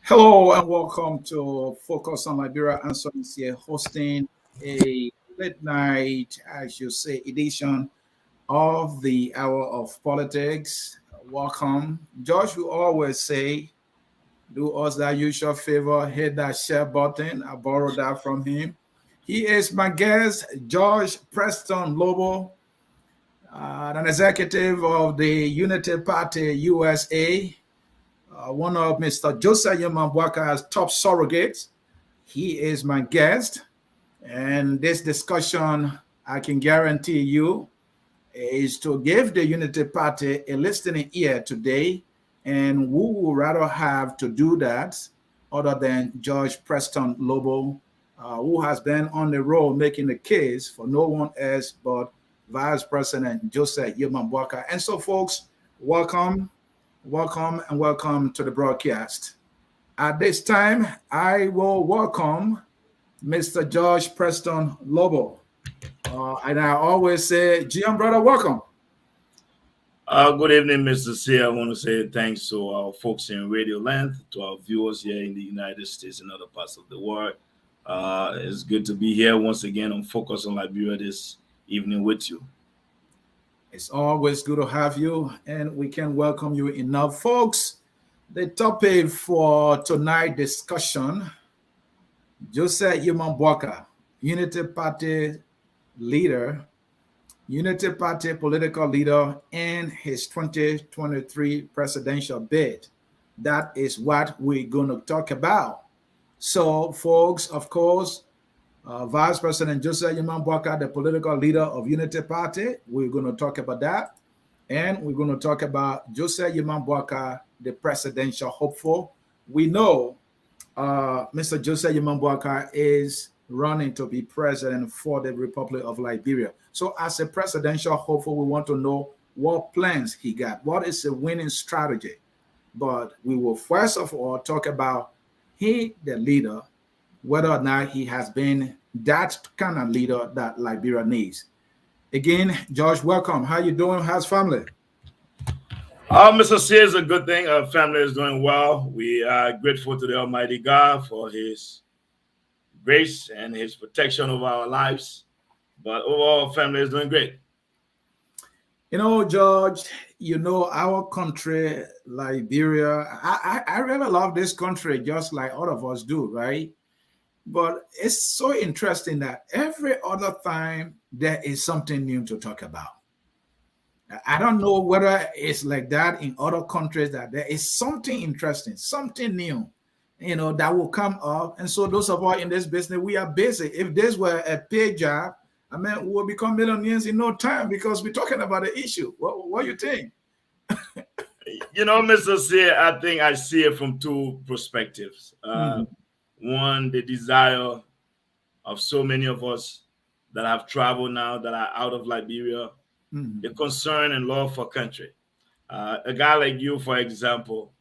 Hello and welcome to Focus on Liberia. Ansony here, hosting a late night, I should say, edition of the Hour of Politics. Welcome. Josh will always say, do us that usual favor, hit that share button. I borrowed that from him. He is my guest, George Preston Lobbo, an executive of the Unity Party USA, one of Mr. Joseph Nyuma top surrogates. He is my guest. And this discussion, I can guarantee you, is to give the Unity Party a listening ear today. And who would rather have to do that other than George Preston Lobbo, who has been on the road making the case for no one else but Vice President Joseph Nyuma. And so, folks, welcome. Welcome and welcome to the broadcast. At this time, I will welcome Mr. George Preston Lobbo. And I always say, GM brother, welcome. Good evening, Mr. Sieh. I want to say thanks to our folks in Radio Land, to our viewers here in the United States and other parts of the world. It's good to be here once again on Focus on Liberia this evening with you. It's always good to have you, and we can welcome you enough. Folks, the topic for tonight's discussion, Joseph Nyuma, Unity Party leader, Unity Party political leader, and his 2023 presidential bid. That is what we're going to talk about. So, folks, of course, Vice President Joseph Nyuma, the political leader of Unity Party. We're going to talk about that. And we're going to talk about Joseph Nyuma, the presidential hopeful. We know Mr. Joseph Nyuma is running to be president for the Republic of Liberia. So as a presidential hopeful, we want to know what plans he got. What is the winning strategy? But we will first of all talk about he, the leader, whether or not he has been that kind of leader that Liberia needs. Again, George, welcome. How you doing? How's family? Mr. Sieh is a good thing. Our family is doing well. We are grateful to the Almighty God for his grace and his protection of our lives. But overall, family is doing great. You know, George, you know, our country, Liberia, I really love this country just like all of us do, right? But it's so interesting that every other time there is something new to talk about. I don't know whether it's like that in other countries, that there is something interesting, something new, that will come up. And so those of us in this business, we are busy. If this were a paid job, I mean, we'll become millionaires in no time because we're talking about the issue. What do you think? Mr. Sieh, I think I see it from two perspectives. One, the desire of so many of us that have traveled now, that are out of Liberia, the concern and love for country. A guy like you, for example,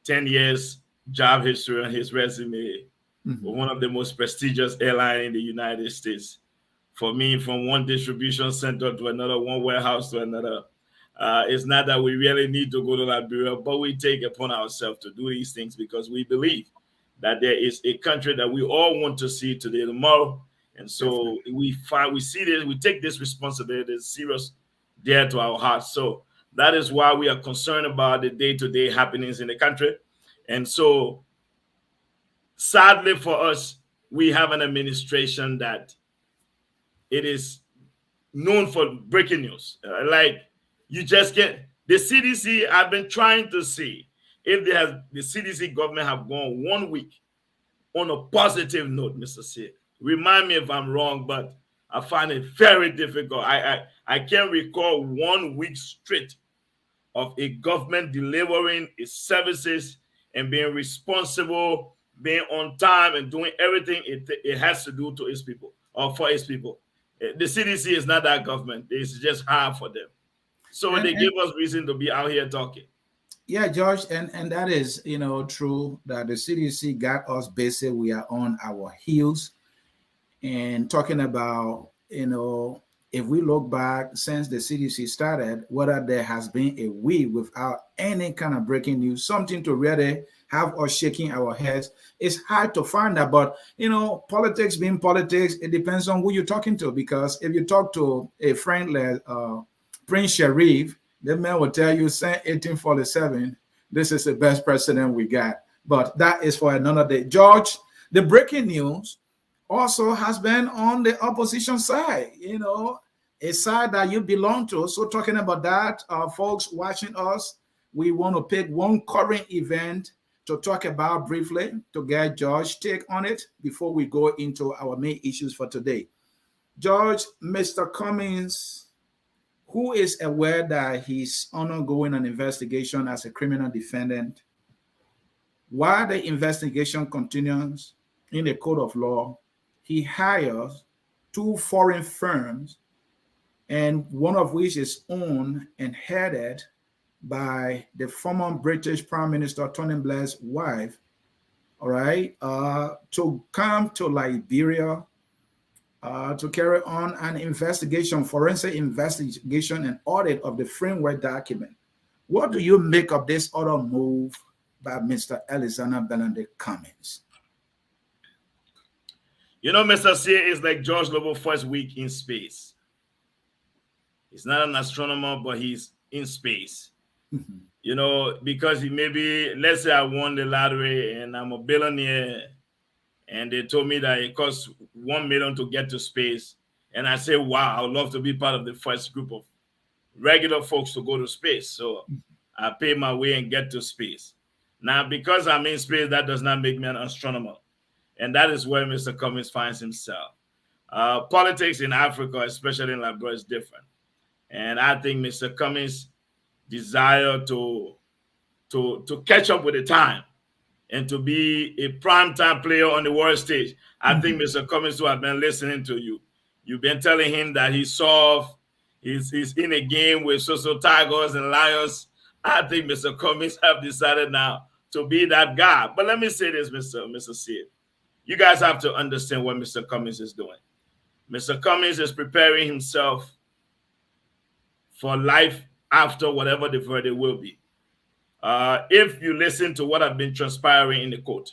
10 years job history on his resume, one of the most prestigious airlines in the United States. For me, from one distribution center to another, one warehouse to another, it's not that we really need to go to Liberia, but we take upon ourselves to do these things because we believe that there is a country that we all want to see today, tomorrow. And so we see this, we take this responsibility as serious, dear to our hearts. So that is why we are concerned about the day-to-day happenings in the country. And so sadly for us, we have an administration that it is known for breaking news. Like you just get the CDC. I've been trying to see if the CDC government have gone 1 week on a positive note, Mr. Sieh. Remind me if I'm wrong, but I find it very difficult. I can't recall 1 week straight of a government delivering its services and being responsible, being on time, and doing everything it has to do to its people or for its people. The CDC is not that government. It's just hard for them. So they give us reason to be out here talking. Yeah, George, and that is, true that the CDC got us busy. We are on our heels and talking about, if we look back since the CDC started, whether there has been a week without any kind of breaking news, something to really have us shaking our heads. It's hard to find that, but politics being politics, it depends on who you're talking to. Because if you talk to a friend like Prince Sharif, the man will tell you, since 1847, this is the best president we got. But that is for another day. George, the breaking news also has been on the opposition side, a side that you belong to. So talking about that, folks watching us, we want to pick one current event to talk about briefly to get George's take on it before we go into our main issues for today. George, Mr. Cummings, who is aware that he's undergoing an investigation as a criminal defendant, while the investigation continues in the court of law, he hires two foreign firms, and one of which is owned and headed by the former British Prime Minister Tony Blair's wife, all right, to come to Liberia to carry on an investigation, forensic investigation and audit of the framework document. What do you make of this other move by Mr. Alexander Benedict Cummings? Mr. Sieh is like George Lobbo first week in space. He's not an astronomer, but he's in space. Because he maybe, let's say I won the lottery and I'm a billionaire, and they told me that it costs $1 million to get to space. And I say, wow, I would love to be part of the first group of regular folks to go to space. So I pay my way and get to space. Now, because I'm in space, that does not make me an astronomer. And that is where Mr. Cummings finds himself. Politics in Africa, especially in Liberia, is different. And I think Mr. Cummings' desire to catch up with the time and to be a primetime player on the world stage. I think Mr. Cummings, who have been listening to you, you've been telling him that he's soft, he's in a game with social tigers and lions. I think Mr. Cummings have decided now to be that guy. But let me say this, Mr. Sieh. You guys have to understand what Mr. Cummings is doing. Mr. Cummings is preparing himself for life after whatever the verdict will be. If you listen to what have been transpiring in the court,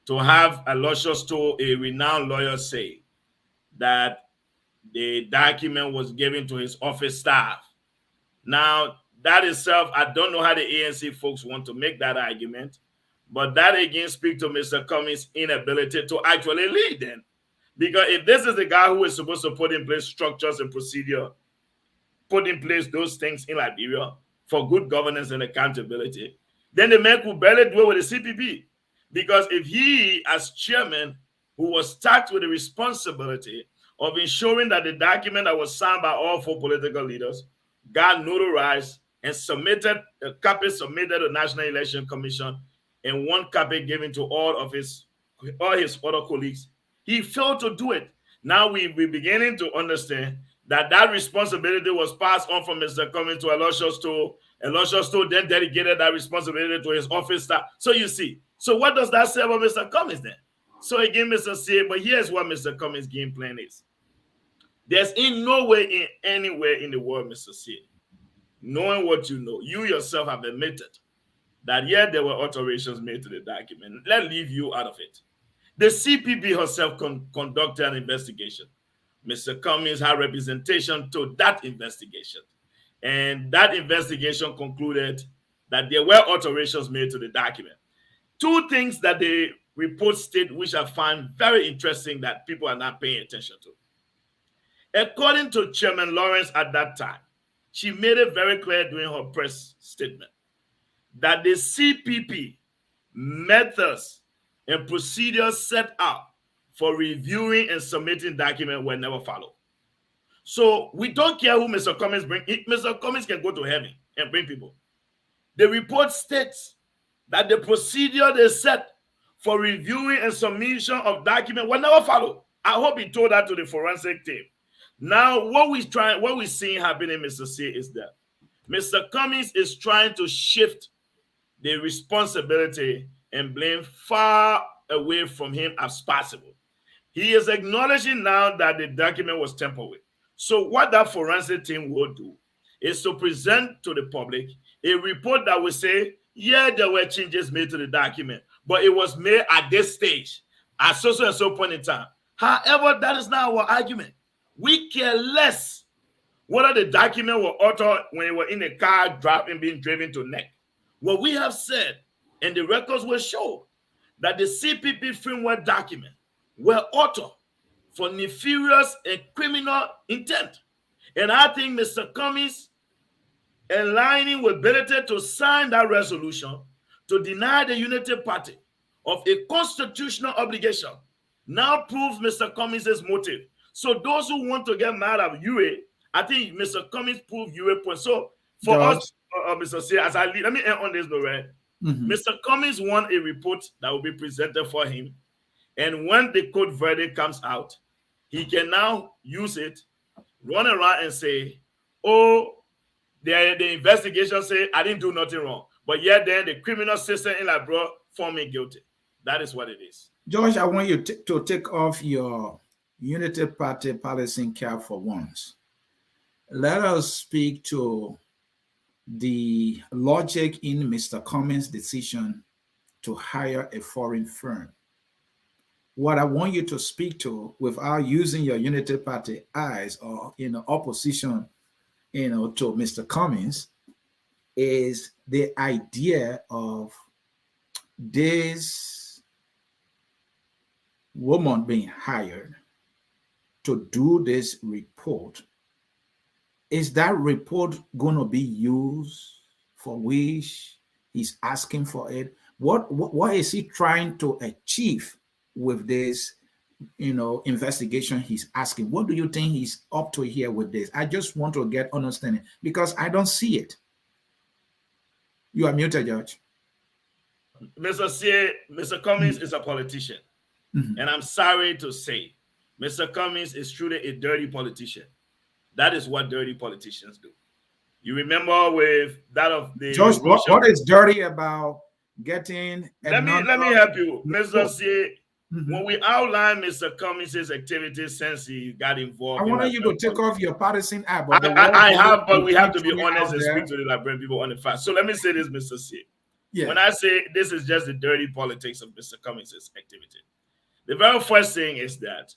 to have Aloysius Stowe, a renowned lawyer, say that the document was given to his office staff. Now, that itself, I don't know how the ANC folks want to make that argument, but that again speaks to Mr. Cummings' inability to actually lead them. Because if this is the guy who is supposed to put in place structures and procedure, put in place those things in Liberia for good governance and accountability, then the man could barely do it with the CPP. Because if he, as chairman, who was tasked with the responsibility of ensuring that the document that was signed by all four political leaders got notarized and submitted, a copy submitted to the National Election Commission, and one copy given to all his other colleagues, he failed to do it. Now we're beginning to understand that responsibility was passed on from Mr. Cummings to Aloysius Stowe. Aloysius Stowe then dedicated that responsibility to his office staff. So you see, so what does that say about Mr. Cummings then? So again, Mr. Sieh, but here's what Mr. Cummings' game plan is. There's in no way, anywhere in the world, Mr. Sieh, knowing what you know, you yourself have admitted that, yeah, there were alterations made to the document. Let's leave you out of it. The CPP herself conducted an investigation. Mr. Cummings had representation to that investigation. And that investigation concluded that there were alterations made to the document. Two things that the report state, which I find very interesting that people are not paying attention to. According to Chairman Lawrence at that time, she made it very clear during her press statement that the CPP methods and procedures set out for reviewing and submitting documents were never followed. So we don't care who Mr. Cummings brings. Mr. Cummings can go to heaven and bring people. The report states that the procedure they set for reviewing and submission of documents were never followed. I hope he told that to the forensic team. Now, what we're seeing happening, Mr. Sieh, is that Mr. Cummings is trying to shift the responsibility and blame far away from him as possible. He is acknowledging now that the document was tampered with. So what that forensic team will do is to present to the public a report that will say, Yeah, there were changes made to the document, but it was made at this stage, at so and so point in time. However, that is not our argument. We care less whether the document were authored when they were in a car driving, being driven to neck. What we have said, and the records will show, that the CPP framework document were authored for nefarious and criminal intent. And I think Mr. Cummings aligning with Benedict to sign that resolution to deny the Unity Party of a constitutional obligation now proves Mr. Cummings' motive. So those who want to get mad at UA, I think Mr. Cummings proved UA point. So for George. us, Mr. Sieh, as I lead, let me end on this note, right? Mr. Cummings won a report that will be presented for him. And when the court verdict comes out, he can now use it, run around and say, oh, the investigation say I didn't do nothing wrong. But yet then the criminal system in like, bro, found me guilty. That is what it is. George, I want you to take off your Unity Party policing cap for once. Let us speak to the logic in Mr. Cummings' decision to hire a foreign firm. What I want you to speak to, without using your Unity Party eyes or opposition, to Mr. Cummings, is the idea of this woman being hired to do this report. Is that report going to be used for which he's asking for it? What is he trying to achieve with this, investigation he's asking? What do you think he's up to here with this? I just want to get understanding because I don't see it. You are muted, George. Mr. Sieh, Mr. Cummings is a politician. And I'm sorry to say, Mr. Cummings is truly a dirty politician. That is what dirty politicians do. You remember with that of the George, what is dirty about getting? Let me help you, Mr. Sieh. When we outline Mr. Cummings' activities since he got involved, I wanted you to take off your partisan app. I have, but we have to be honest and speak to the Liberian people on the fact. So let me say this, Mr. Sieh. Yeah. When I say this is just the dirty politics of Mr. Cummings' activity, the very first thing is that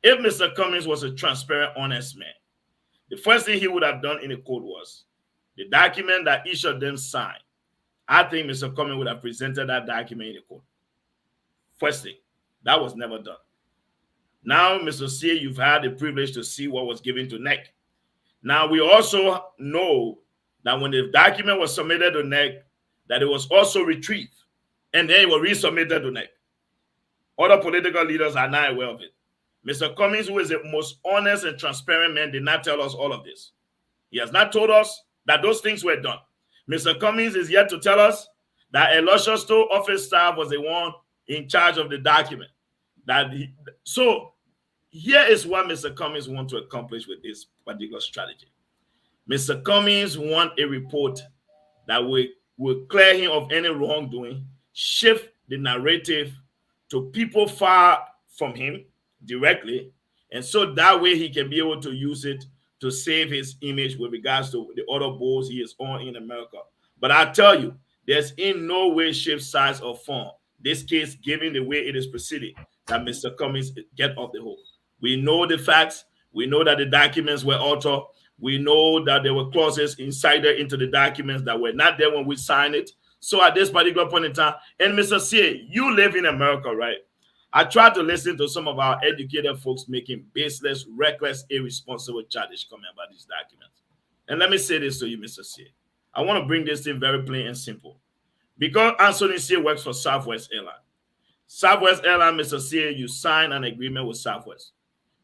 if Mr. Cummings was a transparent, honest man, the first thing he would have done in the court was the document that each of them signed. I think Mr. Cummings would have presented that document in the court. First thing. That was never done. Now, Mr. Sieh, you've had the privilege to see what was given to NEC. Now, we also know that when the document was submitted to NEC, that it was also retrieved, and then it was resubmitted to NEC. Other political leaders are not aware of it. Mr. Cummings, who is the most honest and transparent man, did not tell us all of this. He has not told us that those things were done. Mr. Cummings is yet to tell us that a Luscious Store office staff was the one in charge of the document. So here is what Mr. Cummings wants to accomplish with this particular strategy. Mr. Cummings wants a report that will clear him of any wrongdoing, shift the narrative to people far from him directly, and so that way he can be able to use it to save his image with regards to the other bulls he is on in America. But I tell you, there's in no way, shape, size, or form this case, given the way it is proceeding, that Mr. Cummings get off the hook. We know the facts. We know that the documents were altered. We know that there were clauses insider into the documents that were not there when we signed it. So at this particular point in time, and Mr. Sieh, you live in America, right? I tried to listen to some of our educated folks making baseless, reckless, irresponsible charges coming about these documents. And let me say this to you, Mr. Sieh. I want to bring this thing very plain and simple. Because Ansony Sieh works for Southwest Airlines. Southwest Airlines, Mr. Sieh, you signed an agreement with Southwest.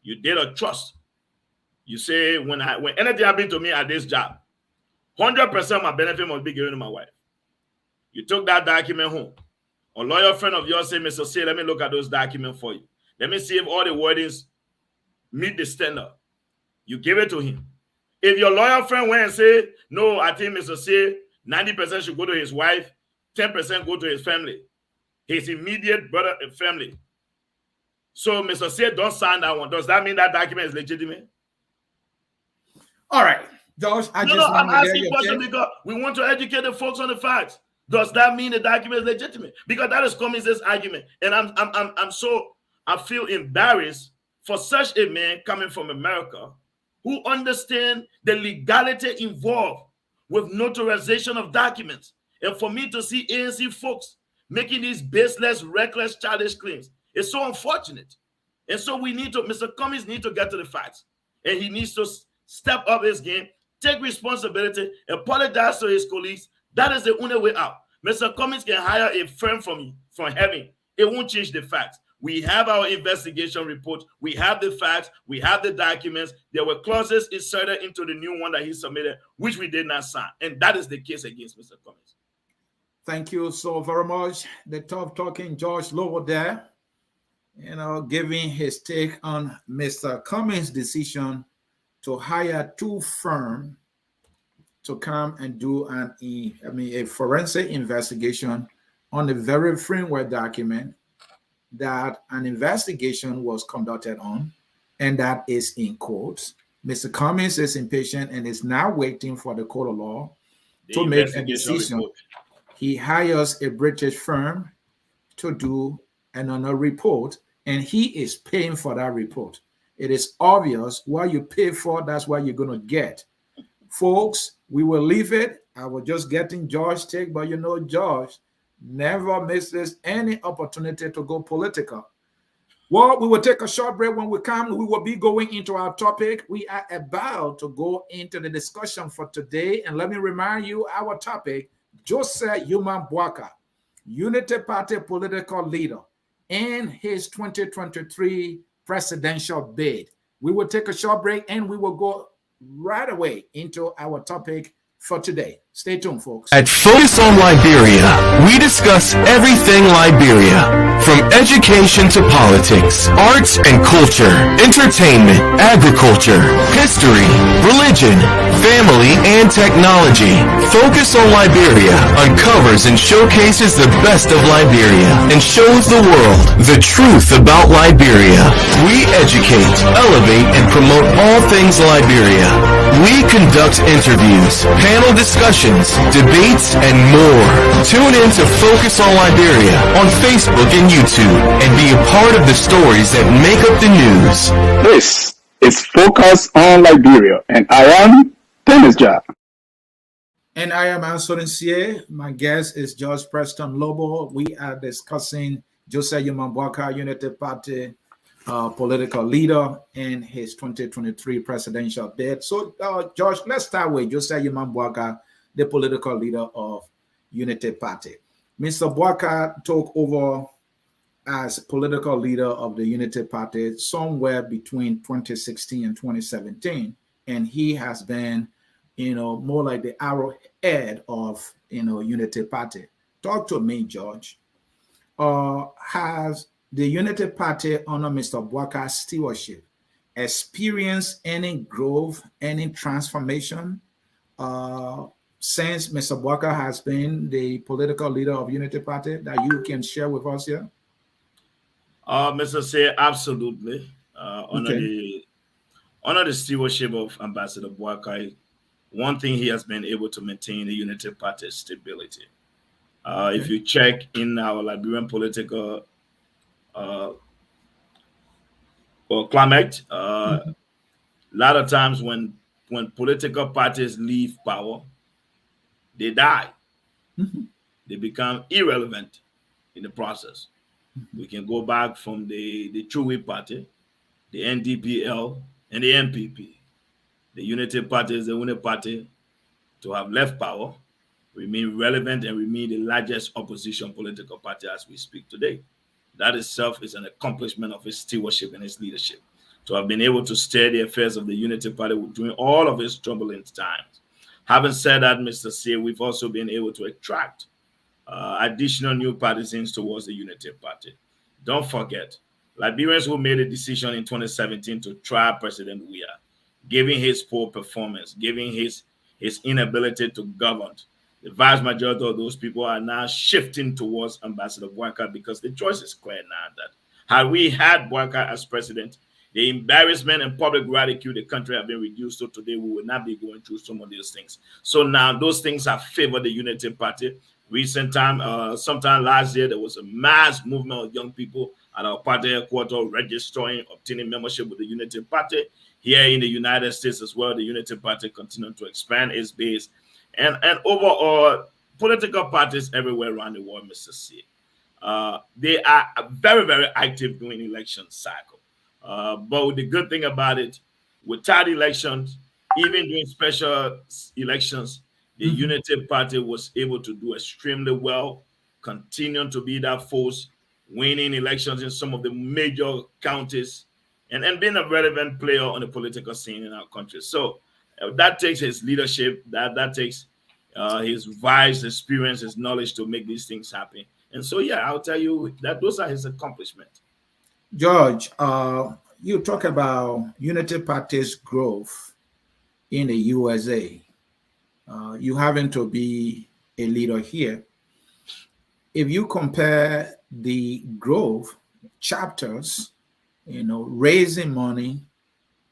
You did a trust. You say, when anything happened to me at this job, 100% of my benefit must be given to my wife. You took that document home. A lawyer friend of yours said, Mr. Sieh, let me look at those documents for you. Let me see if all the wordings meet the standard. You give it to him. If your lawyer friend went and said, no, I think Mr. Sieh, 90% should go to his wife, 10% go to his family, his immediate brother and family. So Mr. Sieh, don't sign that one. Does that mean that document is legitimate? All right, George, I'm asking questions because we want to educate the folks on the facts. Does that mean the document is legitimate? Because that is Cummings' argument. And I feel embarrassed for such a man coming from America who understand the legality involved with notarization of documents. And for me to see ANC folks making these baseless, reckless, childish claims is so unfortunate. And so Mr. Cummings needs to get to the facts. And he needs to step up his game, take responsibility, apologize to his colleagues. That is the only way out. Mr. Cummings can hire a firm from heaven. It won't change the facts. We have our investigation report. We have the facts. We have the documents. There were clauses inserted into the new one that he submitted, which we did not sign. And that is the case against Mr. Cummings. Thank you so very much. The tough talking George Lobbo there, giving his take on Mr. Cummings' decision to hire two firms to come and do a forensic investigation on the very framework document that an investigation was conducted on, and that is in court. Mr. Cummings is impatient and is now waiting for the court of law to make a decision. Report. He hires a British firm to do another report, and he is paying for that report. It is obvious what you pay for, that's what you're going to get. Folks, we will leave it. I was just getting George's take, but George never misses any opportunity to go political. Well, we will take a short break. When we come, we will be going into our topic. We are about to go into the discussion for today. And let me remind you, our topic, Joseph Nyuma Boakai, Unity Party political leader, and his 2023 presidential bid. We will take a short break and we will go right away into our topic for today. Stay tuned, folks. At Focus on Liberia, we discuss everything Liberia, from education to politics, arts and culture, entertainment, agriculture, history, religion, family, and technology. Focus on Liberia uncovers and showcases the best of Liberia and shows the world the truth about Liberia. We educate, elevate, and promote all things Liberia. We conduct interviews, panel discussions, debates, and more. Tune in to Focus on Liberia on Facebook and YouTube and be a part of the stories that make up the news. This is Focus on Liberia, and I am Dennis Jack. And I am Ansony Sieh. My guest is George Preston Lobbo. We are discussing Joseph Nyuma Boakai, Unity Party political leader, and his 2023 presidential bid. So, George, let's start with Joseph Nyuma Boakai, the political leader of Unity Party. Mr. Boakai took over as political leader of the Unity Party somewhere between 2016 and 2017, and he has been, more like the arrowhead of, Unity Party. Talk to me, George. Has the Unity Party under Mr. Boakai's stewardship experienced any growth, any transformation since Mr. Boakai has been the political leader of Unity Party that you can share with us here? Mr. Sieh, absolutely. Under the stewardship of Ambassador Boakai, one thing he has been able to maintain the Unity Party stability. If you check in our Liberian political climate, a lot of times when political parties leave power, they die. They become irrelevant in the process. We can go back from the True Party, the NDPL, and the MPP. The Unity Party is the only party to have left power, remain relevant, and remain the largest opposition political party as we speak today. That itself is an accomplishment of his stewardship and his leadership. To have been able to steer the affairs of the Unity Party during all of its troubling times. Having said that, Mr. Sieh, we've also been able to attract additional new partisans towards the Unity Party. Don't forget, Liberians who made a decision in 2017 to try President Weah, giving his poor performance, giving his inability to govern, the vast majority of those people are now shifting towards Ambassador Boakai because the choice is clear now that had we had Boakai as president, the embarrassment and public ridicule the country have been reduced to today, we will not be going through some of these things. So now those things have favored the Unity Party. recent time, sometime last year, there was a mass movement of young people at our party headquarters registering, obtaining membership with the Unity Party. Here in the United States as well, the Unity Party continued to expand its base. And overall, political parties everywhere around the world, Mr. Sieh, they are very, very active during election cycle. But the good thing about it, without elections, even during special elections, the Unity Party was able to do extremely well, continuing to be that force, winning elections in some of the major counties, and being a relevant player on the political scene in our country. So that takes his leadership, that takes his wise experience, his knowledge to make these things happen. And so, yeah, I'll tell you that those are his accomplishments. George, you talk about Unity Party's growth in the USA. You happen to be a leader here. If you compare the growth chapters, raising money,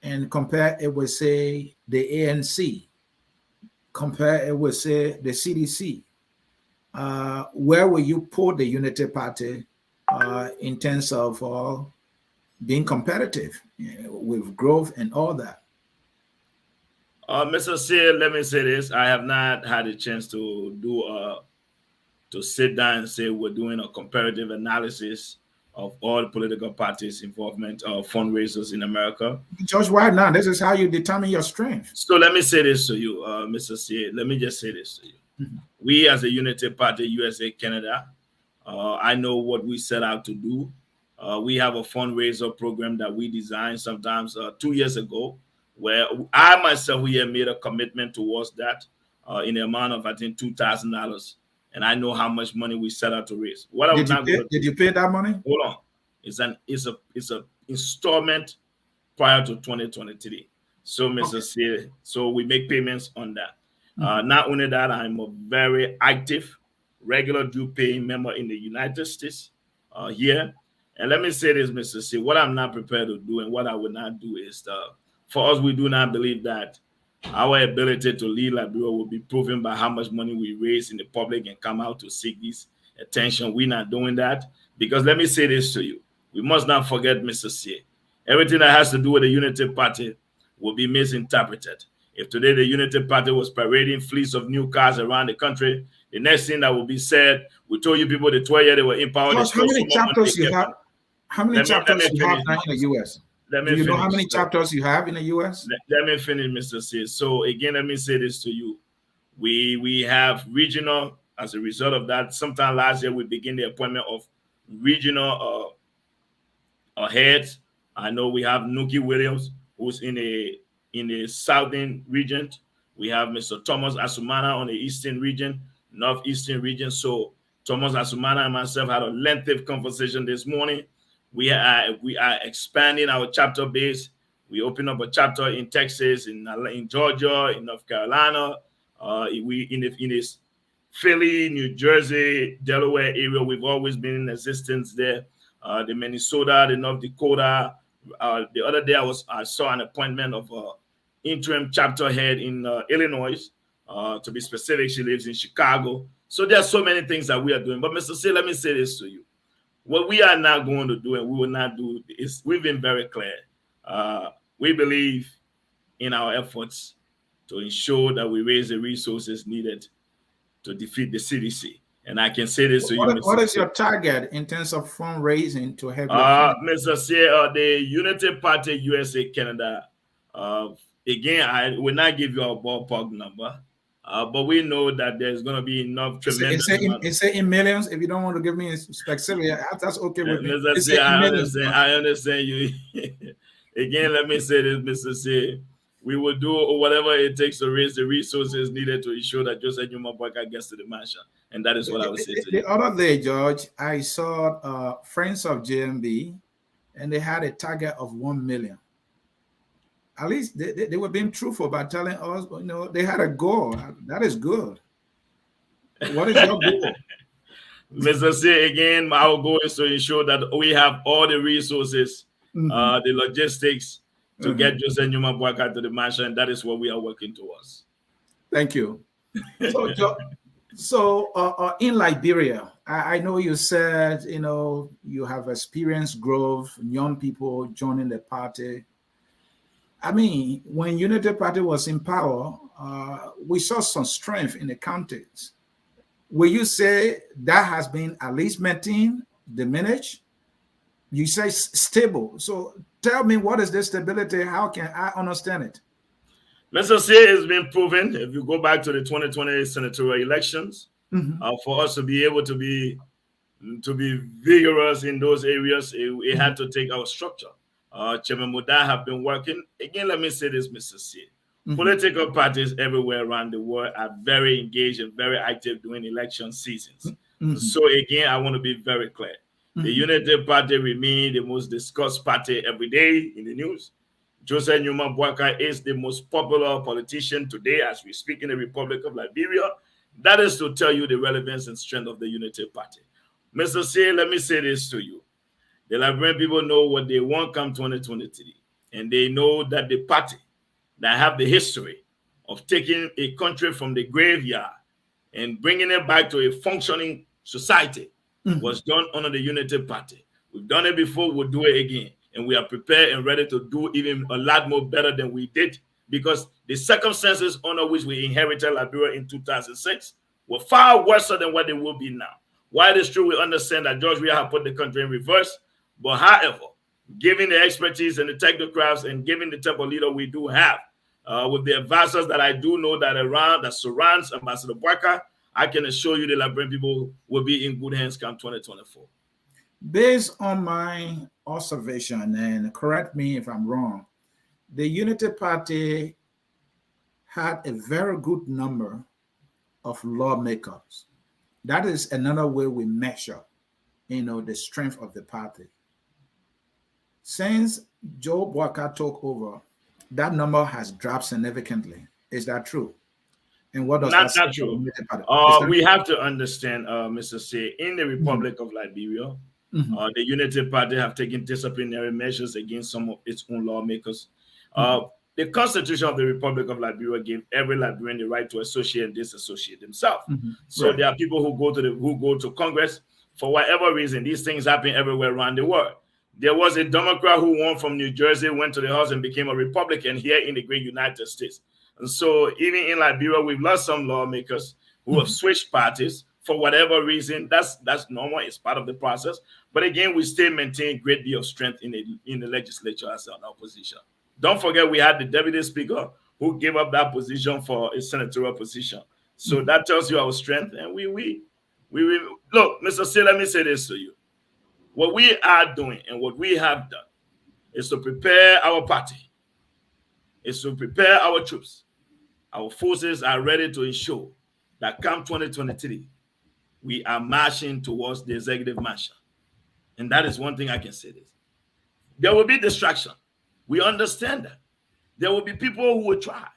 and compare it with, say, the ANC, compare it with, say, the CDC, where will you put the Unity Party in terms of being competitive with growth and all that? Mr. Sieh, let me say this. I have not had a chance to sit down and say we're doing a comparative analysis of all political parties' involvement of fundraisers in America. George, why not? This is how you determine your strength. So let me say this to you, Mr. Sieh. Let me just say this to you. We as a Unity Party, USA, Canada, I know what we set out to do. We have a fundraiser program that we designed sometimes 2 years ago, where I myself here made a commitment towards that in the amount of, I think, $2,000. And I know how much money we set out to raise. Did you pay that money? Hold on. It's an installment prior to 2023. So, Mr. Sieh, so we make payments on that. Not only that, I'm a very active, regular due paying member in the United States here. And let me say this, Mr. Sieh, what I'm not prepared to do and what I would not do is, for us, we do not believe that our ability to lead Liberia will be proven by how much money we raise in the public and come out to seek this attention. We're not doing that because let me say this to you. We must not forget, Mr. Sieh, everything that has to do with the Unity Party will be misinterpreted. If today the Unity Party was parading fleets of new cars around the country, the next thing that will be said, we told you people the 12 years they were empowered. How many chapters you have? How many chapters you have now in the U.S.? Do you know how many chapters you have in the U.S.? Let me finish, Mr. Sieh. So again, let me say this to you. We have regional, as a result of that, sometime last year we began the appointment of regional heads. I know we have Nuki Williams, who's in the southern region. We have Mr. Thomas Asumana on the eastern region, northeastern region. So Thomas Asumana and myself had a lengthy conversation this morning. We are expanding our chapter base. We opened up a chapter in Texas, in Georgia, in North Carolina, in this Philly, New Jersey, Delaware area. We've always been in existence there. The Minnesota, the North Dakota. The other day I saw an appointment of interim chapter head in Illinois. To be specific, she lives in Chicago. So there's so many things that we are doing. But Mr. Sieh, let me say this to you. What we are not going to do and we will not do is we've been very clear. We believe in our efforts to ensure that we raise the resources needed to defeat the CDC. And I can say this to you, Mr. What is your target in terms of fundraising to help? Mr. Sieh, the Unity Party USA Canada, again, I will not give you a ballpark number. But we know that there's going to be enough tremendous. It's in millions. If you don't want to give me specific, that's okay with me. I understand you. Again, let me say this, Mr. Sieh. We will do whatever it takes to raise the resources needed to ensure that Joseph Nyuma Boakai gets to the mansion. And that is what I would say to you. The other day, George, I saw Friends of JMB, and they had a target of 1 million. At least they were being truthful by telling us, they had a goal. That is good. What is your goal? Mr. Sieh, again, our goal is to ensure that we have all the resources, the logistics to get Joseph Nyuma Boakai to the mansion. And that is what we are working towards. Thank you. So, So in Liberia, I know you said, you have experienced growth, young people joining the party. I mean, when Unity Party was in power, we saw some strength in the counties. Will you say that has been at least maintained, diminished? You say stable. So tell me, what is this stability? How can I understand it? Mr. Sieh has been proven, if you go back to the 2020 senatorial elections, for us to be able to be vigorous in those areas, it had to take our structure. Chairman Muda have been working. Again, let me say this, Mr. Sieh. Political parties everywhere around the world are very engaged and very active during election seasons. So again, I want to be very clear. The Unity Party remains the most discussed party every day in the news. Joseph Nyuma Boakai is the most popular politician today as we speak in the Republic of Liberia. That is to tell you the relevance and strength of the Unity Party. Mr. Sieh, let me say this to you. The Liberian people know what they want come 2023. And they know that the party that have the history of taking a country from the graveyard and bringing it back to a functioning society was done under the Unity Party. We've done it before, we'll do it again. And we are prepared and ready to do even a lot more better than we did, because the circumstances under which we inherited Liberia in 2006 were far worse than what they will be now. While it is true, we understand that George Weah have put the country in reverse, but however, given the expertise and the technocrats and given the type of leader we do have, with the advisors that I do know that surrounds Ambassador Boakai, I can assure you the Liberian people will be in good hands come 2024. Based on my observation, and correct me if I'm wrong, the Unity Party had a very good number of lawmakers. That is another way we measure, the strength of the party. Since Joe Boakai took over, that number has dropped significantly. Is that true? And what does that not true? We have to understand, Mr. Sieh, in the Republic of Liberia, the Unity Party have taken disciplinary measures against some of its own lawmakers. The Constitution of the Republic of Liberia gave every Liberian the right to associate and disassociate themselves. So there are people who go to Congress for whatever reason. These things happen everywhere around the world. There was a Democrat who won from New Jersey, went to the House and became a Republican here in the great United States. And so even in Liberia, we've lost some lawmakers who have switched parties for whatever reason. That's normal. It's part of the process. But again, we still maintain a great deal of strength in the legislature as an opposition. Don't forget, we had the deputy speaker who gave up that position for a senatorial position. So that tells you our strength. And we look, Mr. Sieh, let me say this to you. What we are doing and what we have done is to prepare our party, is to prepare our troops. Our forces are ready to ensure that come 2023, we are marching towards the executive mansion. And that is one thing I can say this. There will be distraction. We understand that. There will be people who will try.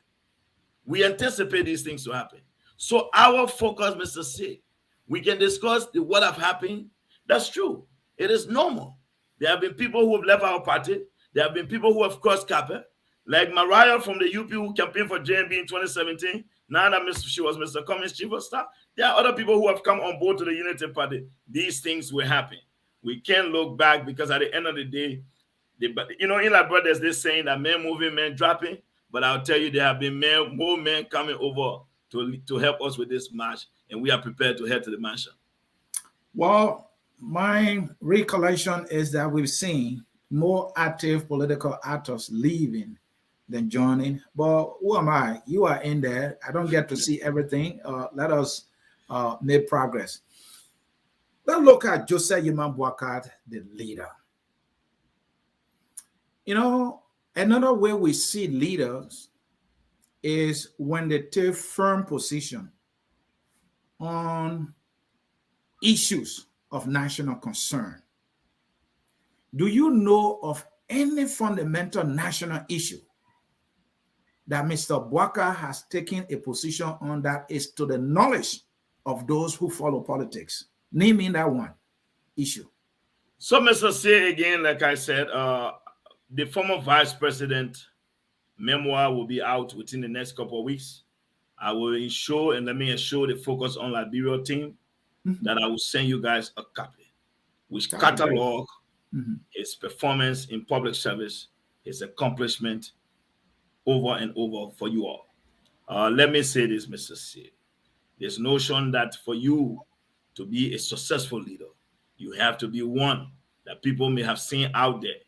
We anticipate these things to happen. So our focus, Mr. Sieh, we can discuss what have happened. That's true. It is normal. There have been people who have left our party. There have been people who have crossed carpet, like Mariah from the UP who campaigned for JMB in 2017. Now that she was Mr. Cummings' chief of staff. There are other people who have come on board to the Unity Party. These things will happen. We can't look back, because at the end of the day, in Liberia, there's this saying that men moving, men dropping. But I'll tell you, there have been more men coming over to help us with this march, and we are prepared to head to the mansion. Well, my recollection is that we've seen more active political actors leaving than joining. But who am I? You are in there. I don't get to see everything. Let us make progress. Let's look at Joseph Nyuma Boakai, the leader. Another way we see leaders is when they take firm position on issues of national concern. Do you know of any fundamental national issue that Mr. Boakai has taken a position on that is to the knowledge of those who follow politics? Name me that one issue. So, Mr. Sieh, again, like I said, the former vice president memoir will be out within the next couple of weeks. I will ensure, and let me assure the Focus on Liberia team that I will send you guys a copy, which catalog his performance in public service, his accomplishment over and over for you all. Let me say this, Mr. Sieh. This notion that for you to be a successful leader, you have to be one that people may have seen out there,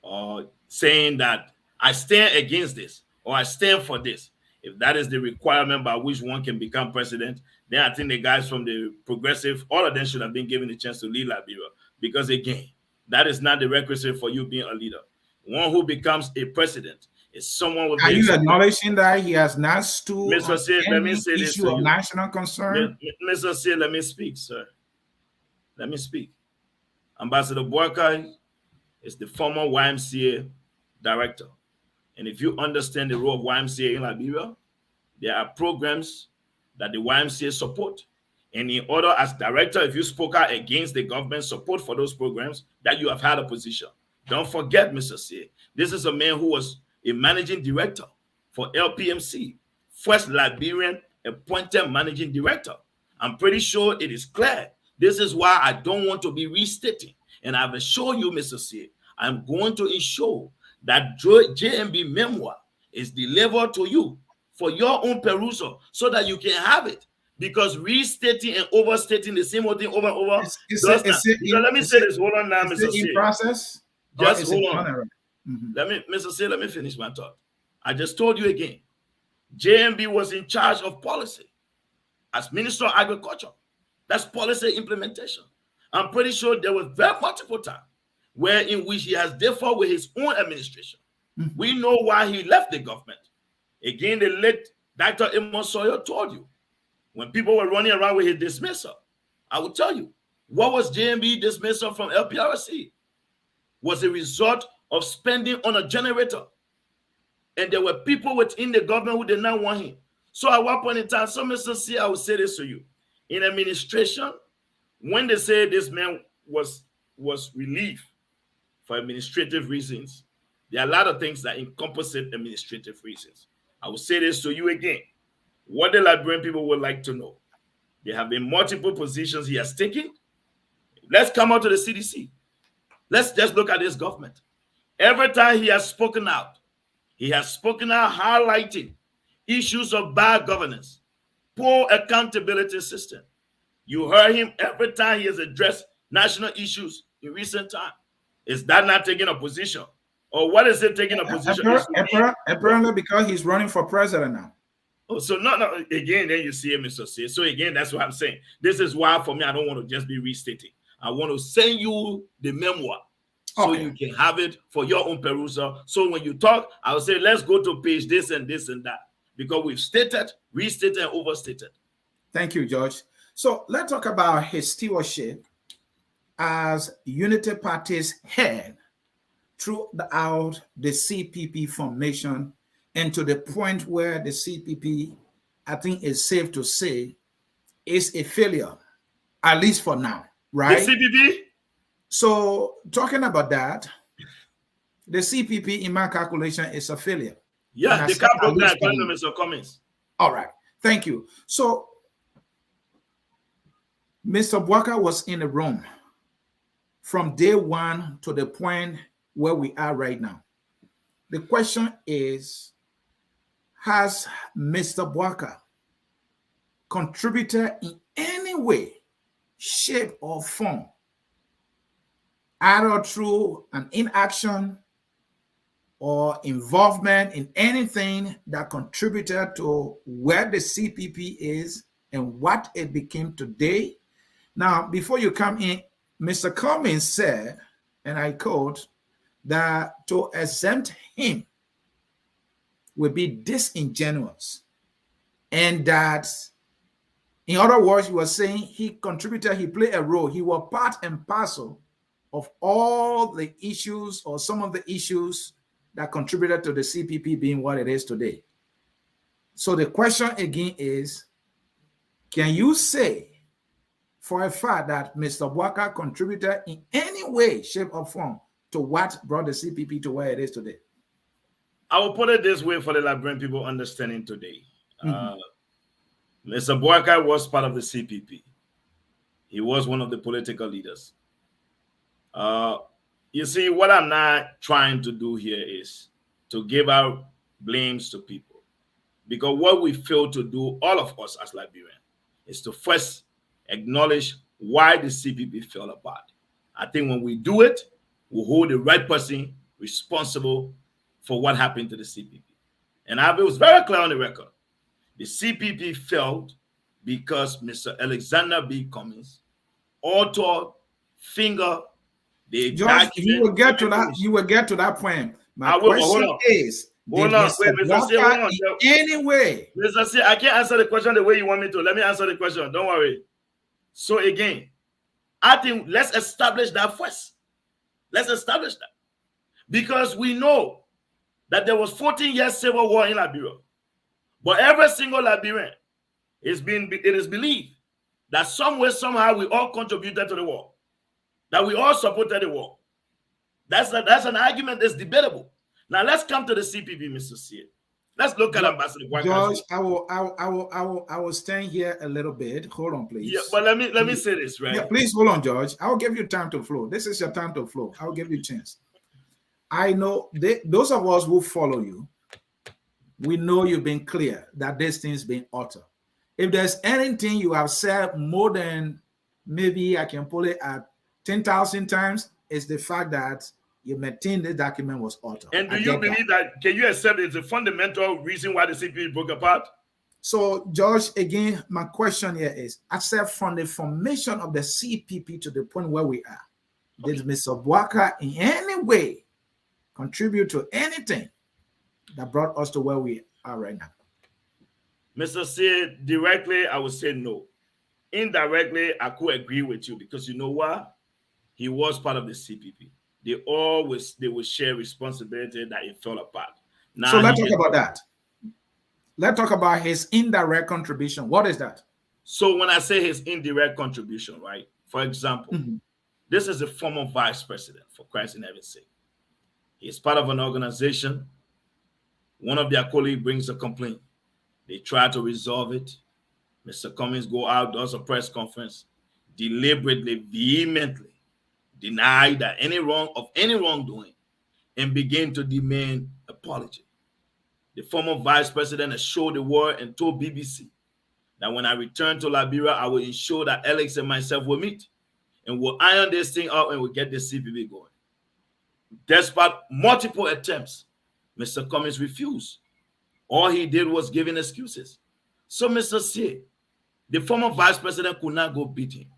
or saying that I stand against this or I stand for this. If that is the requirement by which one can become president, then I think the guys from the progressive, all of them should have been given a chance to lead Liberia. Because again, that is not the requisite for you being a leader. One who becomes a president is someone with. Are you acknowledging that he has not stood Mr. on Sieh, let me say any this issue to of you. national concern? Mr. Sieh, let me speak, sir. Let me speak. Ambassador Boakai is the former YMCA director. And if you understand the role of YMCA in Liberia, there are programs that the YMCA support. And in order, as director, if you spoke out against the government support for those programs, that you have had a position. Don't forget, Mr. Sieh, this is a man who was a managing director for LPMC, first Liberian appointed managing director. I'm pretty sure it is clear. This is why I don't want to be restating. And I've assured you, Mr. Sieh, I'm going to ensure that JMB memoir is delivered to you for your own perusal so that you can have it. Because restating and overstating the same old thing over and over. Let me say this. Hold on now, Mr. Sieh. Process? Just hold on. Mr. Sieh, let me finish my thought. I just told you again. JMB was in charge of policy as Minister of Agriculture. That's policy implementation. I'm pretty sure there was very multiple times where in which he has differed with his own administration. We know why he left the government. Again, the late Dr. Amos Sawyer told you, when people were running around with his dismissal, I will tell you, what was JMB dismissal from LPRC? Was a result of spending on a generator. And there were people within the government who did not want him. So at one point in time, so Mr. Sieh, I will say this to you. In administration, when they say this man was relieved for administrative reasons, there are a lot of things that encompass administrative reasons. I will say this to you again. What the Liberian people would like to know. There have been multiple positions he has taken. Let's come out to the CDC. Let's just look at this government. Every time he has spoken out highlighting issues of bad governance, poor accountability system. You heard him every time he has addressed national issues in recent time. Is that not taking a position? Or what is it taking a position? Apparently because he's running for president now. Oh, so no, again, then you see it, Mr. Sieh. So again, that's what I'm saying. This is why for me, I don't want to just be restating. I want to send you the memoir so you can have it for your own perusal. So when you talk, I'll say, let's go to page this and this and that. Because we've stated, restated, and overstated. Thank you, George. So let's talk about his stewardship as Unity Party's head throughout the CPP formation and to the point where the CPP, I think it's safe to say, is a failure, at least for now, right? The CPP? So talking about that, the CPP, in my calculation, is a failure. Yeah, the capital according to Mr. Cummings. All right, thank you. So Mr. Boakai was in the room from day one to the point where we are right now. The question is, has Mr. Boakai contributed in any way, shape, or form, either through an inaction or involvement in anything that contributed to where the CPP is and what it became today? Now, before you come in, Mr. Cummings said, and I quote, that to exempt him would be disingenuous. And that, in other words, he was saying he contributed, he played a role, he was part and parcel of all the issues or some of the issues that contributed to the CPP being what it is today. So the question again is, can you say for a fact that Mr. Boakai contributed in any way, shape, or form to what brought the CPP to where it is today? I will put it this way for the Liberian people understanding today. Mr. Boakai was part of the CPP. He was one of the political leaders. You see, what I'm not trying to do here is to give out blames to people. Because what we fail to do, all of us as Liberians, is to first acknowledge why the CPP fell apart. I think when we do it, we'll hold the right person responsible for what happened to the CPP. And it was very clear on the record. The CPP failed because Mr. Alexander B. Cummings authored, finger the George, you will get to that. You will get to that point. My question is, hold on, wait, Mr. Sieh, hold on. Anyway, Mr. Sieh, I can't answer the question the way you want me to. Let me answer the question. Don't worry. So again, I think let's establish that first. Let's establish that. Because we know that there was 14 years civil war in Liberia. But every single Liberian it is believed that somewhere, somehow, we all contributed to the war. That we all supported the war. That's an argument that's debatable. Now let's come to the CPP, Mr. Sieh. Let's look at Ambassador Boakai. George, I will stand here a little bit. Hold on, please. Yeah, but let me say this, right? Yeah, please hold on, George. I will give you time to flow. This is your time to flow. I will give you a chance. I know those of us who follow you, we know you've been clear that this thing's been altered. If there's anything you have said more than maybe I can pull it at 10,000 times, it's the fact that you maintain the document was altered. And do you believe that? Can you accept it's a fundamental reason why the CPP broke apart? So, George, again, my question here is, except from the formation of the CPP to the point where we are, did Mr. Boakai in any way contribute to anything that brought us to where we are right now? Mr. Sieh, directly, I would say no. Indirectly, I could agree with you because you know what? He was part of the CPP. They will share responsibility that it fell apart. Now, so let's talk about that. Let's talk about his indirect contribution. What is that? So when I say his indirect contribution, right? For example, this is a former vice president, for Christ in heaven's sake. He's part of an organization. One of their colleagues brings a complaint. They try to resolve it. Mr. Cummings go out, does a press conference, deliberately, vehemently deny that any wrongdoing, and begin to demand apology. The former vice president assured the world and told BBC that when I return to Liberia, I will ensure that Alex and myself will meet and we'll iron this thing out and we'll get the CPP going. Despite multiple attempts, Mr. Cummings refused. All he did was giving excuses. So, Mr. Sieh, the former vice president could not go beat him.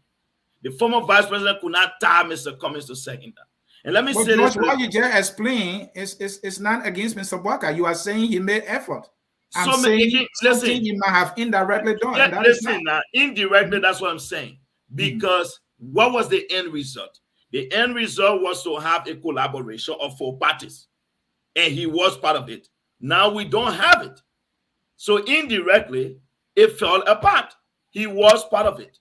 The former vice president could not tie Mr. Cummings to second that. And let me say George, this. What you just explained is not against Mr. Boakai. You are saying he made effort. I'm saying something he might have indirectly done. Yeah, listen, now, indirectly, that's what I'm saying. Because what was the end result? The end result was to have a collaboration of 4 parties. And he was part of it. Now we don't have it. So indirectly, it fell apart. He was part of it.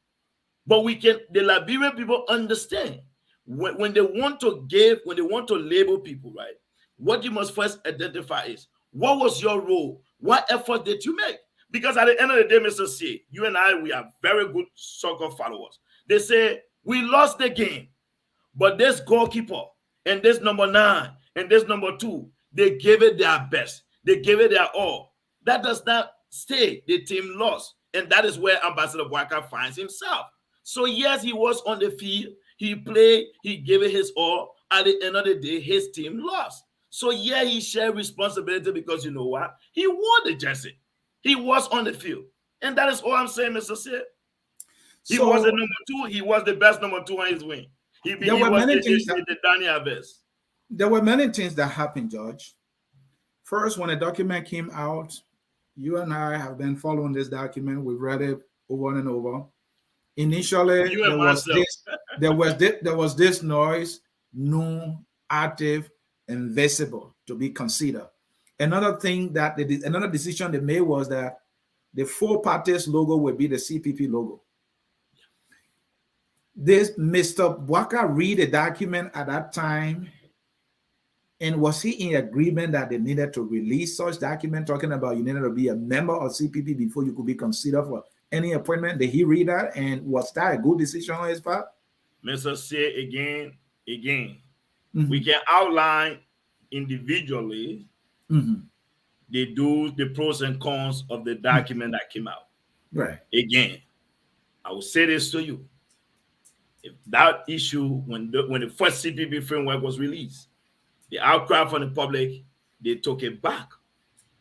But the Liberian people understand when they want to label people, right? What you must first identify is, what was your role? What effort did you make? Because at the end of the day, Mr. Sieh, you and I, we are very good soccer followers. They say, we lost the game, but this goalkeeper and this number 9 and this number 2, they gave it their best. They gave it their all. That does not stay. The team lost. And that is where Ambassador Boakai finds himself. So yes, he was on the field. He played. He gave it his all. At the end of the day, his team lost. So yeah, he shared responsibility because you know what? He wore the jersey. He was on the field. And that is all I'm saying, Mr. Sieh. He was the number 2. He was the best number 2 on his wing. There were many things that happened, George. First, when the document came out, you and I have been following this document. We've read it over and over. Initially, there was this noise, known, active, and visible to be considered. Another thing another decision they made was that the 4 parties logo would be the CPP logo. This Mr. Boakai read the document at that time, and was he in agreement that they needed to release such document talking about you needed to be a member of CPP before you could be considered for any appointment? Did he read that? And was that a good decision on his part? Mr. Sieh, again, we can outline individually the pros and cons of the document that came out. Right. Again, I will say this to you. If that issue, when the first CPP framework was released, the outcry from the public, they took it back.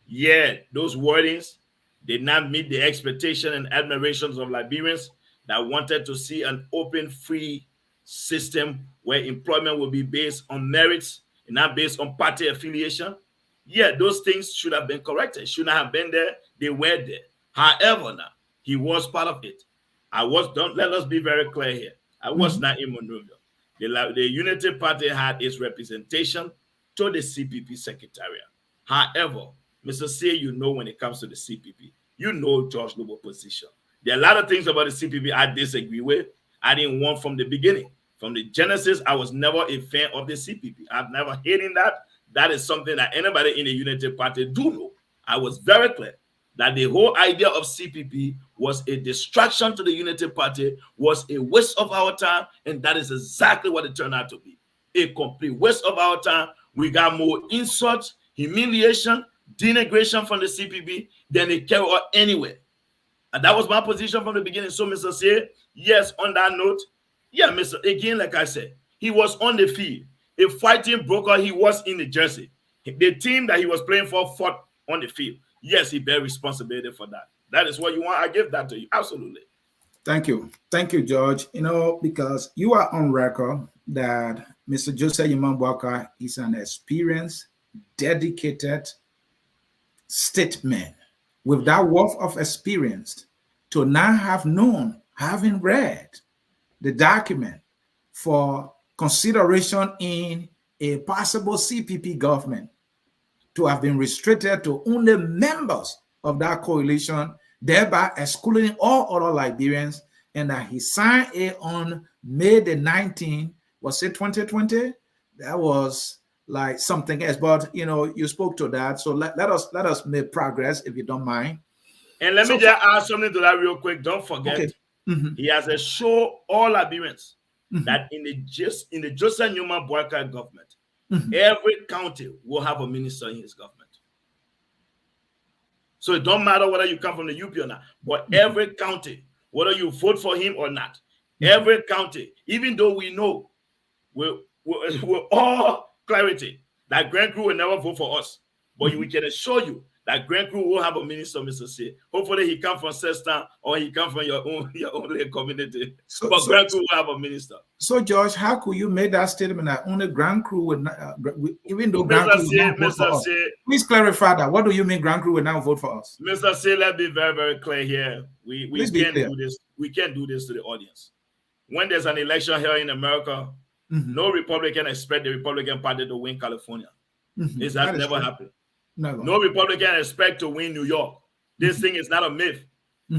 Yeah, those wordings did not meet the expectation and admirations of Liberians that wanted to see an open, free system where employment will be based on merits and not based on party affiliation. Yeah, those things should have been corrected. Should not have been there. They were there. However, now he was part of it. Let us be very clear here. I was not in Monrovia. The Unity Party had its representation to the CPP Secretariat. However, Mr. Sieh, you know when it comes to the CPP, you know George Lobbo's position. There are a lot of things about the CPP I disagree with. I didn't want from the beginning. From the genesis, I was never a fan of the CPP. I've never hated that. That is something that anybody in the Unity Party do know. I was very clear that the whole idea of CPP was a distraction to the Unity Party, was a waste of our time, and that is exactly what it turned out to be. A complete waste of our time. We got more insults, humiliation, denigration from the CPP than they carry out anywhere. And that was my position from the beginning. So, Mr. Sieh, yes, on that note, yeah, again, like I said, he was on the field. A fighting broker, he was in the jersey. The team that he was playing for fought on the field. Yes, he bears responsibility for that. That is what you want. I give that to you. Absolutely. Thank you. Thank you, George. You know, because you are on record that Mr. Joseph Nyuma Boakai is an experienced, dedicated statesman with that wealth of experience to now have known, having read the document for consideration in a possible CPP government, to have been restricted to only members of that coalition, thereby excluding all other Liberians, and that he signed it on May the 19th, was it 2020? That was like something else, but you know, you spoke to that, so let us make progress if you don't mind. And let me just add something to that real quick. Don't forget, okay. He has assured all Liberians that in the Joseph Nyuma Boakai government, every county will have a minister in his government. So it don't matter whether you come from the UP or not, but every county, whether you vote for him or not, every county, even though we know with all clarity that Grand Crew will never vote for us, but we can assure you that Grand Crew will have a minister, Mr. Sieh. Hopefully he come from Sestan or he come from your own community. But Grand Crew will have a minister. So, George, how could you make that statement that only Grand Crew would not, even though Grand Crew will not vote for us? Please clarify that. What do you mean Grand Crew will not vote for us? Mr. Sieh, let's be very, very clear here. We can't do this. We can't do this to the audience. When there's an election here in America, no Republican expect the Republican Party to win California. This has never happened. No Republican expect to win New York. This thing is not a myth.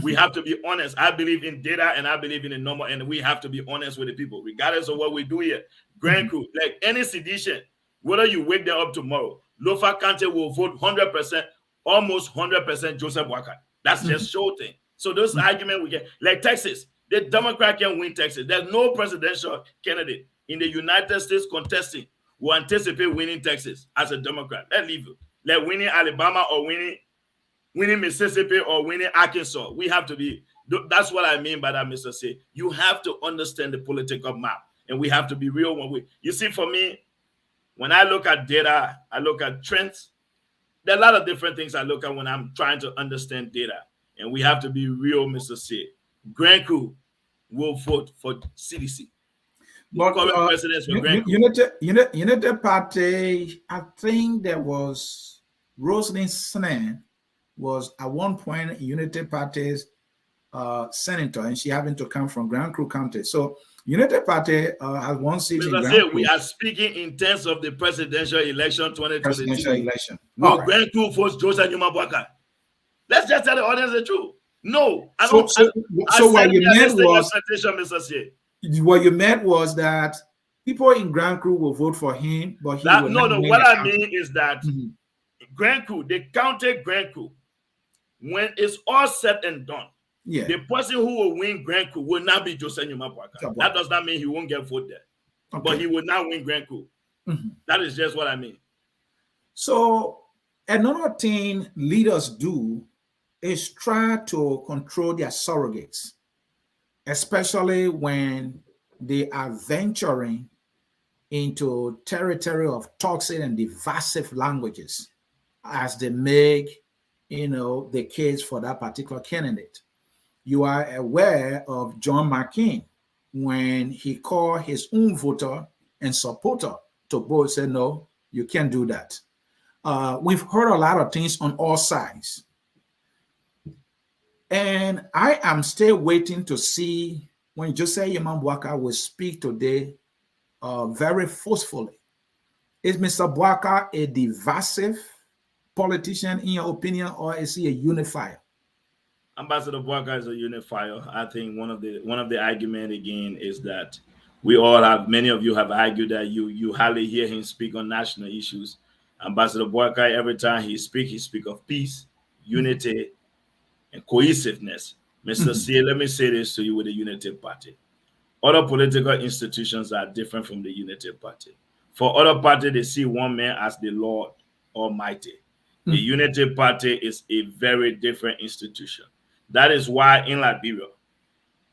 We have to be honest. I believe in data and I believe in the number, and we have to be honest with the people, regardless of what we do here. Grand Crew, like any sedition, whether you wake them up tomorrow, Lofa County will vote 100%, almost 100% Joseph Boakai. That's just show thing. So those arguments we get, like Texas, the Democrat can win Texas. There's no presidential candidate in the United States contesting who anticipate winning Texas as a Democrat. Let's leave it. Like winning Alabama or winning Mississippi or winning Arkansas. We have to be, that's what I mean by that, Mr. Sieh. You have to understand the political map, and we have to be real when you see, for me, when I look at data, I look at trends. There are a lot of different things I look at when I'm trying to understand data, and we have to be real, Mr. Sieh. Grand Crew will vote for CDC. But Unity Party, I think there was Rosalind Sieh was at one point Unity Party's senator, and she happened to come from Grand Crew County. So Unity Party has one seat in Grand Crew. We are speaking in terms of the presidential election 2022. Presidential election. No, Grand Crew votes Joseph Nyuma Boakai. Let's just tell the audience the truth. No, I don't. So what you meant was, Mr. Sieh. What you meant was that people in Grand Crew will vote for him, but he will not. What I mean is that Grand Crew, the county Grand Crew, when it's all said and done, Yeah. The person who will win Grand Coup will not be Joseph Nyuma Boakai. That does not mean he won't get vote there. Okay. But he will not win Grand Coup. That is just what I mean. So another thing leaders do is try to control their surrogates, especially when they are venturing into territory of toxic and divisive languages as they make, the case for that particular candidate. You are aware of John McCain when he called his own voter and supporter to both say, no, you can't do that. We've heard a lot of things on all sides. And I am still waiting to see when Joseph Nyuma Boakai will speak today very forcefully. Is Mr. Boakai a divisive politician in your opinion, or is he a unifier? Ambassador Boakai is a unifier. I think one of the argument again is that many of you have argued that you hardly hear him speak on national issues. Ambassador Boakai, every time he speak of peace, unity, and cohesiveness. Mr. Sieh, let me say this to you with the Unity Party. Other political institutions are different from the Unity Party. For other parties, they see one man as the Lord Almighty. The Unity Party is a very different institution. That is why in Liberia,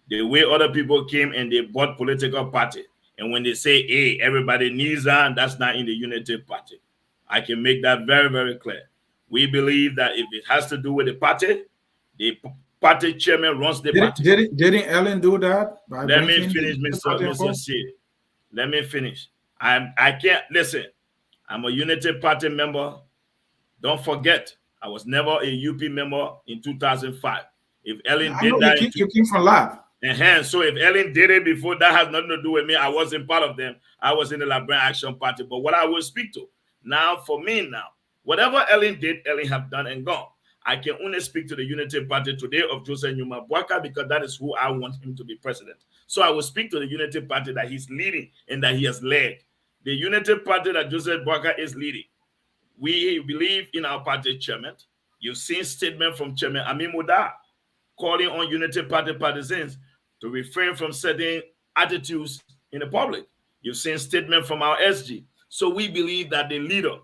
the way other people came and they bought political party, and when they say, hey, everybody needs that, that's not in the Unity Party. I can make that very, very clear. We believe that if it has to do with the party chairman runs the party. Didn't Ellen do that? Let me finish, Mr. Sieh. Let me finish. I can't listen. I'm a Unity Party member. Don't forget, I was never a UP member in 2005. If Ellen did that, you came from Lab. So if Ellen did it before, that has nothing to do with me. I wasn't part of them. I was in the Liberian Action Party. But what I will speak to now, for me now, whatever Ellen did, Ellen have done and gone. I can only speak to the Unity Party today of Joseph Nyuma Boakai because that is who I want him to be president. So I will speak to the Unity Party that he's leading and that he has led. The Unity Party that Joseph Boakai is leading. We believe in our party chairman. You've seen statement from Chairman Amin Muda calling on Unity Party partisans to refrain from certain attitudes in the public. You've seen statement from our SG. So we believe that the leader,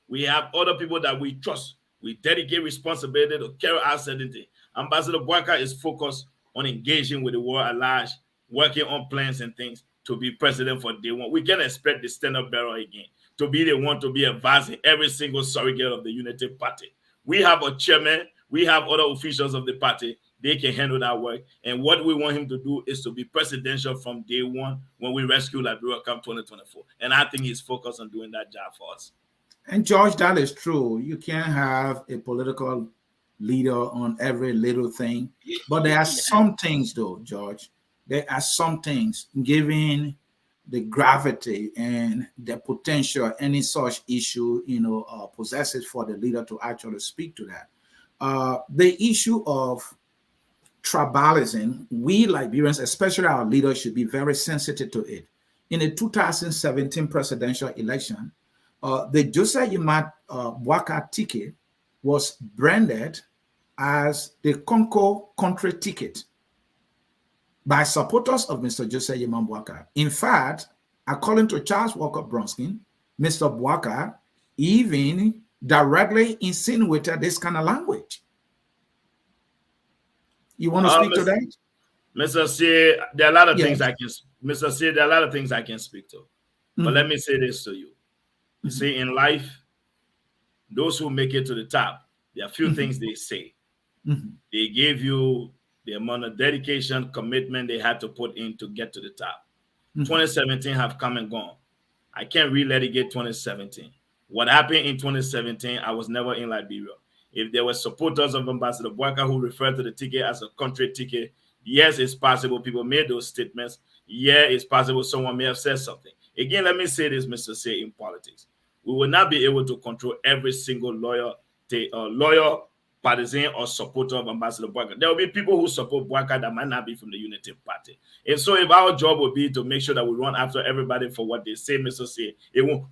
we have other people that we trust. We dedicate responsibility to carry out certain things. Ambassador Boakai is focused on engaging with the world at large, working on plans and things to be president for day one. We can expect the stand-up bearer again to be the one to be advising every single surrogate of the Unity Party. We have a chairman, we have other officials of the party, they can handle that work. And what we want him to do is to be presidential from day one when we rescue Liberia come 2024. And I think he's focused on doing that job for us. And George, that is true. You can't have a political leader on every little thing. But there are some things though, George. There are some things given the gravity and the potential any such issue, possesses for the leader to actually speak to that. The issue of tribalism, we Liberians, especially our leaders, should be very sensitive to it. In the 2017 presidential election, the Joseph Nyuma Boakai ticket was branded as the Conco country ticket by supporters of Mr. Joseph Nyuma Boakai. In fact, according to Charles Walker Bronskin, Mr. Boakai even directly insinuated this kind of language. You want to speak to that? Mr. Sieh, there are a lot of things I can. Mr. Sieh, there are a lot of things I can speak to. But let me say this to you. You see, in life, those who make it to the top, there are a few things they say. They gave you the amount of dedication, commitment they had to put in to get to the top. 2017 have come and gone. I can't really let it get 2017. What happened in 2017, I was never in Liberia. If there were supporters of Ambassador Boakai who referred to the ticket as a country ticket, yes, it's possible people made those statements. Yeah, it's possible someone may have said something. Again, let me say this, Mr. Sieh, in politics. We will not be able to control every single loyal, partisan, or supporter of Ambassador Boakai. There will be people who support Boakai that might not be from the Unity Party. And so if our job will be to make sure that we run after everybody for what they say, Mr. Sieh,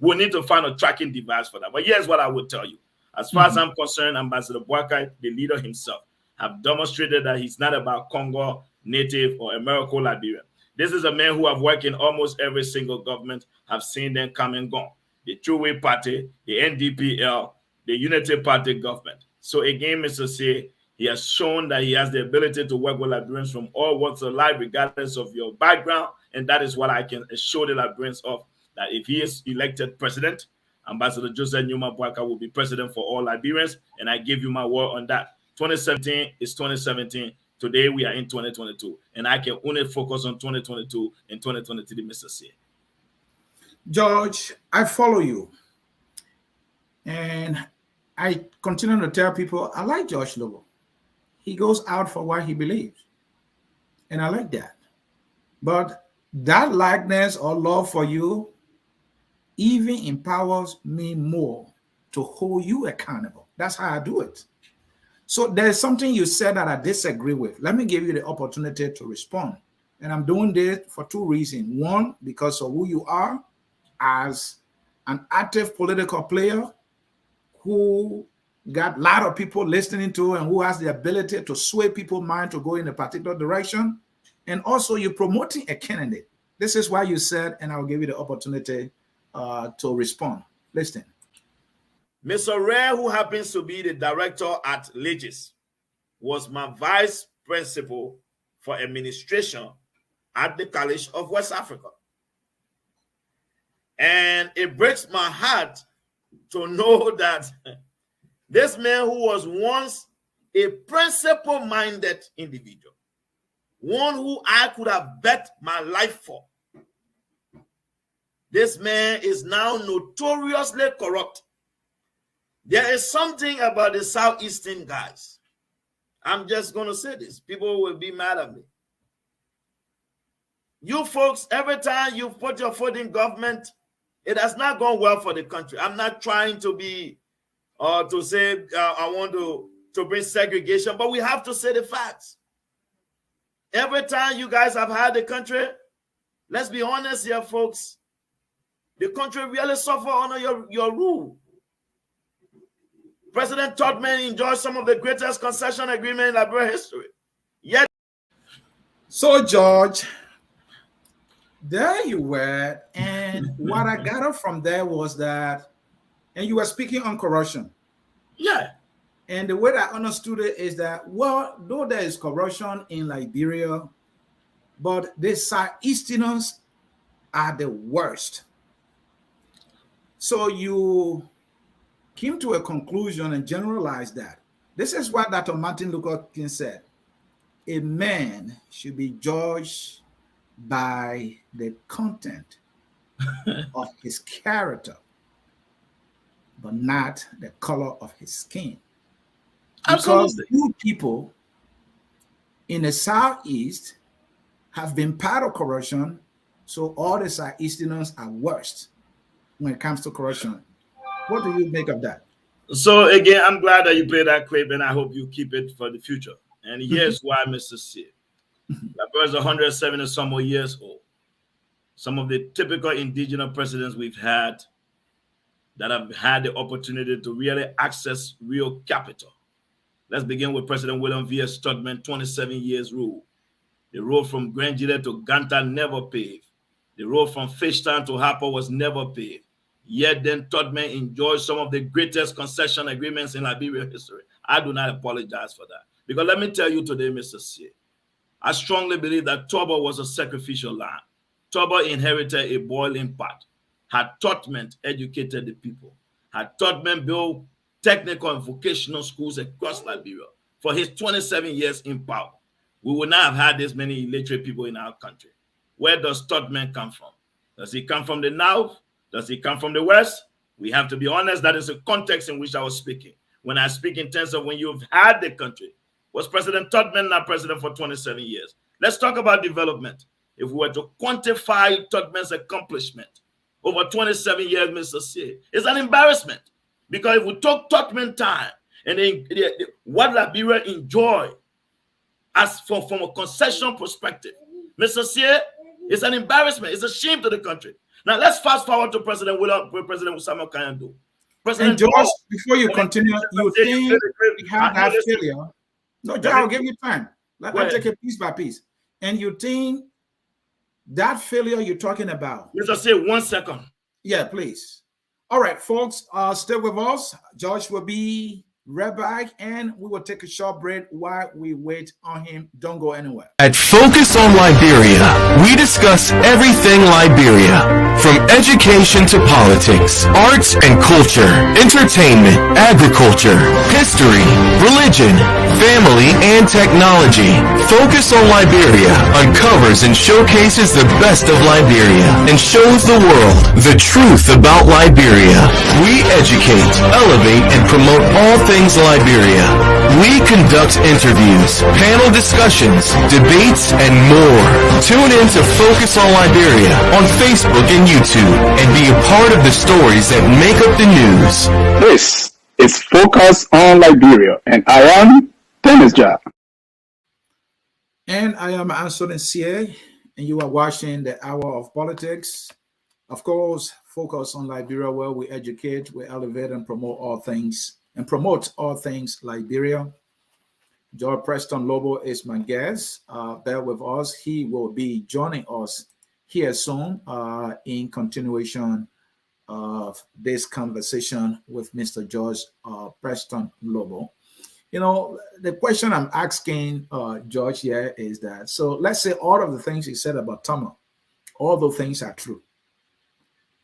we'll need to find a tracking device for that. But here's what I would tell you. As far as I'm concerned, Ambassador Boakai, the leader himself, have demonstrated that he's not about Congo, Native, or American Liberia. This is a man who have worked in almost every single government, have seen them come and gone. The True Way Party, the NDPL, the Unity Party government. So again, Mr. Sieh, he has shown that he has the ability to work with Liberians from all walks of life, regardless of your background. And that is what I can assure the Liberians of, that if he is elected president, Ambassador Joseph Nyuma Boakai will be president for all Liberians. And I give you my word on that. 2017 is 2017. Today we are in 2022. And I can only focus on 2022 and 2023, Mr. Sieh. George, I follow you. And I continue to tell people, I like George Lobbo. He goes out for what he believes. And I like that. But that likeness or love for you even empowers me more to hold you accountable. That's how I do it. So there's something you said that I disagree with. Let me give you the opportunity to respond. And I'm doing this for two reasons. One, because of who you are as an active political player who got a lot of people listening to and who has the ability to sway people's mind to go in a particular direction. And also you're promoting a candidate. This is why you said, and I'll give you the opportunity to respond. Listen. Mr. Ray, who happens to be the director at Legis, was my vice principal for administration at the College of West Africa. And it breaks my heart to know that this man who was once a principle-minded individual, one who I could have bet my life for, this man is now notoriously corrupt. There is something about the Southeastern guys. I'm just going to say this. People will be mad at me. You folks, every time you put your foot in government, it has not gone well for the country. I'm not trying to be to say I want to bring segregation, but we have to say the facts. Every time you guys have had the country, let's be honest here, folks, the country really suffered under your rule. President Todman enjoyed some of the greatest concession agreement in Liberia history. Yet, so George, there you were, and what I got up from there was that, and you were speaking on corruption. Yeah. And the way I understood it is that, well, though there is corruption in Liberia, but the Southeasterners are the worst. So you came to a conclusion and generalized that. This is what Dr. Martin Luther King said. A man should be judged by the content of his character, but not the color of his skin. Because you people in the Southeast have been part of corruption, so all the Southeasterners are worst when it comes to corruption. What do you make of that? So again, I'm glad that you played that clip, and I hope you keep it for the future. And here's why, Mr. Sieh. Liberia is 170 some more years old. Some of the typical indigenous presidents we've had that have had the opportunity to really access real capital. Let's begin with President William V. S. Todman, 27 years rule. The road from Grangida to Ganta never paved. The road from Fishtown to Harper was never paved. Yet then Todman enjoyed some of the greatest concession agreements in Liberia history. I do not apologize for that. Because let me tell you today, Mr. Sieh, I strongly believe that Toba was a sacrificial lamb. Toba inherited a boiling pot. Had Todman educated the people, had Todman built technical and vocational schools across Liberia for his 27 years in power, we would not have had this many illiterate people in our country. Where does Todman come from? Does he come from the North? Does he come from the West? We have to be honest. That is the context in which I was speaking. When I speak in terms of when you've had the country, was President Todman not president for 27 years? Let's talk about development. If we were to quantify Todman's accomplishment over 27 years, Mr. Sieh, it's an embarrassment. Because if we took Todman time and what Liberia enjoy as from a concession perspective, Mr. Sieh, it's an embarrassment. It's a shame to the country. Now let's fast forward to President Samuel Kanyando. And George, before you continue, you think we have that failure? No, Joe, I'll give you time. Let's take it piece by piece. And you think that failure you're talking about? Let's just say 1 second. Yeah, please. All right, folks, stay with us. George will be right back, and we will take a short break while we wait on him. Don't go anywhere. At Focus on Liberia, we discuss everything Liberia, from education to politics, arts and culture, entertainment, agriculture, history, religion, family, and technology. Focus on Liberia uncovers and showcases the best of Liberia and shows the world the truth about Liberia. We educate, elevate, and promote all things Liberia. We conduct interviews, panel discussions, debates, and more. Tune in to Focus on Liberia on Facebook and YouTube and be a part of the stories that make up the news. This is Focus on Liberia, and I am Dennis Ja. And I am Ansony Sieh, and you are watching the Hour of Politics. Of course, Focus on Liberia, where we educate, we elevate, and promote all things Liberia. George Preston Lobbo is my guest. Bear with us. He will be joining us here soon in continuation of this conversation with Mr. George Preston Lobbo. You know, the question I'm asking George here is that, so let's say all of the things he said about Tama, all those things are true.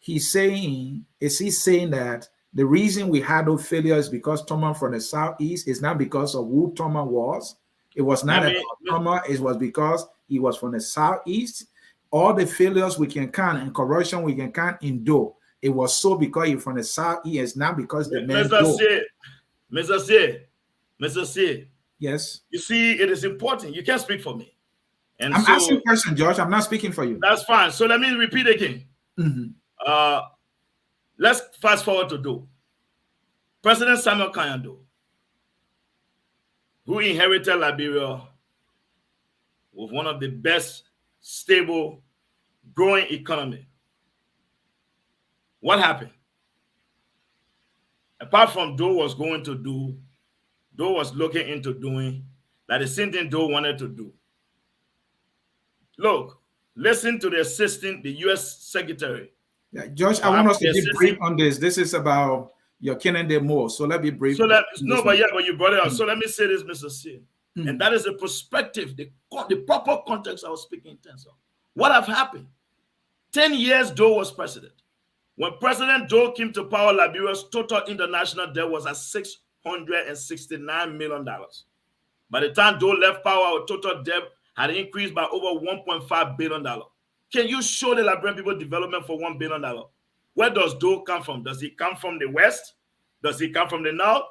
Is he saying that the reason we had those failures because Toma from the southeast is not because of who Toma was. It was not about Toma. It was because he was from the southeast. All the failures we can count and corruption we can count in Do. It was so because he's from the southeast, not because the man. Mr. Sieh. Yes. You see, it is important. You can't speak for me. And I'm asking a question, George. I'm not speaking for you. That's fine. So let me repeat again. Let's fast forward to Do. President Samuel Kanyando, who inherited Liberia with one of the best, stable, growing economy. What happened? Apart from Do was going to do, Do was looking into doing, that the same thing Do wanted to do. Look, listen to the U.S. Secretary. Yeah, Josh, I want us to be brief on this. This is about your Kennedy Moore. So let me brief. But you brought it up. So let me say this, Mr. Sieh. And that is the perspective, the proper context I was speaking in terms of. What have happened? 10 years Do was president. When President Do came to power, Liberia's total international debt was at $669 million. By the time Do left power, our total debt had increased by over $1.5 billion. Can you show the Liberian people development for $1 billion? Where does Do come from? Does he come from the West? Does he come from the North?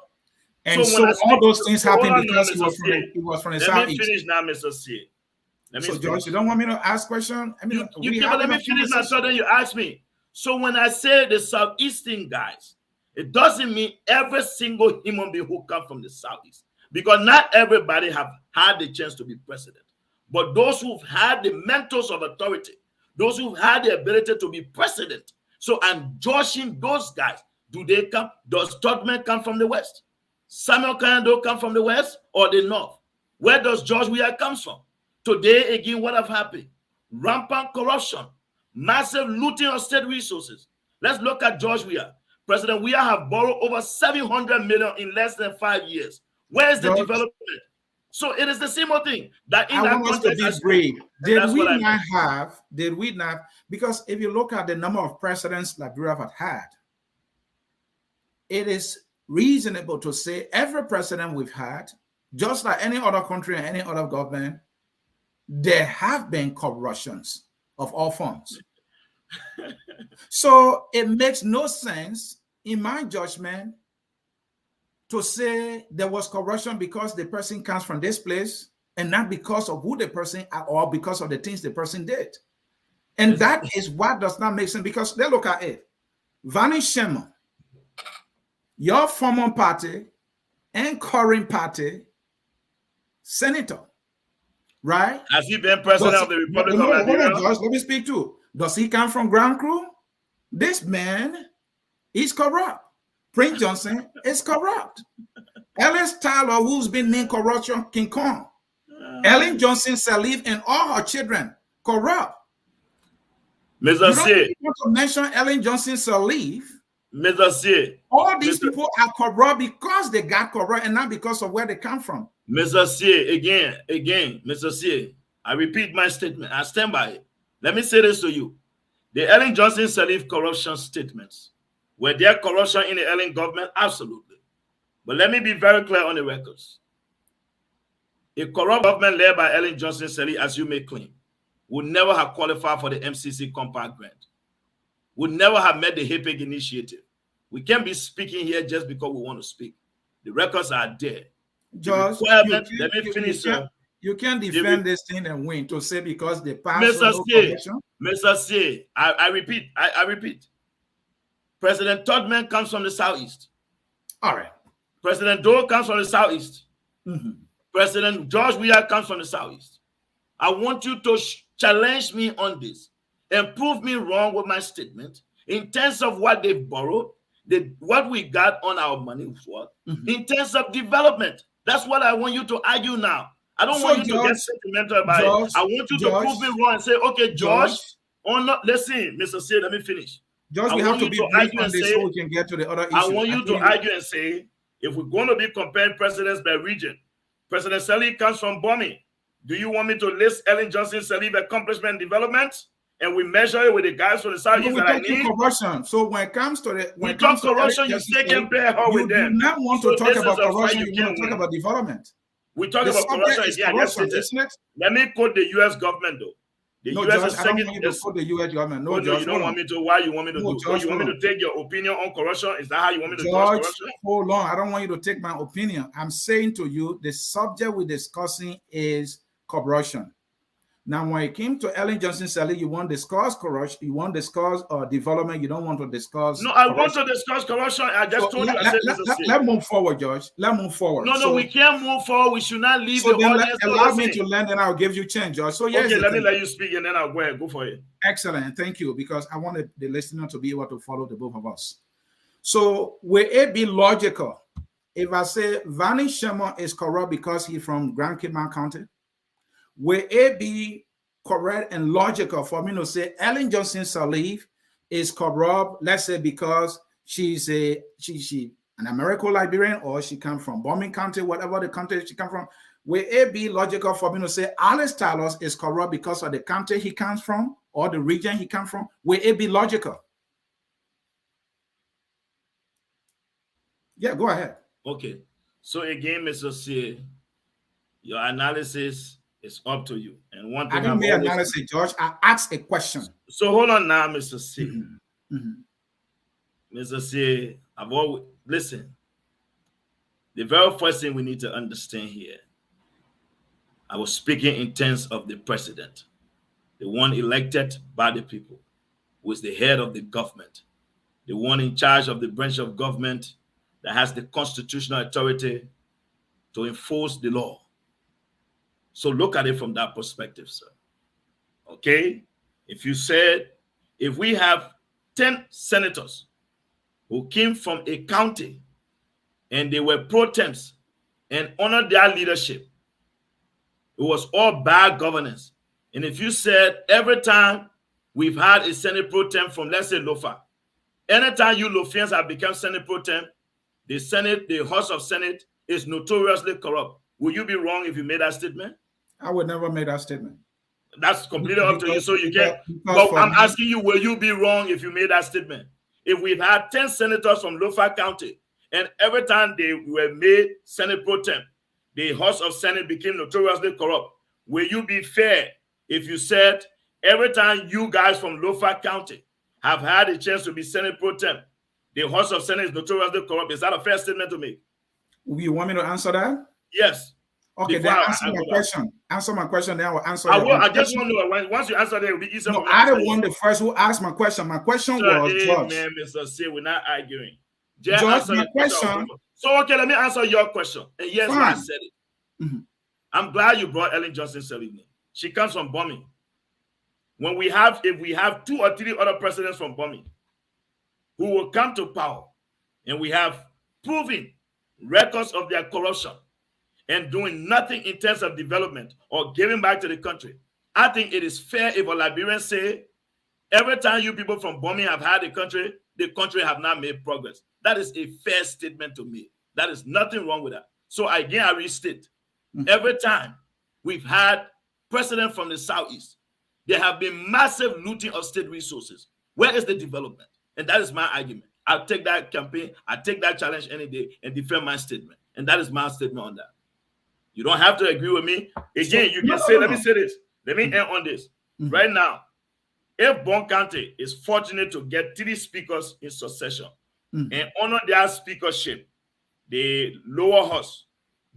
And so all those things happened because he was from the Southeast. Let me finish now, Mr. Sieh. So, George, you don't want me to ask question? I mean, let me finish now, so then you ask me. So when I say the Southeastern guys, it doesn't mean every single human being who comes from the Southeast. Because not everybody have had the chance to be president. But those who've had the mentors of authority, those who've had the ability to be president. So I'm judging those guys. Do they come? Does Tubman come from the West? Samuel Kanyando come from the West or the North? Where does George Weah come from? Today, again, what have happened? Rampant corruption, massive looting of state resources. Let's look at George Weah. President Weah have borrowed over $700 million in less than 5 years. Where is the development? So it is the same thing. That in that context, did we not? Because if you look at the number of presidents Liberia have had, it is reasonable to say every president we've had, just like any other country and any other government, there have been corruptions of all forms. So it makes no sense, in my judgment, to say there was corruption because the person comes from this place and not because of who the person or because of the things the person did. And that is what does not make sense, because they look at it. Vani Shema, your former party and current party senator, right? Has he been president of the Republic of Liberia? Let me speak too. Does he come from ground crew? This man is corrupt. Prince Johnson is corrupt. Ellis Tyler, who's been named Corruption King Kong. Ellen Johnson Sirleaf and all her children, corrupt. Mr. Sieh. You want to mention Ellen Johnson Sirleaf. Mr. Sieh. All these people are corrupt because they got corrupt and not because of where they come from. Mr. Sieh, again, Mr. Sieh, I repeat my statement. I stand by it. Let me say this to you. The Ellen Johnson Sirleaf corruption statements, were there corruption in the Ellen government? Absolutely. But let me be very clear on the records. A corrupt government led by Ellen Johnson Sirleaf, as you may claim, would never have qualified for the MCC compact grant, would never have met the HIPIC initiative. We can't be speaking here just because we want to speak. The records are there. George, let me finish, sir. You can't defend this thing and win to say because the past. Mr. Sieh, I repeat. President Todman comes from the southeast. All right. President Doe comes from the southeast. Mm-hmm. President George Weah comes from the southeast. I want you to challenge me on this and prove me wrong with my statement in terms of what they've borrowed, what we got on our money for, in terms of development. That's what I want you to argue now. I don't want you to get sentimental about it. I want you to prove me wrong and say, okay, George, or not. Listen, Mr. Sieh, let me finish. George, we have to be brief on this so we can get to the other issue. I want you to argue and say, if we're going to be comparing presidents by region, President Sirleaf comes from bombing. Do you want me to list Ellen Johnson Sirleaf accomplishment and development? And we measure it with the guys from the southeast that I need. Corruption. So when it comes to the corruption, you stay compare her with them. You do not want to talk about corruption. You want to talk about development. We talk about corruption. Yeah, let me quote the U.S. government though. The U.S. is I don't want you to quote the U.S. government. No, George, you don't want me to. Why you want me to do? You want me to take your opinion on corruption? Is that how you want me to do corruption? Hold on. I don't want you to take my opinion. I'm saying to you, the subject we're discussing is corruption. Now, when it came to Ellen Johnson Sirleaf, you want to discuss corruption, you want to discuss development, you don't want to discuss. No, I want to discuss corruption. I just told you. Let's move forward, George. Let's move forward. No, we can't move forward. We should not leave the audience. Allow me to land and I'll give you change, George. So, yes. Okay, let me let you speak and then I'll go ahead. Go for it. Excellent. Thank you, because I wanted the listener to be able to follow the both of us. So, will it be logical if I say Vani Shema is corrupt because he's from Grand Kidman County? Will it be correct and logical for me to say Ellen Johnson Sirleaf is corrupt, let's say because she's an American Liberian, or she comes from Bombing County, whatever the country she comes from? Will it be logical for me to say Alice Talos is corrupt because of the country he comes from or the region he comes from? Will it be logical? Yeah, go ahead. Okay. So again, Mr. Sieh, your analysis is up to you. And one thing I didn't make analysis, George. I asked a question. So hold on now, Mr. Sieh. Mr. Sieh, listen. The very first thing we need to understand here, I was speaking in terms of the president, the one elected by the people, who is the head of the government, the one in charge of the branch of government that has the constitutional authority to enforce the law. So look at it from that perspective, sir. Okay? If we have 10 senators who came from a county and they were pro temps and honored their leadership, it was all bad governance. And if you said every time we've had a Senate pro tem from, let's say, Lofa, anytime you Lofians have become Senate pro tem, the House of Senate is notoriously corrupt. Will you be wrong if you made that statement? I would never make that statement. That's completely up to you, so you can. But I'm asking you, will you be wrong if you made that statement? If we've had 10 senators from Lofa County, and every time they were made Senate pro tem, the House of Senate became notoriously corrupt, will you be fair if you said every time you guys from Lofa County have had a chance to be Senate pro tem, the House of Senate is notoriously corrupt? Is that a fair statement to make? You want me to answer that? Yes. Okay, then answer my question. Answer my question, then I will answer. I just want to know, once you answer that, it will be easier. No, I don't want the first who asked my question. My question was, George. Man, Mr. Sieh, we're not arguing. George, my question. So, okay, let me answer your question. And yes, I said it. I'm glad you brought Ellen Johnson Sirleaf. She comes from bombing. If we have 2 or 3 other presidents from bombing who will come to power and we have proven records of their corruption and doing nothing in terms of development or giving back to the country, I think it is fair if a Liberian say, every time you people from bombing have had the country have not made progress. That is a fair statement to me. That is nothing wrong with that. So again, I restate, every time we've had president from the Southeast, there have been massive looting of state resources. Where is the development? And that is my argument. I'll take that campaign, I'll take that challenge any day and defend my statement. And that is my statement on that. You don't have to agree with me. Again, you can say, let me say this. Let me end on this. Right now, if Bon County is fortunate to get 3 speakers in succession and honor their speakership, the lower house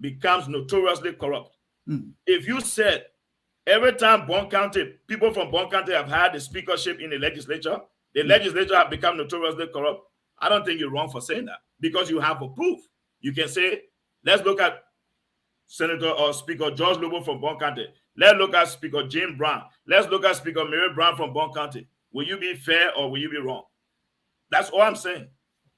becomes notoriously corrupt. If you said every time Bon County, people from Bon County have had the speakership in the legislature have become notoriously corrupt, I don't think you're wrong for saying that, because you have a proof. You can say, let's look at Senator or Speaker George Lobbo from Bon County. Let's look at Speaker Jim Brown. Let's look at Speaker Mary Brown from Bon County. Will you be fair or will you be wrong? That's all I'm saying.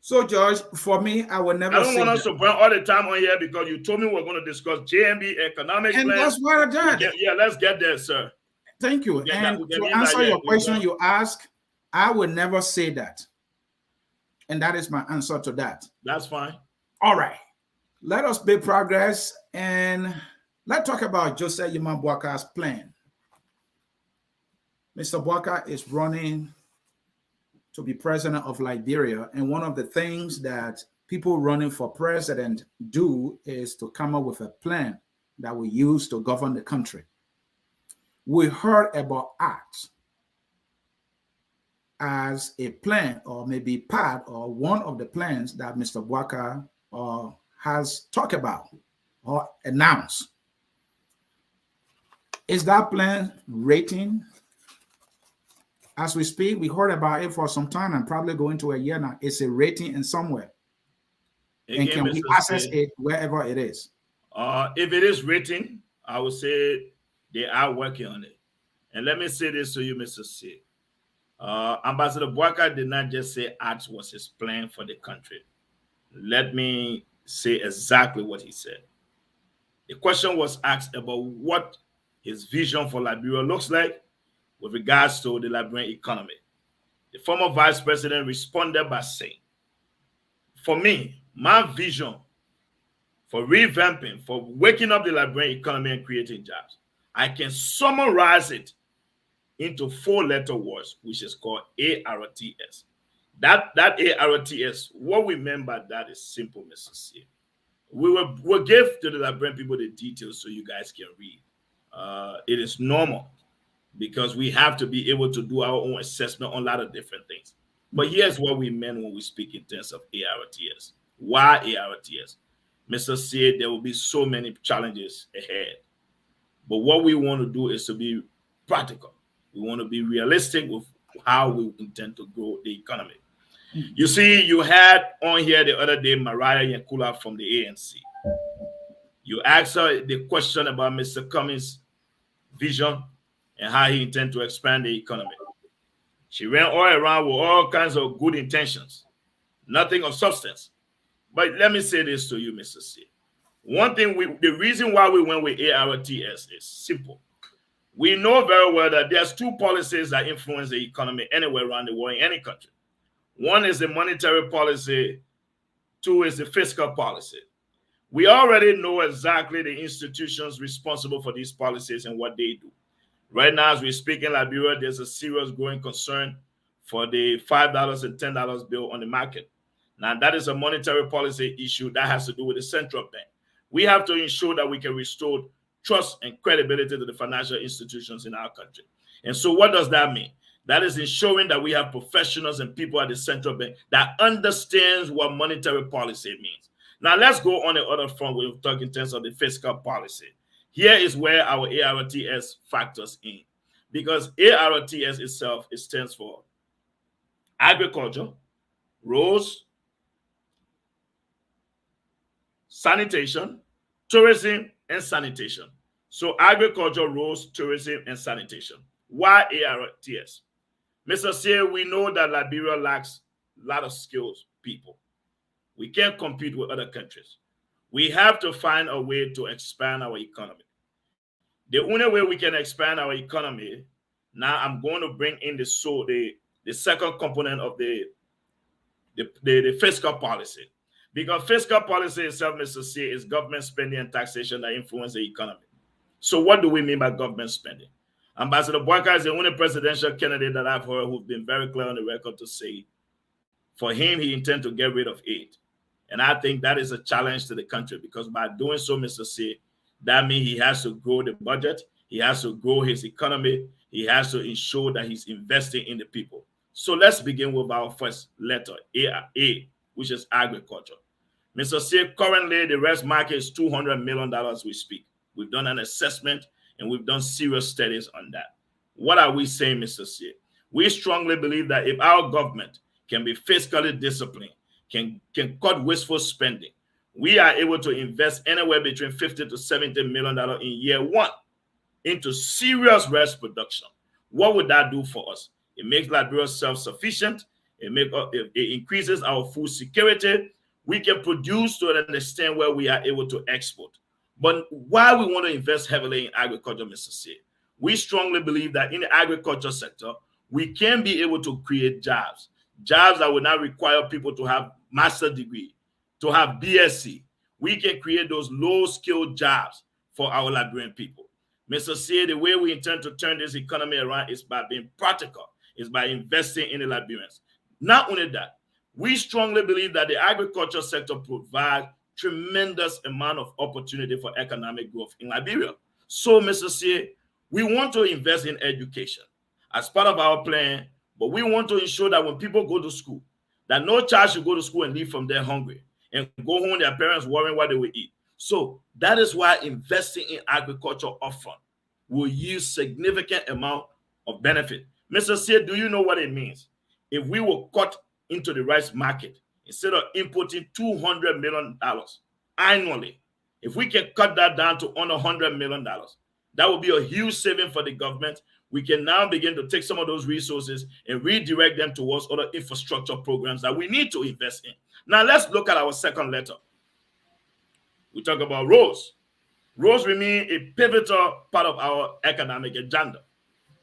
So, George, for me, I will never. I don't want us to burn all the time on here because you told me we're going to discuss JMB economic and plan. That's where I did. Yeah, let's get there, sir. Thank you. And to answer your question you ask, I would never say that. And that is my answer to that. That's fine. All right. Let us make progress and let's talk about Joseph Nyuma Boakai's plan. Mr. Boakai is running to be president of Liberia. And one of the things that people running for president do is to come up with a plan that we use to govern the country. We heard about ACT as a plan, or maybe part or one of the plans that Mr. Boakai has talked about or announced. Is that plan rating? As we speak, we heard about it for some time and probably going to a year now. It's a rating in somewhere. And can we access it wherever it is? If it is rating, I would say they are working on it. And let me say this to you, Mr. Sieh. Ambassador Boakai did not just say ACT was his plan for the country. Let me say exactly what he said. The question was asked about what his vision for Liberia looks like with regards to the Liberian economy. The former vice president responded by saying, for me, my vision for revamping, for waking up the Liberian economy and creating jobs, I can summarize it into 4-letter words, which is called ARTS. That ARTS, what we meant by that is simple, Mr. Sieh. We'll give to the Liberian people the details so you guys can read. It is normal because we have to be able to do our own assessment on a lot of different things. But here's what we meant when we speak in terms of ARTS. Why ARTS? Mr. Sieh, there will be so many challenges ahead. But what we want to do is to be practical. We want to be realistic with how we intend to grow the economy. You see, you had on here the other day Mariah Yankula from the ANC. You asked her the question about Mr. Cummings' vision and how he intends to expand the economy. She ran all around with all kinds of good intentions, nothing of substance. But let me say this to you, Mr. Sieh. One thing, the reason why we went with ARTS is simple. We know very well that there's 2 policies that influence the economy anywhere around the world, in any country. One is the monetary policy, 2 is the fiscal policy. We already know exactly the institutions responsible for these policies and what they do. Right now, as we speak in Liberia, there's a serious growing concern for the $5 and $10 bill on the market. Now, that is a monetary policy issue that has to do with the central bank. We have to ensure that we can restore trust and credibility to the financial institutions in our country. And so what does that mean? That is ensuring that we have professionals and people at the central bank that understands what monetary policy means. Now, let's go on the other front. We'll talk in terms of the fiscal policy. Here is where our ARTS factors in, because ARTS itself, it stands for agriculture, roads, sanitation, tourism, and sanitation. So agriculture, roads, tourism, and sanitation. Why ARTS? Mr. Sieh, we know that Liberia lacks a lot of skilled people. We can't compete with other countries. We have to find a way to expand our economy. The only way we can expand our economy, now I'm going to bring in the second component of the fiscal policy. Because fiscal policy itself, Mr. Sieh, is government spending and taxation that influence the economy. So what do we mean by government spending? Ambassador Boakai is the only presidential candidate that I've heard who's been very clear on the record to say, for him, he intends to get rid of aid. And I think that is a challenge to the country, because by doing so, Mr. Sieh, that means he has to grow the budget, he has to grow his economy, he has to ensure that he's investing in the people. So let's begin with our first letter, A, which is agriculture. Mr. Sieh, currently the rest market is $200 million we speak. We've done an assessment and we've done serious studies on that. What are we saying, Mr. Sieh? We strongly believe that if our government can be fiscally disciplined, can cut wasteful spending, we are able to invest anywhere between $50 to $70 million in year one into serious rice production. What would that do for us? It makes Liberia self-sufficient. It increases our food security. We can produce to an extent where we are able to export. But why we want to invest heavily in agriculture, Mr. Sieh? We strongly believe that in the agriculture sector, we can be able to create jobs that will not require people to have master's degree, to have BSc. We can create those low-skilled jobs for our Liberian people. Mr. Sieh, the way we intend to turn this economy around is by being practical, is by investing in the Liberians. Not only that, we strongly believe that the agriculture sector provides tremendous amount of opportunity for economic growth in Liberia. So, Mr. Sieh, we want to invest in education as part of our plan, but we want to ensure that when people go to school, that no child should go to school and leave from there hungry and go home, their parents worrying what they will eat. So that is why investing in agriculture upfront will yield significant amount of benefit. Mr. Sieh, do you know what it means? If we will cut into the rice market, instead of importing $200 million annually, if we can cut that down to under $100 million, that will be a huge saving for the government. We can now begin to take some of those resources and redirect them towards other infrastructure programs that we need to invest in. Now, let's look at our second letter. We talk about roads. Roads remain a pivotal part of our economic agenda.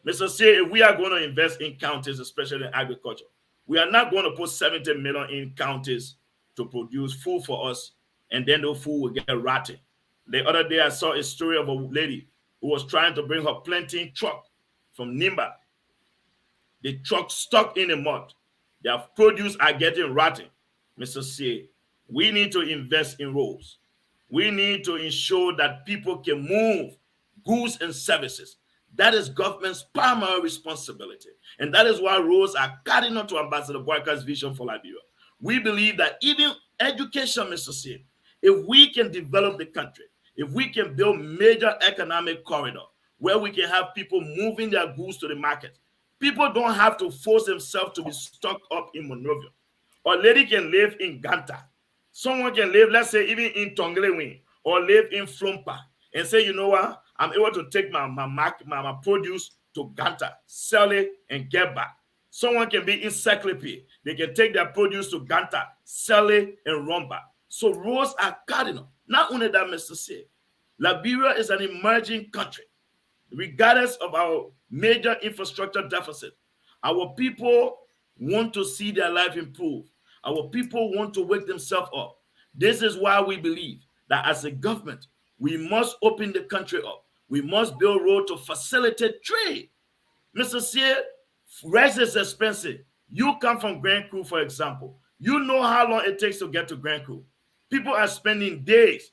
Mr. Sieh, if we are going to invest in counties, especially in agriculture, we are not going to put $70 million in counties to produce food for us, and then the food will get rotten. The other day, I saw a story of a lady who was trying to bring her planting truck from Nyuma. The truck stuck in the mud. Their produce are getting rotten. Mr. Sieh, we need to invest in roads. We need to ensure that people can move goods and services. That is government's primary responsibility. And that is why roads are cardinal to Ambassador Boakai's vision for Liberia. We believe that even education, Mr. Sieh, if we can develop the country, if we can build major economic corridor where we can have people moving their goods to the market, people don't have to force themselves to be stuck up in Monrovia. Or lady can live in Ganta. Someone can live, let's say, even in Tonglewin, or live in Flompa, and say, you know what, I'm able to take my produce to Ganta, sell it, and get back. Someone can be in Seklepi. They can take their produce to Ganta, sell it, and run back. So roads are cardinal. Not only that, Mr. Sieh, Liberia is an emerging country. Regardless of our major infrastructure deficit, our people want to see their life improve. Our people want to wake themselves up. This is why we believe that as a government, we must open the country up. We must build roads to facilitate trade. Mr. Sieh, rice is expensive. You come from Grand Crew, for example. You know how long it takes to get to Grand Crew. People are spending days.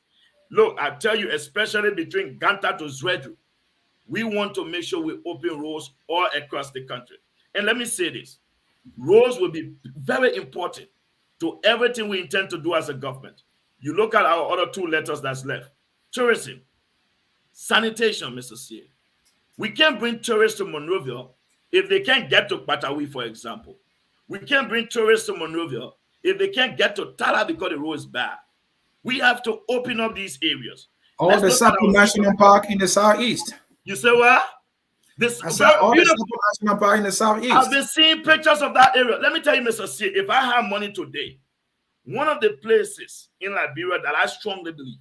Look, I tell you, especially between Ganta to Zwedru, we want to make sure we open roads all across the country. And let me say this. Roads will be very important to everything we intend to do as a government. You look at our other two letters that's left. Tourism, sanitation, Mr. Sieh. We can't bring tourists to Monrovia if they can't get to Batawi, for example. We can't bring tourists to Monrovia if they can't get to Tala because the road is bad. We have to open up these areas. Or the Sapu National Park in the southeast. You say what? This beautiful National Park in the southeast. I've been seeing pictures of that area. Let me tell you, Mr. Sieh, if I have money today, One of the places in Liberia that I strongly believe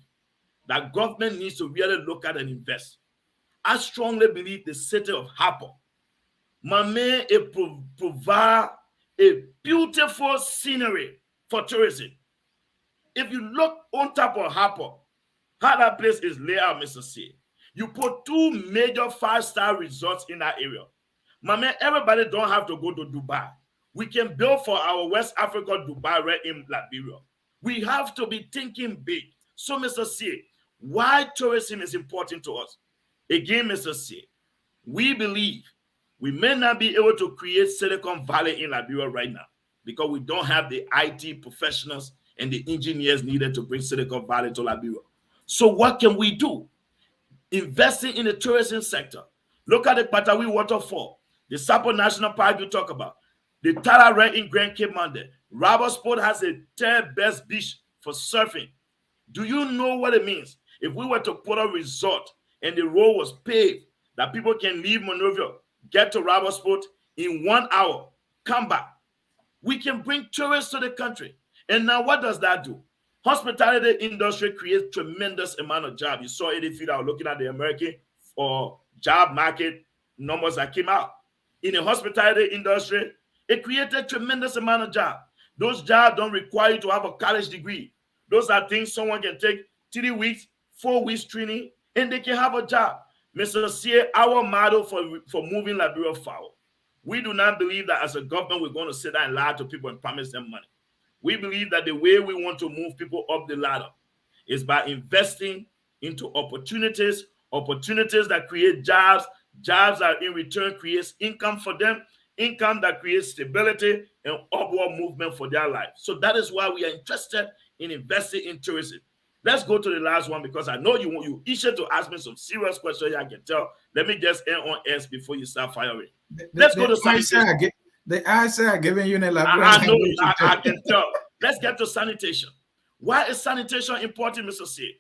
that government needs to really look at and invest, I strongly believe the city of Harper. Mame, it provide a beautiful scenery for tourism. If you look on top of Harper, how that place is laid out, Mr. Sieh, you put 2 major 5-star resorts in that area. Mame, everybody don't have to go to Dubai. We can build for our West Africa Dubai right in Liberia. We have to be thinking big. So, Mr. Sieh, why tourism is important to us? Again, Mr. Sieh, we believe we may not be able to create Silicon Valley in Liberia right now because we don't have the IT professionals and the engineers needed to bring Silicon Valley to Liberia. So what can we do? Investing in the tourism sector. Look at the Patawi Waterfall, the Sapo National Park you talk about, the Tara Red in Grand Cape Monday. Robertsport has the 3rd best beach for surfing. Do you know what it means? If we were to put a resort and the road was paved, that people can leave Monrovia, get to Robertsport in 1 hour, come back. We can bring tourists to the country. And now what does that do? Hospitality industry creates tremendous amount of jobs. You saw it if you are looking at the American job market numbers that came out. In the hospitality industry, it created tremendous amount of jobs. Those jobs don't require you to have a college degree. Those are things someone can take 3 weeks, 4 weeks training, and they can have a job. Mr. Sieh, our model for moving Liberia forward. We do not believe that as a government we're going to sit down and lie to people and promise them money. We believe that the way we want to move people up the ladder is by investing into opportunities that create jobs that in return creates income for them, income that creates stability and upward movement for their life. So that is why we are interested in investing in tourism. Let's go to the last one because I know you eager to ask me some serious questions. I can tell. Let me just end on S before you start firing. Let's go to sanitation. The answer are giving you an elaborate. I know. I can tell. Let's get to sanitation. Why is sanitation important, Mr. Sieh?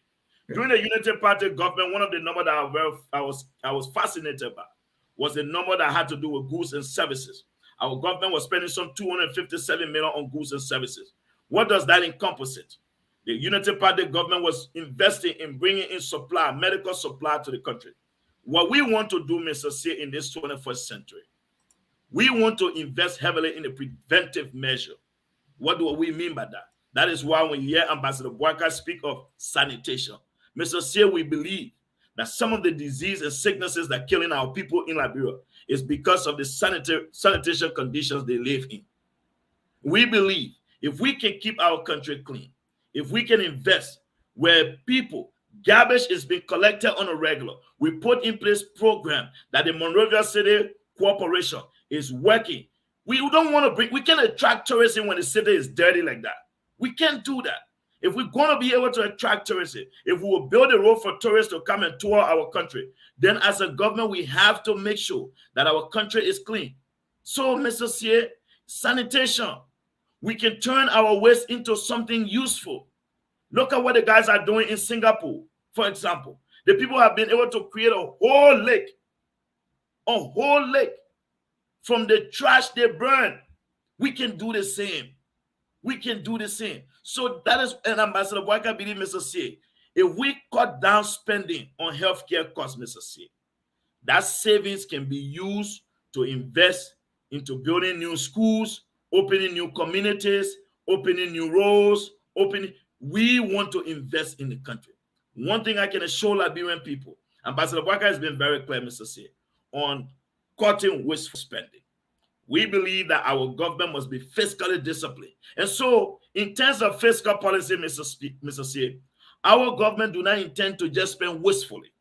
During the Unity Party government, one of the numbers that I was fascinated by was the number that had to do with goods and services. Our government was spending some 257 million on goods and services. What does that encompass it? The Unity Party government was investing in bringing in supply, medical supply to the country. What we want to do, Mr. Sieh, in this 21st century, we want to invest heavily in the preventive measure. What do we mean by that? That is why when you hear Ambassador Boakai speak of sanitation, Mr. Sieh, we believe that some of the disease and sicknesses that are killing our people in Liberia is because of the sanitation conditions they live in. We believe if we can keep our country clean, if we can invest where garbage is being collected on a regular, we put in place program that the Monrovia City Corporation is working. We don't want to we can't attract tourism when the city is dirty like that. We can't do that. If we're going to be able to attract tourism, if we will build a road for tourists to come and tour our country, then as a government, we have to make sure that our country is clean. So, Mr. Sieh, sanitation, we can turn our waste into something useful. Look at what the guys are doing in Singapore, for example. The people have been able to create a whole lake from the trash they burn. We can do the same. We can do the same. So that is an Ambassador Boakai believe, Mr. Sieh. If we cut down spending on healthcare costs, Mr. Sieh, that savings can be used to invest into building new schools, opening new communities, opening new roads, we want to invest in the country. One thing I can assure Liberian people, Ambassador Boakai has been very clear, Mr. Sieh, on cutting wasteful spending. We believe that our government must be fiscally disciplined. And so, in terms of fiscal policy, Mr. Sieh, our government do not intend to just spend wastefully.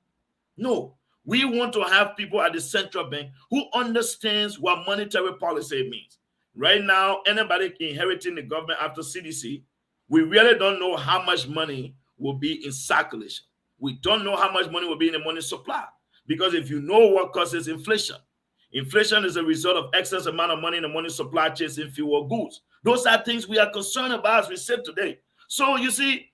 No, we want to have people at the central bank who understands what monetary policy means. Right now, anybody inheriting the government after CDC, we really don't know how much money will be in circulation. We don't know how much money will be in the money supply. Because if you know what causes inflation, inflation is a result of excess amount of money in the money supply chasing fewer goods. Those are things we are concerned about as we said today. So you see,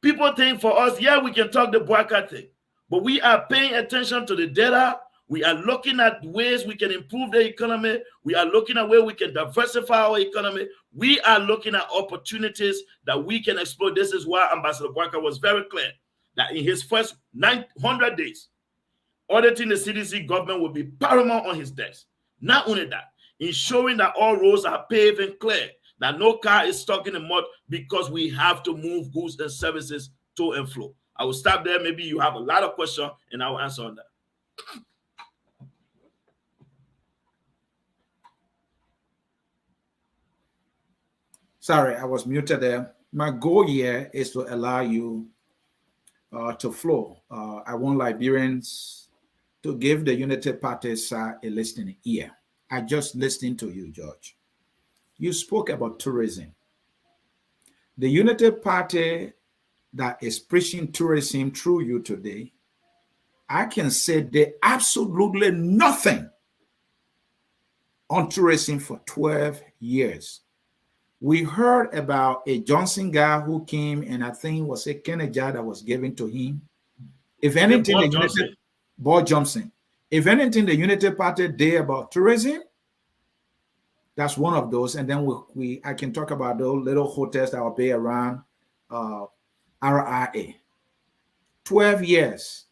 people think for us, yeah, we can talk the Boakai thing, but we are paying attention to the data. We are looking at ways we can improve the economy. We are looking at ways we can diversify our economy. We are looking at opportunities that we can explore. This is why Ambassador Boakai was very clear that in his first 900 days, auditing the CDC government will be paramount on his desk. Not only that, ensuring that all roads are paved and clear, that no car is stuck in the mud, because we have to move goods and services to and fro. I will stop there. Maybe you have a lot of questions, and I will answer on that. Sorry, I was muted there. My goal here is to allow you to flow. I want Liberians to give the Unity Party a listening ear. I just listened to you, George. You spoke about tourism. The Unity Party that is preaching tourism through you today, I can say they absolutely nothing on tourism for 12 years. We heard about a Johnson guy who came, and I think it was a Kennedy that was given to him. If anything, Bob Johnson. If anything, the Unity Party did about tourism, that's one of those. And then I can talk about those little hotels that will be around RRA. 12 years.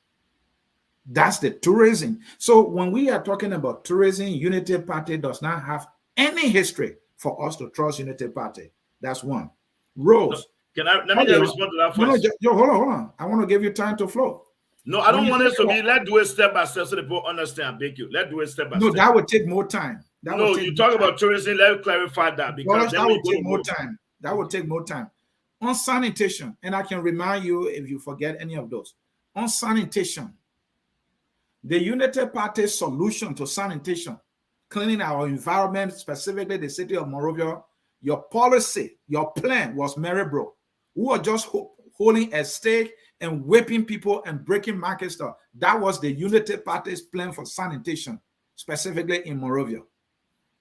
That's the tourism. So when we are talking about tourism, Unity Party does not have any history for us to trust Unity Party. That's one. Rose. Let me just respond to that first. No, hold on. I want to give you time to flow. No, I don't want us to be, let's do it step by step so people understand. Thank you. Let's do it step by step. No, that would take more time. You talk about tourism, let's clarify that. Because that would take more time. That would take more time. On sanitation, and I can remind you if you forget any of those. On sanitation, the Unity Party solution to sanitation, cleaning our environment, specifically the city of Monrovia, your policy, your plan was Maryborough, who are just holding a stake and whipping people and breaking market stuff. That was the Unity Party's plan for sanitation, specifically in Monrovia.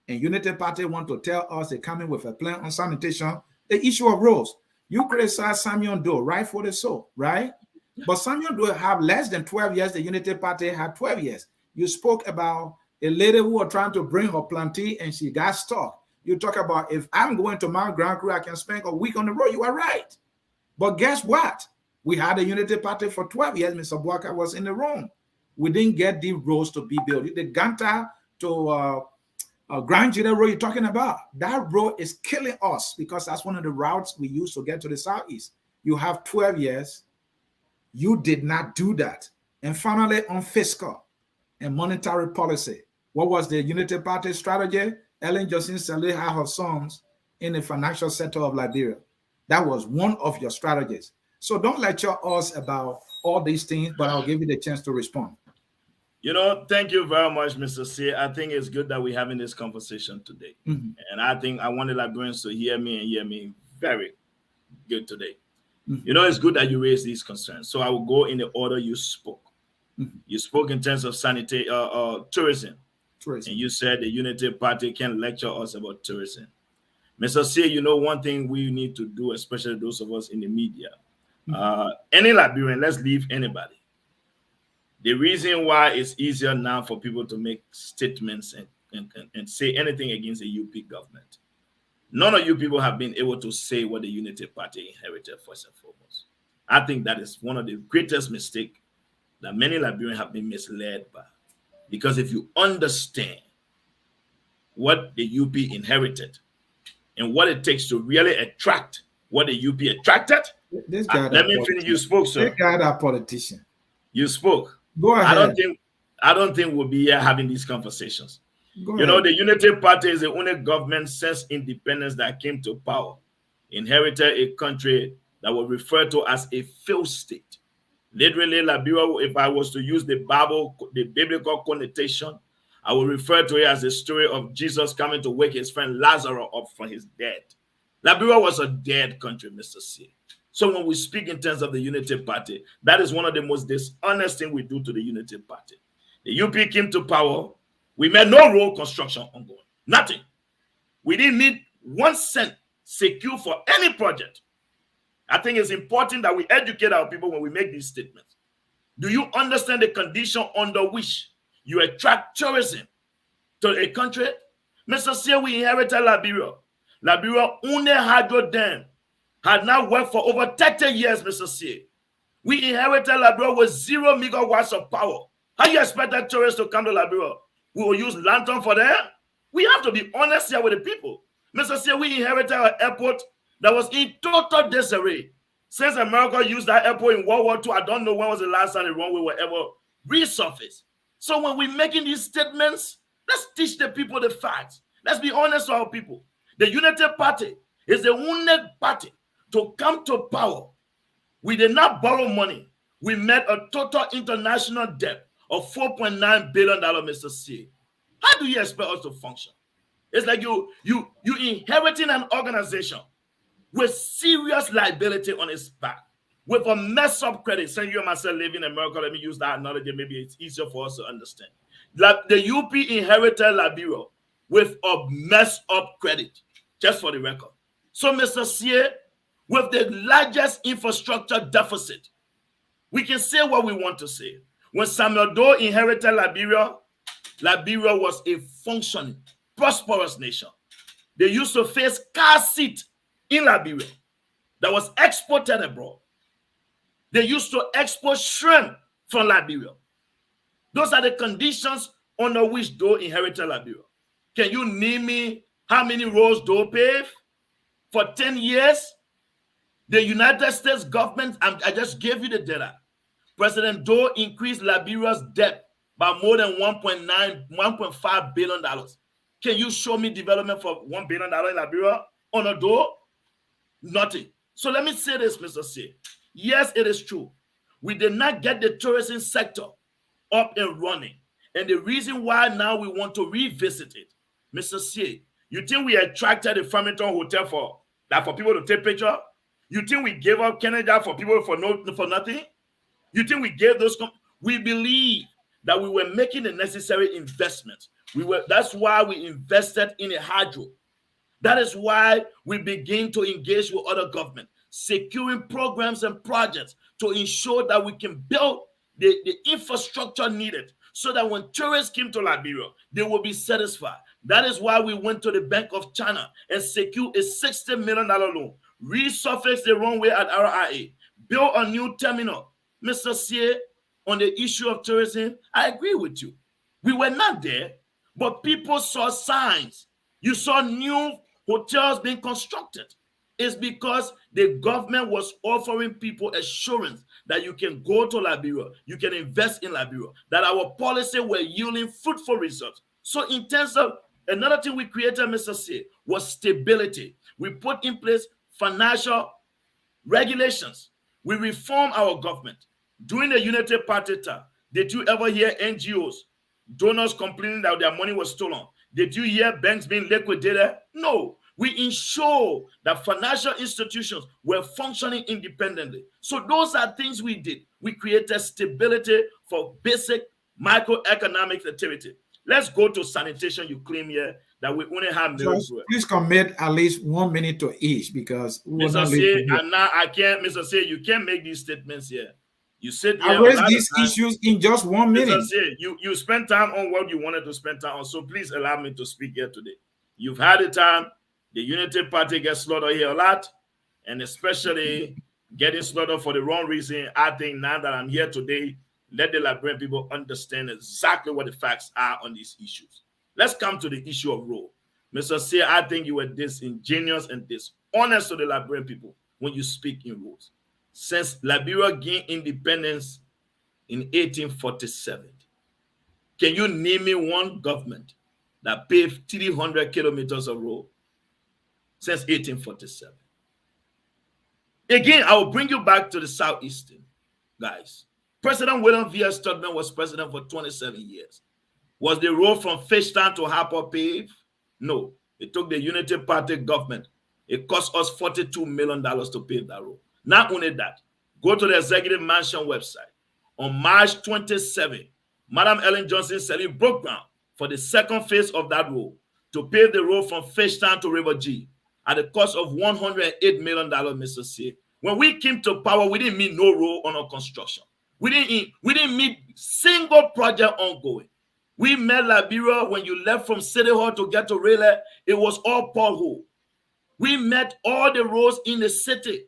And Unity Party want to tell us they're coming with a plan on sanitation. The issue of roads. You criticize Samuel Doe, rightfully so, right? But Samuel Doe have less than 12 years. The Unity Party had 12 years. You spoke about a lady who was trying to bring her plantain and she got stuck. You talk about, if I'm going to Mount Grand Crew, I can spend a week on the road. You are right. But guess what? We had a Unity Party for 12 years. Mr. Boakai was in the room. We didn't get the roads to be built. The Ganta to Grand Jida Road you're talking about, that road is killing us because that's one of the routes we use to get to the southeast. You have 12 years. You did not do that. And finally, on fiscal and monetary policy, what was the Unity Party strategy? Ellen Johnson Sirleaf had her sons in the financial sector of Liberia. That was one of your strategies. So don't lecture us about all these things, but I'll give you the chance to respond. Thank you very much, Mr. Sieh. I think it's good that we're having this conversation today. Mm-hmm. And I think I wanted Liberians to hear me very good today. Mm-hmm. It's good that you raise these concerns. So I will go in the order you spoke. Mm-hmm. You spoke in terms of tourism. And you said the Unity Party can lecture us about tourism. Mr. Sieh, one thing we need to do, especially those of us in the media, any Liberian, let's leave anybody. The reason why it's easier now for people to make statements and say anything against the UP government. None of you people have been able to say what the Unity Party inherited first and foremost. I think that is one of the greatest mistakes that many Liberians have been misled by. Because if you understand what the UP inherited and what it takes to really attract what the UP attracted, let me finish. You spoke, sir. This guy, a politician. You spoke. Go ahead. I don't think we'll be here having these conversations. The Unity Party is the only government since independence that came to power, inherited a country that was referred to as a failed state. Literally, Liberia, if I was to use the biblical connotation, I would refer to it as the story of Jesus coming to wake his friend Lazarus up from his dead. Liberia was a dead country, Mr. Sieh. So when we speak in terms of the Unity Party, that is one of the most dishonest things we do to the Unity Party. The UP came to power. We made no road construction ongoing. Nothing. We didn't need 1 cent secure for any project. I think it's important that we educate our people when we make these statements. Do you understand the condition under which you attract tourism to a country. Mr. Sieh, we inherited Liberia. Liberia only hydro dam had not worked for over 30 years, Mr. Sieh. We inherited Liberia with 0 megawatts of power. How you expect that tourists to come to Liberia? We will use lantern for them? We have to be honest here with the people. Mr. Sieh, we inherited an airport that was in total disarray. Since America used that airport in World War II, I don't know when was the last time the runway will ever resurface. So when we're making these statements, let's teach the people the facts. Let's be honest to our people. The United Party is the only party to come to power. We did not borrow money. We met a total international debt of $4.9 billion, Mr. Sieh. How do you expect us to function? It's like you inheriting an organization with serious liability on its back, with a mess up credit. Saying you and myself live in America, let me use that analogy, maybe it's easier for us to understand. The UP inherited Liberia with a mess up credit, just for the record. So, Mr. Sieh, with the largest infrastructure deficit, we can say what we want to say. When Samuel Doe inherited Liberia, Liberia was a functioning, prosperous nation. They used to face car seat in Liberia that was exported abroad. They used to export shrimp from Liberia. Those are the conditions under which Doe inherited Liberia. Can you name me how many roads Doe paved? For 10 years, the United States government, I just gave you the data. President Doe increased Liberia's debt by more than $1.5 billion. Can you show me development for $1 billion in Liberia on a Doe? Nothing. So let me say this, Mr. Sieh. Yes, it is true. We did not get the tourism sector up and running. And the reason why now we want to revisit it, Mr. Sieh, you think we attracted the Farmington Hotel for people to take pictures? You think we gave up Canada for people for nothing? You think we gave those? We believe that we were making the necessary investments. That's why we invested in a hydro. That is why we begin to engage with other government, securing programs and projects to ensure that we can build the infrastructure needed so that when tourists came to Liberia, they will be satisfied. That is why we went to the Bank of China and secured a $60 million loan, resurfaced the runway at RIA, built a new terminal. Mr. Sieh, on the issue of tourism, I agree with you. We were not there, but people saw signs. You saw new hotels being constructed. It's because the government was offering people assurance that you can go to Liberia, you can invest in Liberia, that our policy were yielding fruitful results. So in terms of another thing we created, Mr. Sieh, was stability. We put in place financial regulations. We reformed our government. During the Unity Party time, did you ever hear NGOs, donors complaining that their money was stolen? Did you hear banks being liquidated? No. We ensure that financial institutions were functioning independently. So those are things we did. We created stability for basic microeconomic activity. Let's go to sanitation. You claim here that we only have please commit at least 1 minute to each because Mr. Sieh, and now I can't, Mr. Sieh, you can't make these statements here. You sit here. I raised these issues in just 1 minute. Mr. Sieh, you spent time on what you wanted to spend time on, so please allow me to speak here today. You've had the time. The Unity Party gets slaughtered here a lot, and especially getting slaughtered for the wrong reason. I think now that I'm here today, let the Liberian people understand exactly what the facts are on these issues. Let's come to the issue of role. Mr. Sieh, I think you were disingenuous and dishonest to the Liberian people when you speak in roles. Since Liberia gained independence in 1847, can you name me one government that paved 300 kilometers of road since 1847? Again, I will bring you back to the Southeastern, guys. President William V. S. Tubman was president for 27 years. Was the road from Fishtown to Harper paved? No. It took the Unity Party government. It cost us $42 million to pave that road. Not only that, go to the Executive Mansion website. On March 27, Madam Ellen Johnson said he broke ground for the second phase of that road to pave the road from Fishtown to River G at the cost of $108 million, Mr. Sieh. When we came to power, we didn't meet no road on our construction. We didn't meet single project ongoing. We met Liberia when you left from City Hall to get to Raleigh. It was all pothole. We met all the roads in the city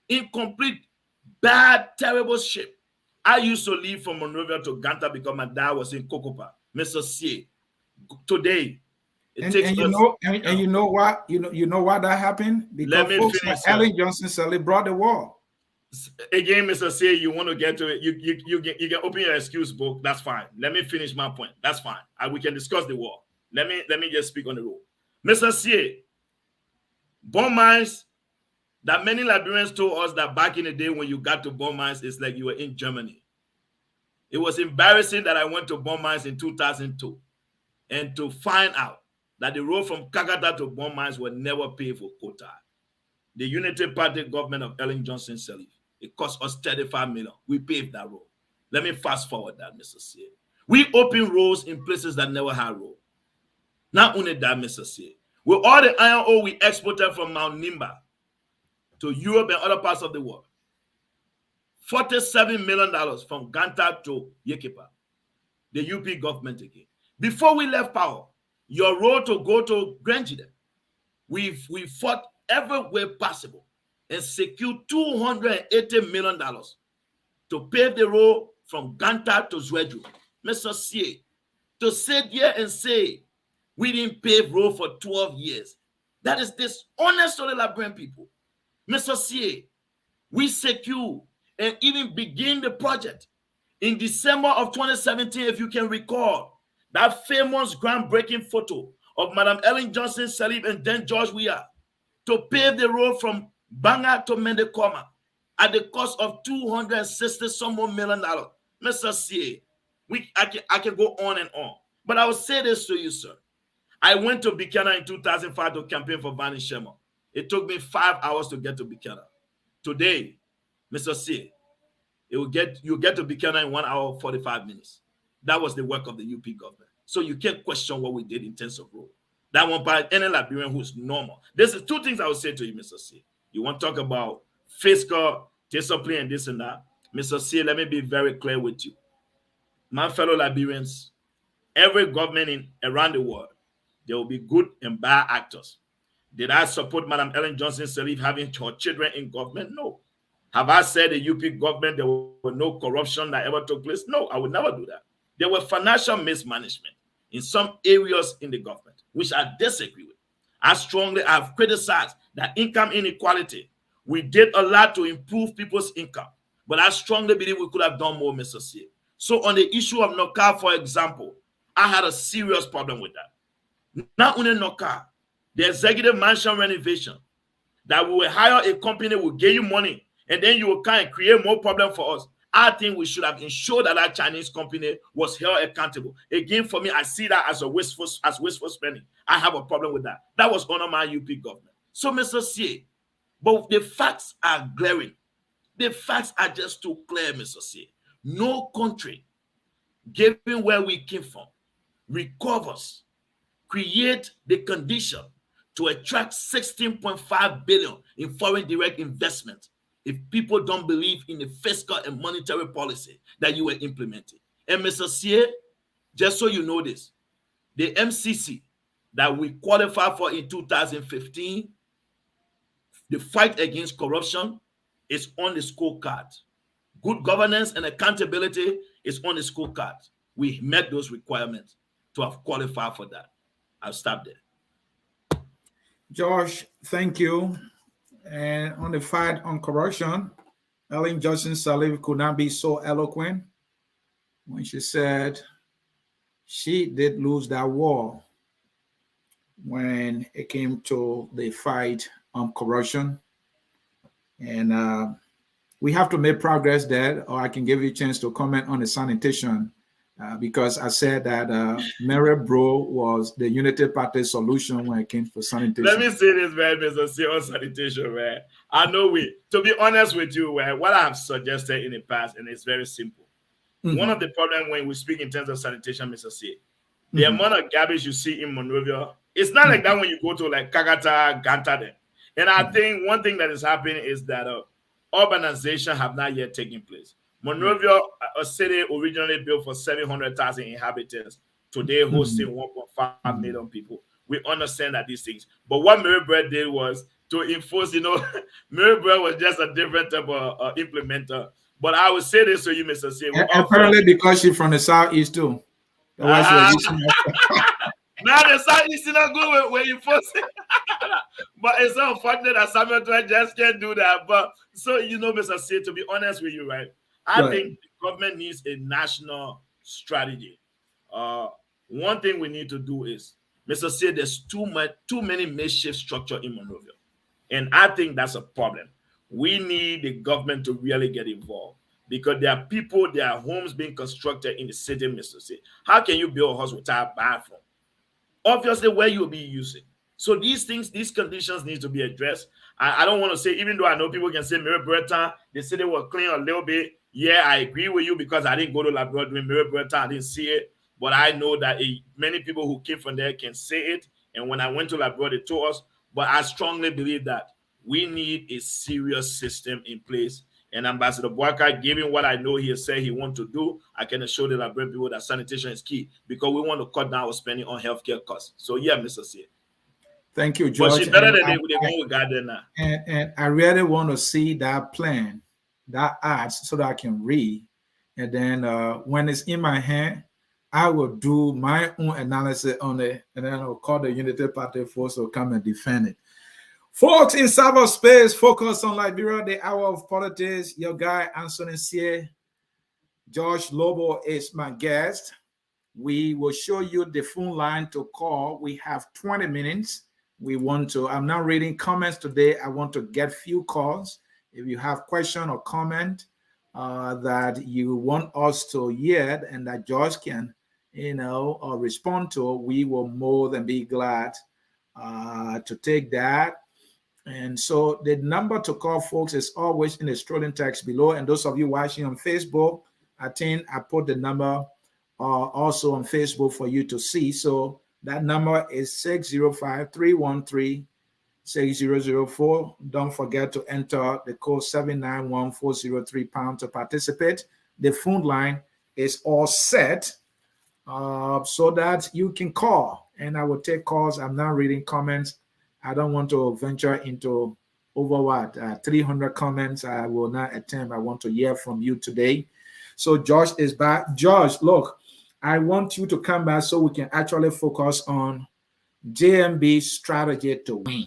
in complete, bad, terrible shape. I used to leave from Monrovia to Ganta because my dad was in Kokopa. Mr. Sieh, today, you know why that happened? Because folks like Ellen Johnson Sirleaf brought the war. Again, Mr. Sieh, you want to get to it, you can open your excuse book. That's fine. Let me finish my point. That's fine. We can discuss the war. Let me just speak on the road. Mr. Sieh, bomb mines, that many Liberians told us that back in the day when you got to bomb mines, it's like you were in Germany. It was embarrassing that I went to bomb mines in 2002 and to find out that the road from Kakata to bomb mines were never paid for quota. The Unity Party government of Ellen Johnson Sirleaf, it cost us 35 million. We paved that road. Let me fast forward that, Mr. Sieh. We opened roads in places that never had road. Not only that, Mr. Sieh, with all the iron ore we exported from Mount Nyuma to Europe and other parts of the world, $47 million from Ganta to Yekepa, the UP government again. Before we left power, your road to go to Granjide, we fought every way possible and secured $280 million to pave the road from Ganta to Zweju. Mr. Sieh, to sit here and say we didn't pave road for 12 years, that is dishonest to the Liberian people. Mr. Sieh, we secured and even begin the project in December of 2017, if you can recall, that famous groundbreaking photo of Madam Ellen Johnson Sirleaf and then George Weah to pave the road from Banga to Mendekoma at the cost of $260 million. Mr. Sieh, I can go on and on. But I will say this to you, sir. I went to Buchanan in 2005 to campaign for Vani Shema. It took me 5 hours to get to Buchanan. Today, Mr. Sieh, you'll get to Buchanan in 1 hour, 45 minutes. That was the work of the UP government. So you can't question what we did in terms of road. That one by any Liberian who's normal. This is two things I would say to you, Mr. Sieh. You want to talk about fiscal discipline and this and that. Mr. Sieh, let me be very clear with you. My fellow Liberians, every government around the world, there will be good and bad actors. Did I support Madam Ellen Johnson Sirleaf having her children in government? No. Have I said the UP government there was no corruption that ever took place? No, I would never do that. There was financial mismanagement in some areas in the government, which I disagree with. I have criticized that income inequality. We did a lot to improve people's income, but I strongly believe we could have done more, Mr. Sieh. So on the issue of Noka, for example, I had a serious problem with that. Not only Noka, the executive mansion renovation, that we will hire a company, will give you money, and then you will kind of create more problem for us. I think we should have ensured that that Chinese company was held accountable. Again, for me, I see that as wasteful spending. I have a problem with that. That was under my UP government. So, Mr. Sieh, but the facts are glaring. The facts are just too clear, Mr. Sieh. No country, given where we came from, recovers, create the condition to attract 16.5 billion in foreign direct investment if people don't believe in the fiscal and monetary policy that you were implementing. And Mr. Sieh, just so you know this, the MCC that we qualified for in 2015, the fight against corruption is on the scorecard. Good governance and accountability is on the scorecard. We met those requirements to have qualified for that. I'll stop there. Josh, thank you. And on the fight on corruption, Ellen Johnson Sirleaf could not be so eloquent when she said she did lose that war when it came to the fight on corruption. And we have to make progress there, or I can give you a chance to comment on the sanitation, because I said that Mary Bro was the Unity Party solution when it came to sanitation. Let me say this, man, Mr. Sieh, on sanitation, man. I know to be honest with you, what I have suggested in the past, and it's very simple. One of the problems when we speak in terms of sanitation, Mr. Sieh, the amount of garbage you see in Monrovia, it's not like that when you go to like Kakata, Ganta there. And I think one thing that is happening is that urbanization have not yet taken place. Monrovia, a city originally built for 700,000 inhabitants, today hosting 1.5 million people. We understand that these things. But what Mary Bread did was to enforce, Mary Bread was just a different type of implementer. But I would say this to you, Mr. Sieh. Apparently, because she's from the Southeast too. That's why she was using now the Southeast is not good when you force it. But it's unfortunate that Samuel Twain just can't do that. But so, Mr. Sieh, to be honest with you, right? I think the government needs a national strategy. One thing we need to do is, Mr. Sieh, there's too many makeshift structure in Monrovia. And I think that's a problem. We need the government to really get involved because there are people, there are homes being constructed in the city, Mr. Sieh. How can you build a house without a bathroom? Obviously, where you'll be using. So these things, these conditions need to be addressed. I don't want to say, even though I know people can say Mary Breton, the city was clean a little bit. Yeah, I agree with you because I didn't go to Labrador during Mary Breton. I didn't see it. But I know that many people who came from there can say it. And when I went to Labrador, they told us. But I strongly believe that we need a serious system in place. And Ambassador Boakai, given what I know he has said he wants to do, I can assure the Liberian people that sanitation is key because we want to cut down our spending on healthcare costs. So, yeah, Mr. Sieh. Thank you, George. But she's better than the one we got there now. And I really want to see that plan, that ads, so that I can read. And then when it's in my hand, I will do my own analysis on it, and then I'll call the Unity Party force to come and defend it. Folks in cyberspace, focus on Liberia, the hour of politics. Your guy, Ansony Sieh, George Lobbo is my guest. We will show you the phone line to call. We have 20 minutes. I'm not reading comments today. I want to get few calls. If you have question or comment that you want us to hear and that George can, respond to, we will more than be glad to take that. And so the number to call, folks, is always in the scrolling text below. And those of you watching on Facebook, I think I put the number also on Facebook for you to see. So that number is 605-313-6004. Don't forget to enter the code 791-403 to participate. The phone line is all set so that you can call. And I will take calls. I'm not reading comments. I don't want to venture into over 300 comments. I will not attempt. I want to hear from you today. So Josh is back. Josh, look, I want you to come back so we can actually focus on JMB's strategy to win.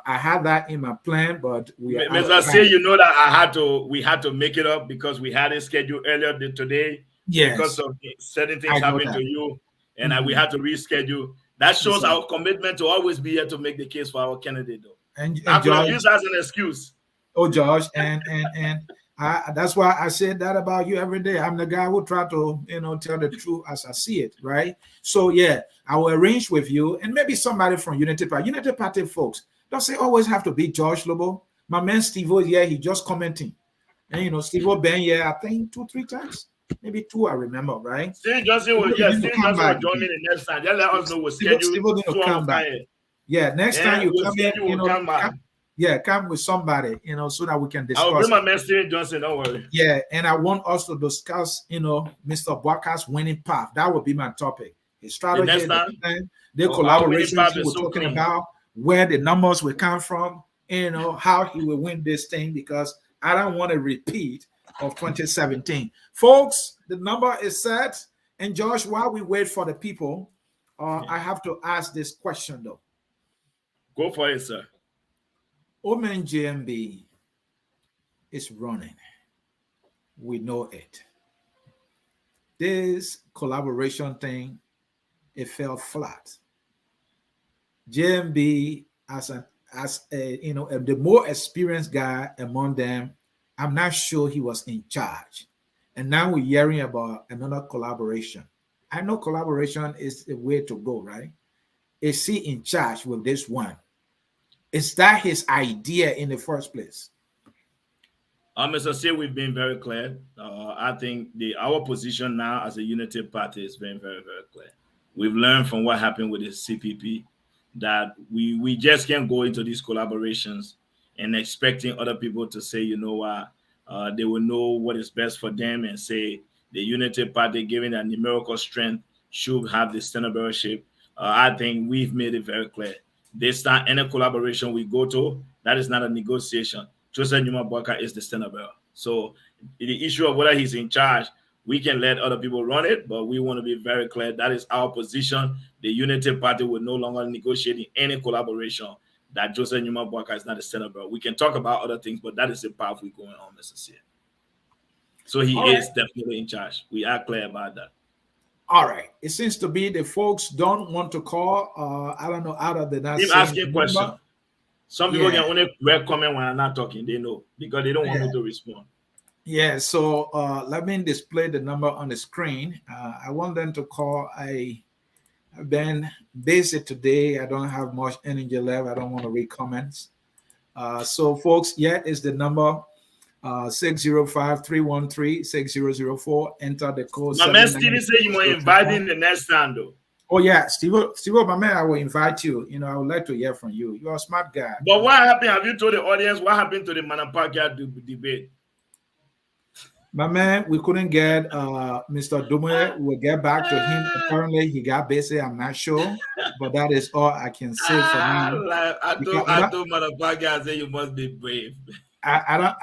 I had that in my plan, but Mr. Sieh, you know that we had to make it up because we had a schedule earlier today. Yes. Because of certain things happening to you, and we had to reschedule. That shows our commitment to always be here to make the case for our candidate, though. And I'm going to use that as an excuse. Oh, Josh, and that's why I said that about you every day. I'm the guy who try to, tell the truth as I see it, right? So yeah, I will arrange with you and maybe somebody from Unity Party folks. Don't say always have to be George Lobbo. My man Steve-O, yeah, he just commenting, and Steve-O been here, I think 2-3 times. Maybe 2, I remember, right? Steve Johnson will join me the next time. Just let us know what schedule. Steve will come back. Yeah, next time you come in, come with somebody, so that we can discuss. I'll bring my man Steve Johnson, don't worry. Yeah, and I want us to discuss, Mr. Boakai's winning path. That would be my topic. His strategy, the collaboration he was talking about, where the numbers will come from, how he will win this thing, because I don't want to repeat of 2017. Folks, the number is set. And Josh, while we wait for the people, I have to ask this question though. Go for it, sir. Omen JMB is running. We know it. This collaboration thing, it fell flat. JMB as the more experienced guy among them, I'm not sure he was in charge. And now we're hearing about another collaboration. I know collaboration is the way to go, right? Is he in charge with this one? Is that his idea in the first place? Mr. Sieh, we've been very clear. I think our position now as a Unity Party is very, very, very clear. We've learned from what happened with the CPP that we just can't go into these collaborations and expecting other people to say, they will know what is best for them and say the Unity Party, given their numerical strength, should have the standard bearership. I think we've made it very clear. This time, any collaboration we go to, that is not a negotiation. Joseph Nyuma Boakai is the standard bearer. So the issue of whether he's in charge, we can let other people run it, but we want to be very clear. That is our position. The Unity Party will no longer negotiate in any collaboration that Joseph Nyuma Boakai is not the standard bearer. We can talk about other things, but that is the path we're going on, Mr. Sieh. So he is definitely in charge. We are clear about that. All right. It seems to be the folks don't want to call. I don't know, out of the not Keep saying asking questions. Some people can only comment when I'm not talking. They know because they don't want me to respond. Yeah. So let me display the number on the screen. I want them to call. I've been busy today. I don't have much energy left. I don't want to read comments. So folks, is the number 605-313-6004. Enter the code. My man Stevie said you were inviting the next time though. Oh yeah, Steve, my man, I will invite you. You know, I would like to hear from you. You're a smart guy. But what happened? Have you told the audience what happened to the Manapakia debate? My man, we couldn't get Mr. Dume. We'll get back to him. Apparently, he got busy. I'm not sure, but that is all I can say for now. I told Manapakia, I said you must be brave. I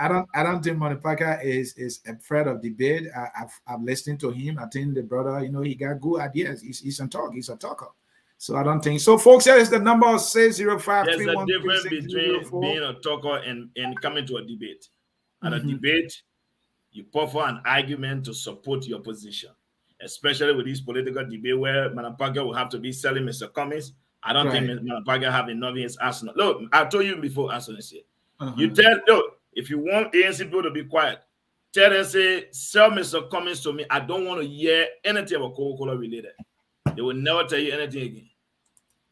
don't think Manipaka is afraid of debate. I've listened to him. I think the brother, he got good ideas. He's a talker. So I don't think so. Folks, here is the number 605. There's a difference between being a talker and coming to a debate. At a debate, you put for an argument to support your position, especially with this political debate where Manipaka will have to be selling Mr. Cummings. I don't think Manipaka have enough in his arsenal. Look, I told you before, Ansony said. You tell, look, if you want ANC people to be quiet, tell them, say, sell Mr. Cummings to me. I don't want to hear anything about Coca-Cola related. They will never tell you anything again.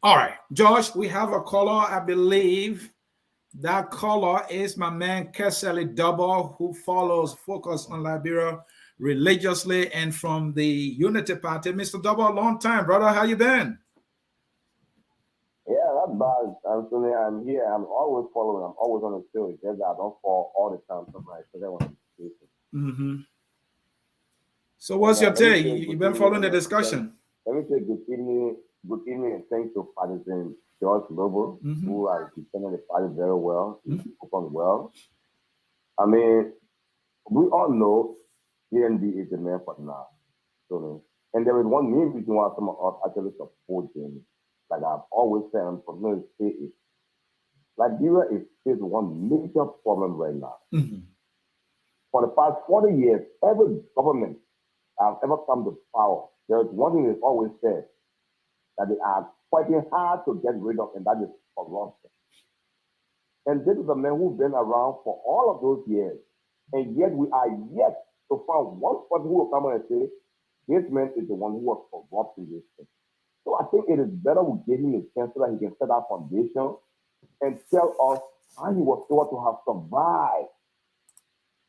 All right, Josh, we have a caller. I believe that caller is my man, Keseli Double, who follows Focus on Liberia religiously and from the Unity Party. Mr. Double, a long time, brother. How you been? Yeah, that's bad, Ansony. I'm here. I'm always following. I'm always on the show. It's just that I don't fall all the time. Sometimes I want to see. So what's your take? You've been following the discussion. Let me say good evening and thanks to President George Lobbo, who has defended the party very well, performed well. I mean, we all know DND is the man for now. So, and there is one main reason why some of us actually support him. Like I've always said, I'm going to say it. Liberia is facing one major problem right now. For the past 40 years, every government that has ever come to power, there is one thing they've always said, that they are fighting hard to get rid of, and that is corruption. And this is a man who's been around for all of those years, and yet we are yet to find one person who will come and say, this man is the one who was corrupting this thing. So I think it is better we give him a chance so that he can set our foundation and tell us how he was able to have survived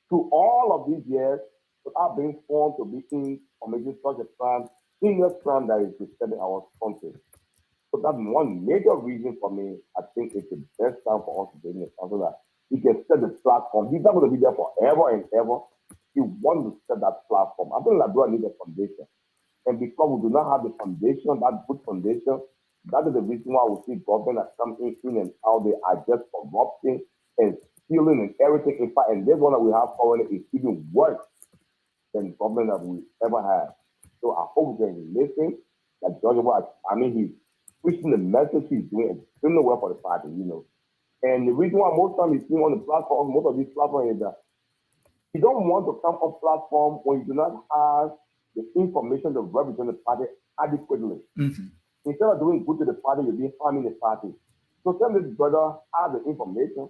through all of these years without being formed to be in committing such a crime, serious crime that is disturbing our country. So that's one major reason for me. I think it's the best time for us to bring it so that he can set the platform. He's not going to be there forever and ever. He wants to set that platform. I think Liberia needs a foundation. And because we do not have the foundation, that good foundation, that is the reason why we see government that come in and out. They are just corrupting and stealing and everything. In fact, and this one that we have currently is even worse than the government that we ever had. So I hope we can listen. Like George, he's pushing the message. He's doing extremely well for the party, And the reason why most times he's seen on the platform, most of these platforms is that you don't want to come on platform when you do not have the information to represent the party adequately. Instead of doing good to the party, you'll be harming the party. So tell this brother has the information.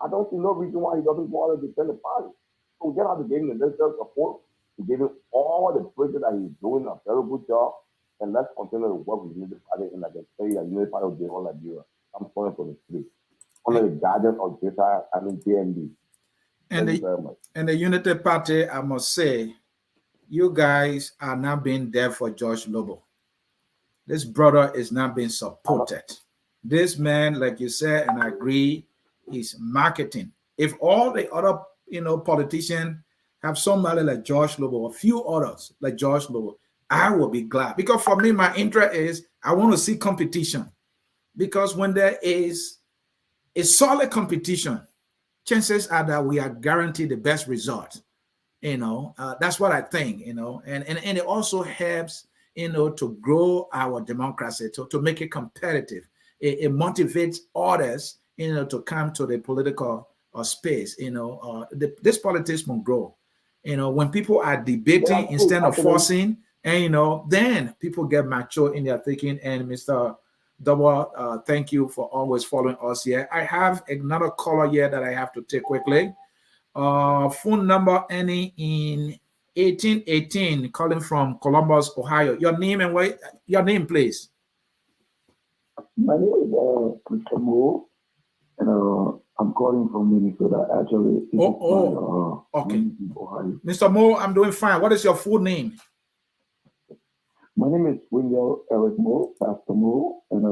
I don't see no reason why he doesn't go out and defend the party. So we just have to give him the necessary support. We give him all the praise that he's doing a very good job. And let's continue to work with the Unity Party. And like I say, the Unity Party will be all Liberia. I'm calling for the street. Under the guidance of JND. And the Unity Party, I must say, you guys are not being there for George Lobbo. This brother is not being supported. This man, like you said, and I agree, is marketing. If all the other, politicians have somebody like George Lobbo, a few others like George Lobbo, I will be glad, because for me, my interest is I want to see competition, because when there is a solid competition, chances are that we are guaranteed the best result. That's what I think. And it also helps, to grow our democracy, to make it competitive. It motivates others, to come to the political space. This politics will grow. When people are debating instead of forcing, and then people get mature in their thinking. And Mr. Double, thank you for always following us here. I have another caller here that I have to take quickly. Phone number ending in 1818, calling from Columbus, Ohio. Your name and your name, please. My name is Mr. Moore, and I'm calling from Minnesota. Actually, okay. Ohio. Mr. Moore, I'm doing fine. What is your full name? My name is William Eric Moore, Pastor Moore, and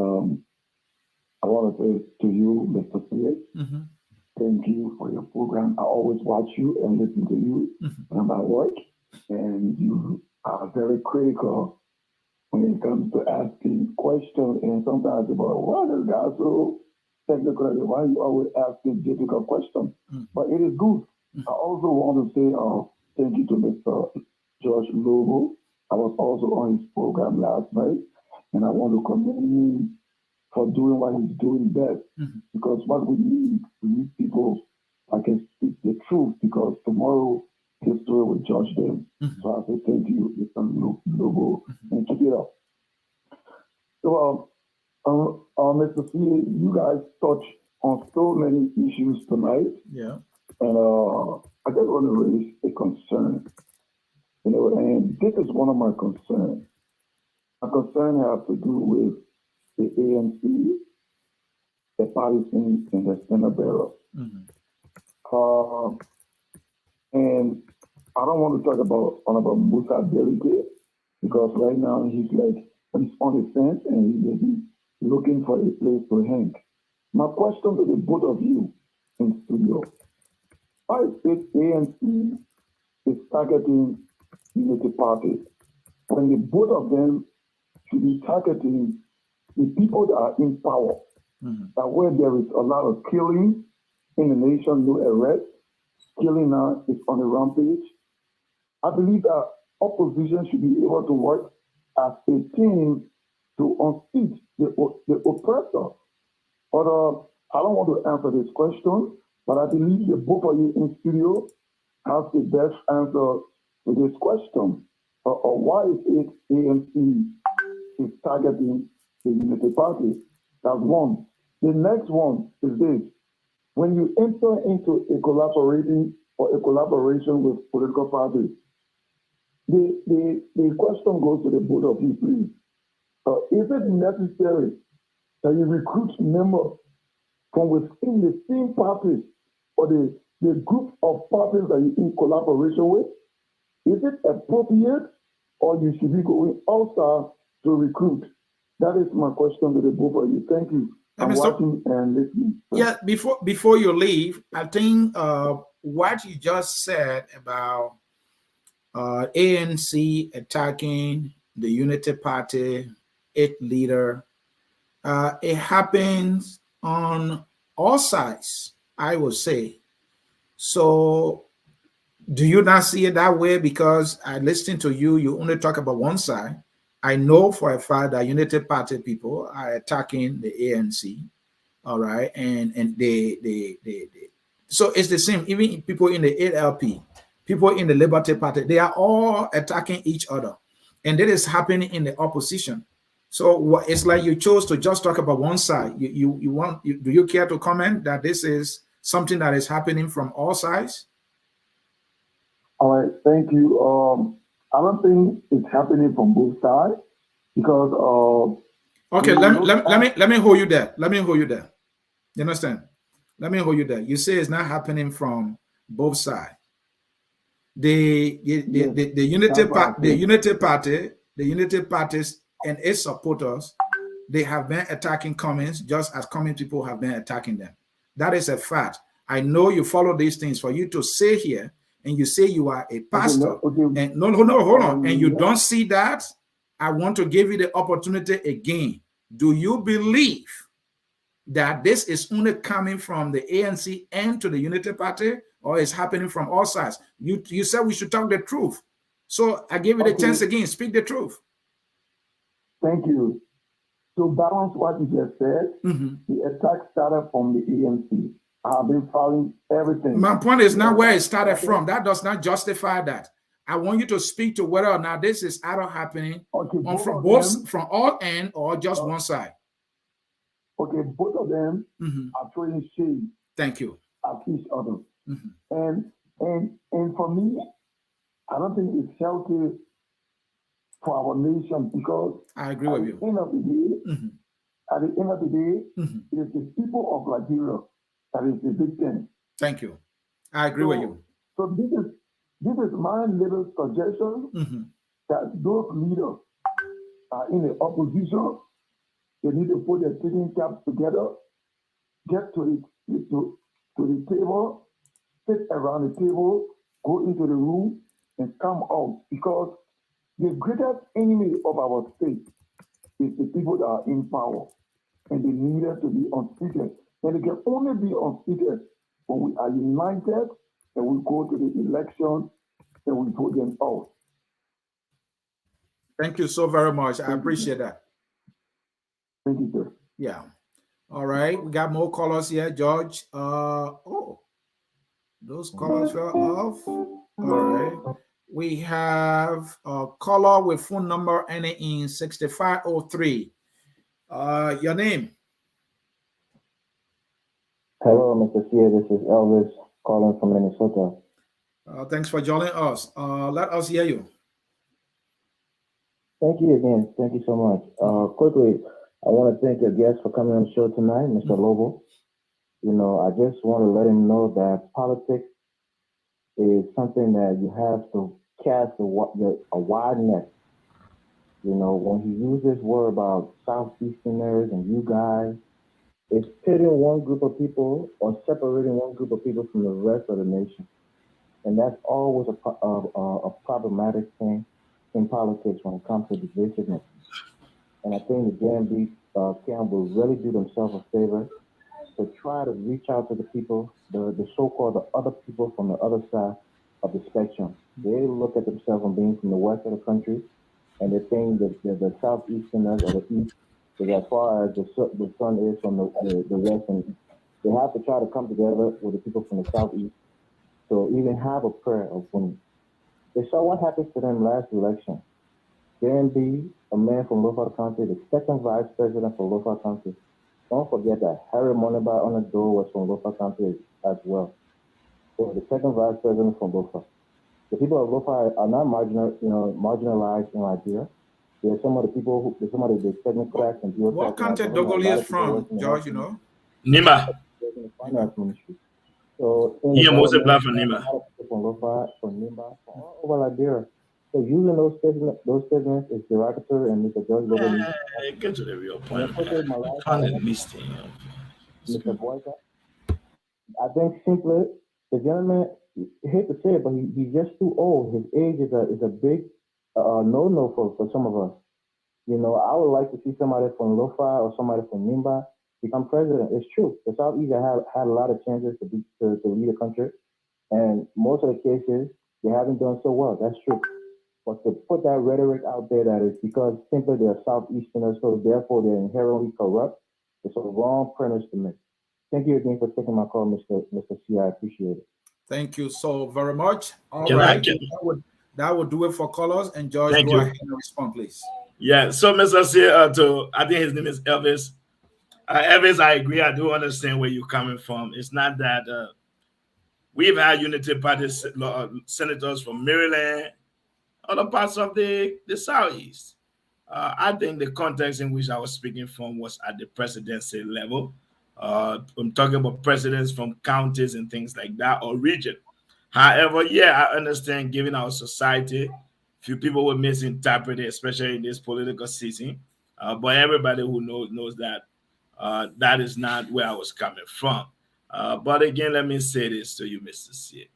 I want to say to you, Mr. Sieh, thank you for your program. I always watch you and listen to you when I'm at work, and you are very critical when it comes to asking questions. And sometimes about why this guy so technical, why are you always asking difficult questions? But it is good. I also want to say thank you to Mr. George Lobbo. I was also on his program last night, and I want to commend him for doing what he's doing best. Because what we need people that can speak the truth, because tomorrow history will judge them. So I say thank you, Mr. Lobbo, and keep it up. So, Mr. Sieh, you guys touch on so many issues tonight. Yeah. And I just want to raise a concern. And this is one of my concerns. My concern has to do with the ANC, the partisans, and the Senate bearer. And I don't want to talk about Musa Delike, because right now he's on the fence and he's looking for a place to hang. My question to the both of you in studio: why is it ANC is targeting Unity Party when the both of them should be targeting the people that are in power? That where there is a lot of killing in the nation, no arrest, killing now is on the rampage. I believe that opposition should be able to work as a team to unseat the oppressor. But I don't want to answer this question, but I believe the both of you in studio have the best answer to this question. Or why is it ANC is targeting the Unity Party? That's one. The next one is this: when you enter into a collaboration with political parties, the question goes to the both of you, please. Is it necessary that you recruit members from within the same parties or the group of parties that you're in collaboration with? Is it appropriate, or you should be going outside to recruit? That is my question to the both of you. Thank you. I'm watching and listening. Yeah, before you leave, I think what you just said about ANC attacking the Unity Party, its leader, it happens on all sides, I would say. So do you not see it that way? Because I listen to you, you only talk about one side. I know for a fact that Unity Party people are attacking the ANC, all right, and they so it's the same. Even people in the ALP, people in the Liberty Party, they are all attacking each other, and that is happening in the opposition. So it's like you chose to just talk about one side. Do you care to comment that this is something that is happening from all sides? All right, thank you. I don't think it's happening from both sides, because okay, let me hold you there. Let me hold you there. You understand? Let me hold you there. You say it's not happening from both sides. The Unity Parties and its supporters, they have been attacking Cummins just as Cummins people have been attacking them. That is a fact. I know you follow these things. For you to say here and you say you are a pastor, okay. and hold on, and you don't see that, I want to give you the opportunity again. Do you believe that this is only coming from the ANC and to the Unity Party, or is happening from all sides? You said we should talk the truth. So I give you the chance again, speak the truth. Thank you. To balance what you just said, the attack started from the ANC. I have been following everything. My point is not where it started from. That does not justify that. I want you to speak to whether or not this is either happening from all ends or just one side. Okay, both of them are throwing shade. Thank you. At each other. And for me, I don't think it's healthy for our nation, because I agree with you. At the end of the day, it is the people of Liberia that is the victim. Thank you. I agree with you. So this is my little suggestion, that those leaders are in the opposition. They need to put their thinking caps together, get to the table, sit around the table, go into the room, and come out. Because the greatest enemy of our state is the people that are in power, and they need to be unseated. And they can only be unseated when we are united and we go to the election and we vote them out. Thank you so very much. I appreciate that. Thank you, sir. Yeah. All right. We got more callers here, George. Those callers fell off. All right. We have a caller with phone number ending in 6503. Your name? Hello, Mr. Sieh. This is Elvis calling from Minnesota. Thanks for joining us. Let us hear you. Thank you again. Thank you so much. Quickly, I want to thank your guest for coming on the show tonight, Mr. Lobbo. You know, I just want to let him know that politics is something that you have to cast a wide net. You know, when he uses word about Southeasterners and you guys, it's pitting one group of people or separating one group of people from the rest of the nation. And that's always a problematic thing in politics when it comes to divisiveness. And I think the JMB camp will really do themselves a favor to try to reach out to the people, the so-called the other people from the other side of the spectrum. They look at themselves as being from the west of the country, and they think that the Southeasterners or the East is as far as the sun is from the west, and they have to try to come together with the people from the Southeast. So even have a prayer of winning. They saw what happened to them last election. JMB, a man from Lobbo County, the second vice president for Lobbo County. Don't forget that Harry Moneba on the door was from Lobbo County as well. So the second vice president from Lobbo. The people of Lobbo are not marginalized in Liberia. There's some of the people some of the technocrats and bureaucrats. What country Dogoli is from, George, you know? Nyuma. Finance ministry. So Yeah, most of them from Nyuma. From Lobbo, from Nyuma, from all over Liberia. So using those statements is derogatory, and Mr. George Lobbo. Get to the real point. Mr. Boakai, I think simply the gentleman, I hate to say it, but he's just too old. His age is a big no for some of us. You know, I would like to see somebody from Lofa or somebody from Nyuma become president. It's true. The Southeast have had a lot of chances to lead the country, and most of the cases they haven't done so well. That's true. But to put that rhetoric out there that is because simply they're Southeasterners, so therefore they're inherently corrupt, it's a wrong premise to make. Thank you again for taking my call, Mr. Sieh. I appreciate it. Thank you so very much. All right. That would do it for callers. And George, go ahead and respond, please. Yeah. So, Mr. Sieh, I think his name is Elvis. Elvis, I agree. I do understand where you're coming from. It's not that we've had Unity Party senators from Maryland, other parts of the Southeast. I think the context in which I was speaking from was at the presidency level. I'm talking about presidents from counties and things like that or region. However, yeah, I understand given our society, few people will misinterpret it, especially in this political season. But everybody who knows that that is not where I was coming from. But again, let me say this to you, Mr. Sieh.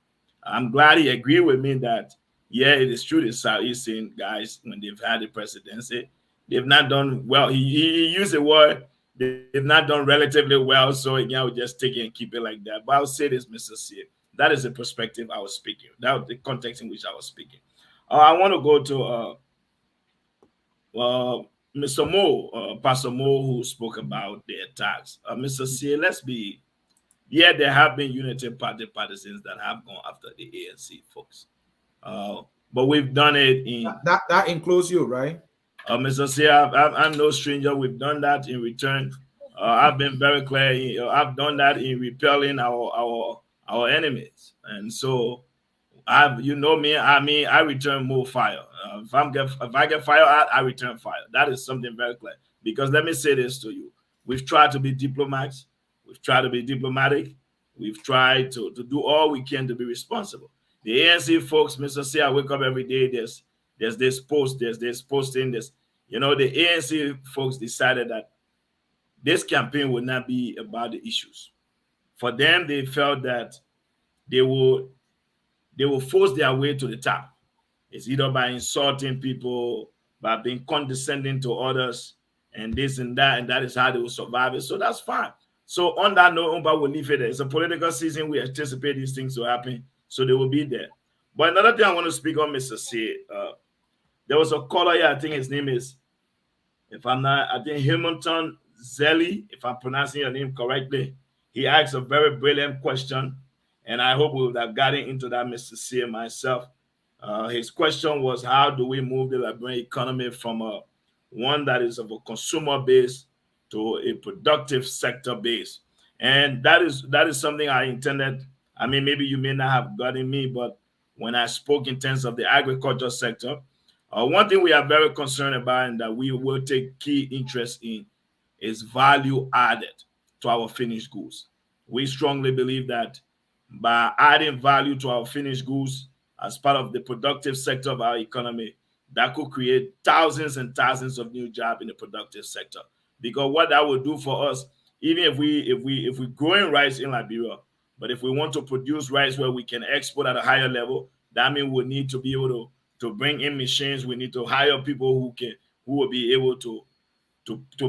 I'm glad he agreed with me that, yeah, it is true the Southeastern guys, when they've had the presidency, they've not done well. He used the word, they've not done relatively well. So, I would just take it and keep it like that. But I'll say this, Mr. Sieh, that is the perspective I was speaking. That was the context in which I was speaking. I want to go to Mr. Mo, Pastor Mo, who spoke about the attacks. Mr. Sieh, there have been Unity Party partisans that have gone after the ANC folks. But we've done it in... That includes you, right? Mr. Sieh, I'm no stranger. We've done that in return. I've been very clear. I've done that in repelling our enemies. And so, me. I return more fire. If I get fire out, I return fire. That is something very clear. Because let me say this to you: we've tried to be diplomats. We've tried to be diplomatic. We've tried to do all we can to be responsible. The ANC folks, Mr. Sieh, I wake up every day. There's this post. There's this posting. The ANC folks decided that this campaign would not be about the issues. For them, they felt that they will force their way to the top. It's either by insulting people, by being condescending to others, and this and that is how they will survive it. So that's fine. So on that note, Umba will leave it there. It's a political season. We anticipate these things to happen, so they will be there. But another thing I want to speak on, Mr. Sieh, there was a caller here, I think his name is, Hamilton Zelly, if I'm pronouncing your name correctly. He asked a very brilliant question, and I hope we would have gotten into that, Mr. Sieh, myself. His question was, how do we move the Liberian economy from one that is of a consumer base to a productive sector base? And that is something I intended. I mean, maybe you may not have gotten me, but when I spoke in terms of the agriculture sector, one thing we are very concerned about and that we will take key interest in is value added to our finished goods. We strongly believe that by adding value to our finished goods as part of the productive sector of our economy, that could create thousands and thousands of new jobs in the productive sector. Because what that will do for us, even if we growing rice in Liberia, but if we want to produce rice where we can export at a higher level, that means we need to be able to bring in machines. We need to hire people who will be able to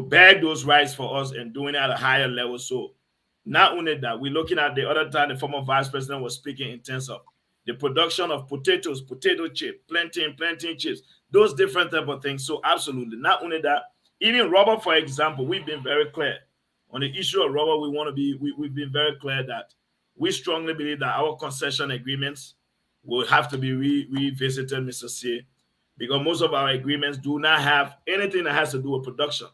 bag those rice for us and doing it at a higher level. So not only that, we're looking at the other time the former vice president was speaking in terms of the production of potatoes, potato chip, plantain chips, those different type of things. So absolutely. Not only that, even rubber, for example, we've been very clear on the issue of rubber. We've been very clear that we strongly believe that our concession agreements will have to be revisited, Mr. Sieh, because most of our agreements do not have anything that has to do with production.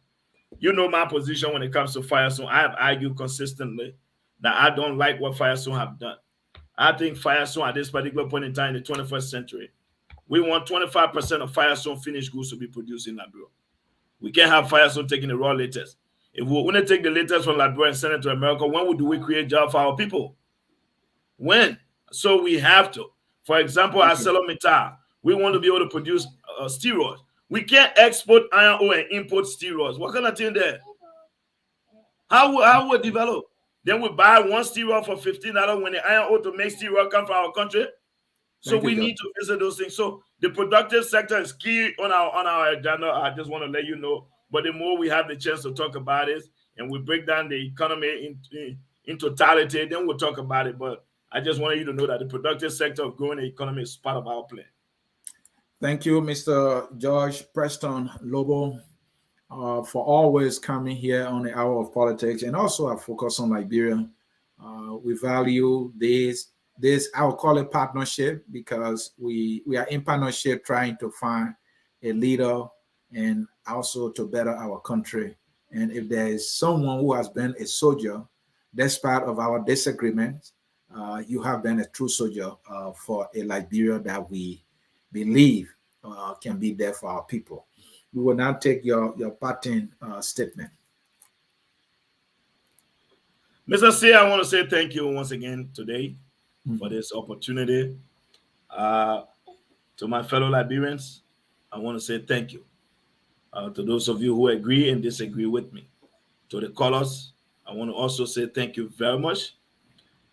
You know my position when it comes to Firestone. I have argued consistently that I don't like what Firestone have done. I think Firestone at this particular point in time in the 21st century, we want 25% of Firestone finished goods to be produced in Liberia. We can't have Firestone taking the raw latest. If we want to take the latest from Liberia and send it to America, when do we create jobs for our people? When? So we have to. For example, at ArcelorMittal, we want to be able to produce steroids. We can't export iron ore and import steroids. What kind of thing there? How will it develop? Then we buy one steroid for $15 when the iron ore to make steroid come from our country. So we need to visit those things. So the productive sector is key on our agenda. I just want to let you know. But the more we have the chance to talk about it and we break down the economy in totality, then we'll talk about it. But I just wanted you to know that the productive sector of growing the economy is part of our plan. Thank you, Mr. George Preston Lobbo, for always coming here on the Hour of Politics and also our focus on Liberia. We value this, I'll call it partnership, because we are in partnership trying to find a leader and also to better our country. And if there is someone who has been a soldier, despite of our disagreements, you have been a true soldier for a Liberia that we believe can be there for our people. We will now take your parting statement. Mr. Sieh, I want to say thank you once again today for this opportunity. To my fellow Liberians, I want to say thank you. To those of you who agree and disagree with me. To the callers, I want to also say thank you very much.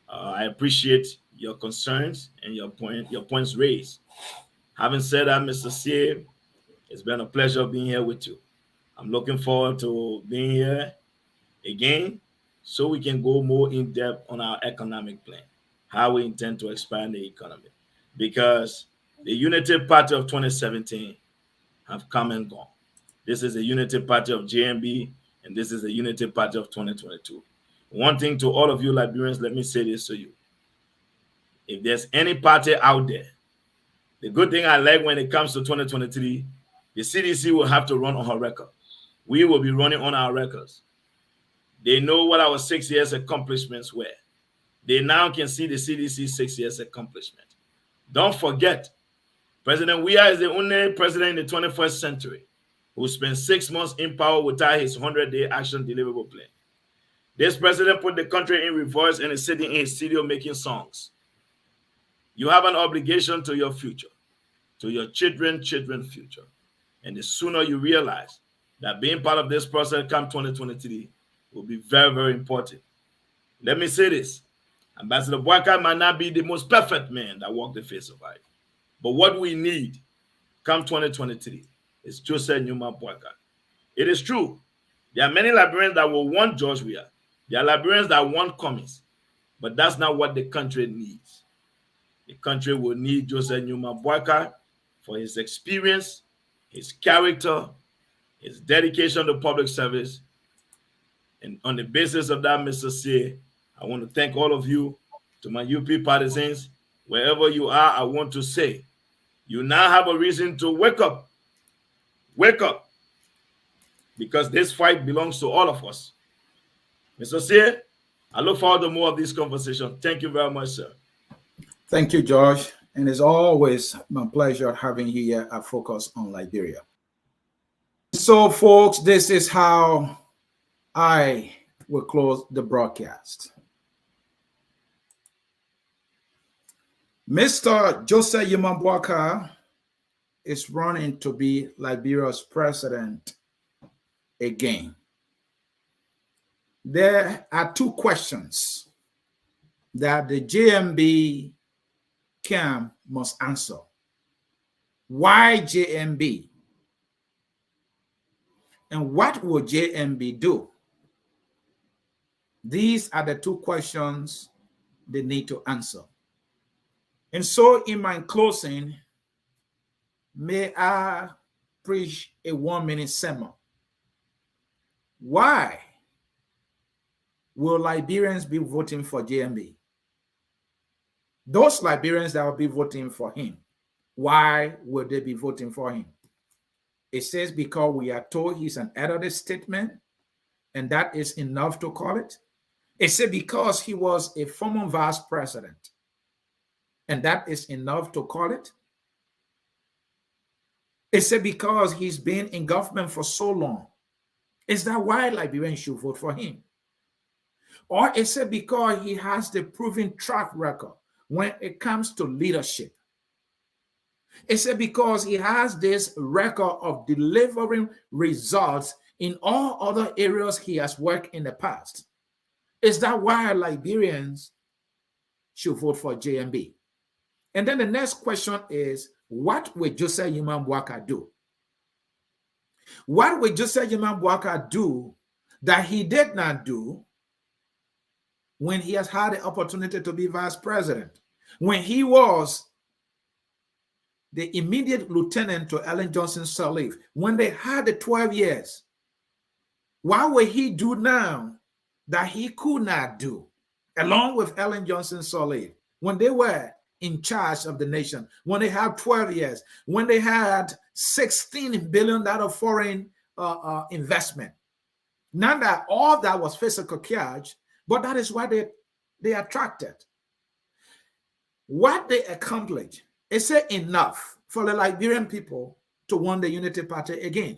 I appreciate your concerns and your points raised. Having said that, Mr. Sieh, it's been a pleasure being here with you. I'm looking forward to being here again so we can go more in depth on our economic plan, how we intend to expand the economy. Because the Unity Party of 2017 have come and gone. This is the Unity Party of JMB, and this is the Unity Party of 2022. One thing to all of you Liberians, let me say this to you. If there's any party out there, the good thing I like when it comes to 2023, the CDC will have to run on her record. We will be running on our records. They know what our 6 years accomplishments were. They now can see the CDC 6 years accomplishment. Don't forget, President Weah is the only president in the 21st century who spent 6 months in power without his 100-day action deliverable plan. This president put the country in reverse and is sitting in his studio making songs. You have an obligation to your future, to your children's future. And the sooner you realize that being part of this process come 2023 will be very, very important. Let me say this. Ambassador Boakai might not be the most perfect man that walked the face of life. But what we need come 2023 is Joseph Nyuma Boakai. It is true. There are many Liberians that will want George Weah. There are Liberians that want Cummings. But that's not what the country needs. The country will need Joseph Nyuma Boakai for his experience, his character, his dedication to public service. And on the basis of that, Mr. Sieh, I want to thank all of you, to my UP partisans, wherever you are. I want to say, you now have a reason to wake up. Wake up. Because this fight belongs to all of us. Mr. Sieh, I look forward to more of this conversation. Thank you very much, sir. Thank you, George. And it's always my pleasure having you here at Focus on Liberia. So, folks, this is how I will close the broadcast. Mr. Joseph Nyuma Boakai is running to be Liberia's president again. There are two questions that the JMB camp must answer. Why JMB? And what will JMB do? These are the two questions they need to answer. And so in my closing, may I preach a 1-minute sermon. Why will Liberians be voting for JMB? Those Liberians that will be voting for him, why will they be voting for him? It says because we are told he's an elderly statesman, and that is enough to call it. It says because he was a former vice president, and that is enough to call it. It said because he's been in government for so long. Is that why Liberians should vote for him? Or is it because he has the proven track record when it comes to leadership? Is it because he has this record of delivering results in all other areas he has worked in the past? Is that why Liberians should vote for JMB? And then the next question is, what will Joseph Nyuma Boakai do? What will Joseph Nyuma Boakai do that he did not do when he has had the opportunity to be vice president? When he was the immediate lieutenant to Ellen Johnson Sirleaf, when they had the 12 years, what will he do now that he could not do, along with Ellen Johnson Sirleaf, when they were in charge of the nation, when they had 12 years, when they had $16 billion foreign investment? Not that all that was physical cash, but that is why they attracted. What they accomplished is enough for the Liberian people to want the Unity Party again.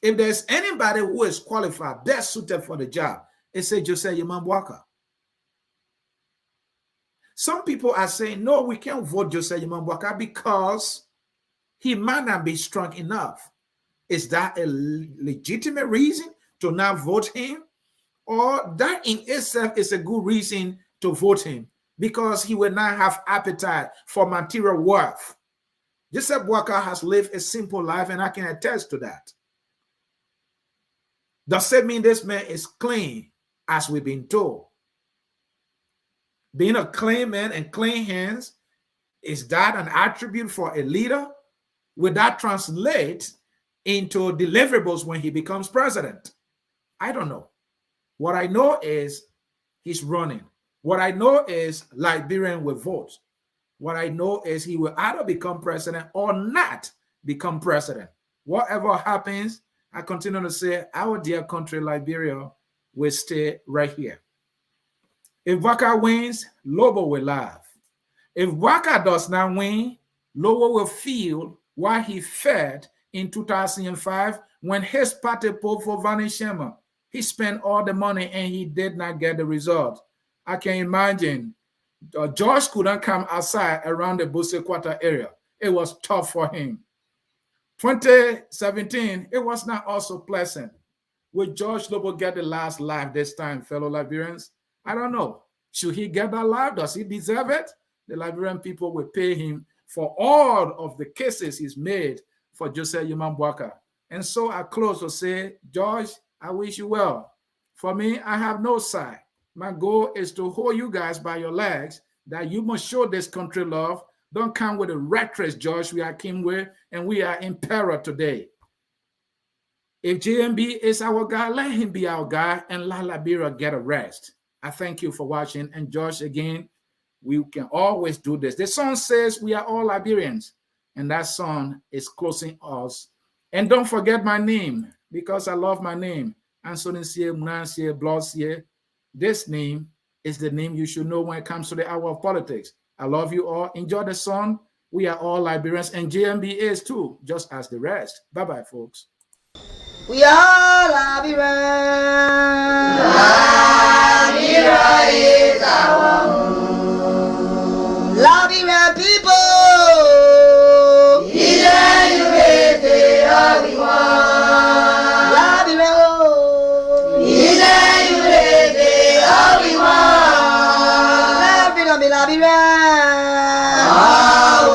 If there's anybody who is qualified, best suited for the job, it's Joseph Nyuma Boakai. Some people are saying, no, we can't vote Joseph Nyuma Boakai because he might not be strong enough. Is that a legitimate reason to not vote him? Or that in itself is a good reason to vote him? because he will not have appetite for material wealth. Joseph Boakai has lived a simple life, and I can attest to that. Does it mean this man is clean, as we've been told? Being a clean man and clean hands, is that an attribute for a leader? Will that translate into deliverables when he becomes president? I don't know. What I know is he's running. What I know is Liberian will vote. What I know is he will either become president or not become president. Whatever happens, I continue to say our dear country, Liberia, will stay right here. If Boakai wins, Lobbo will laugh. If Boakai does not win, Lobbo will feel what he felt in 2005 when his party pulled for Vanishema. He spent all the money and he did not get the result. I can imagine George couldn't come outside around the Boakai area. It was tough for him. 2017, it was not also pleasant. Will George Lobbo get the last laugh this time, fellow Liberians? I don't know. Should he get that laugh? Does he deserve it? The Liberian people will pay him for all of the cases he's made for Joseph Nyuma Boakai. And so I close to say, George, I wish you well. For me, I have no side. My goal is to hold you guys by your legs, that you must show this country love. Don't come with a rat race, George, we are came with, and we are in peril today. If JMB is our guy, let him be our guy, and let Liberia get a rest. I thank you for watching. And George, again, we can always do this. The song says we are all Liberians, and that song is closing us. And don't forget my name, because I love my name. Ansony Sieh, Sieh, Blood Sieh. This name is the name you should know when it comes to the hour of politics. I love you all. Enjoy the song. We are all Liberians, and JMB is too, just as the rest. Bye-bye, folks. We are Liberia. Liberia is our home. Liberia people. Either you raise it or we want. Liberia, oh. Either you raise it or we want. Liberia, be Liberia. Oh,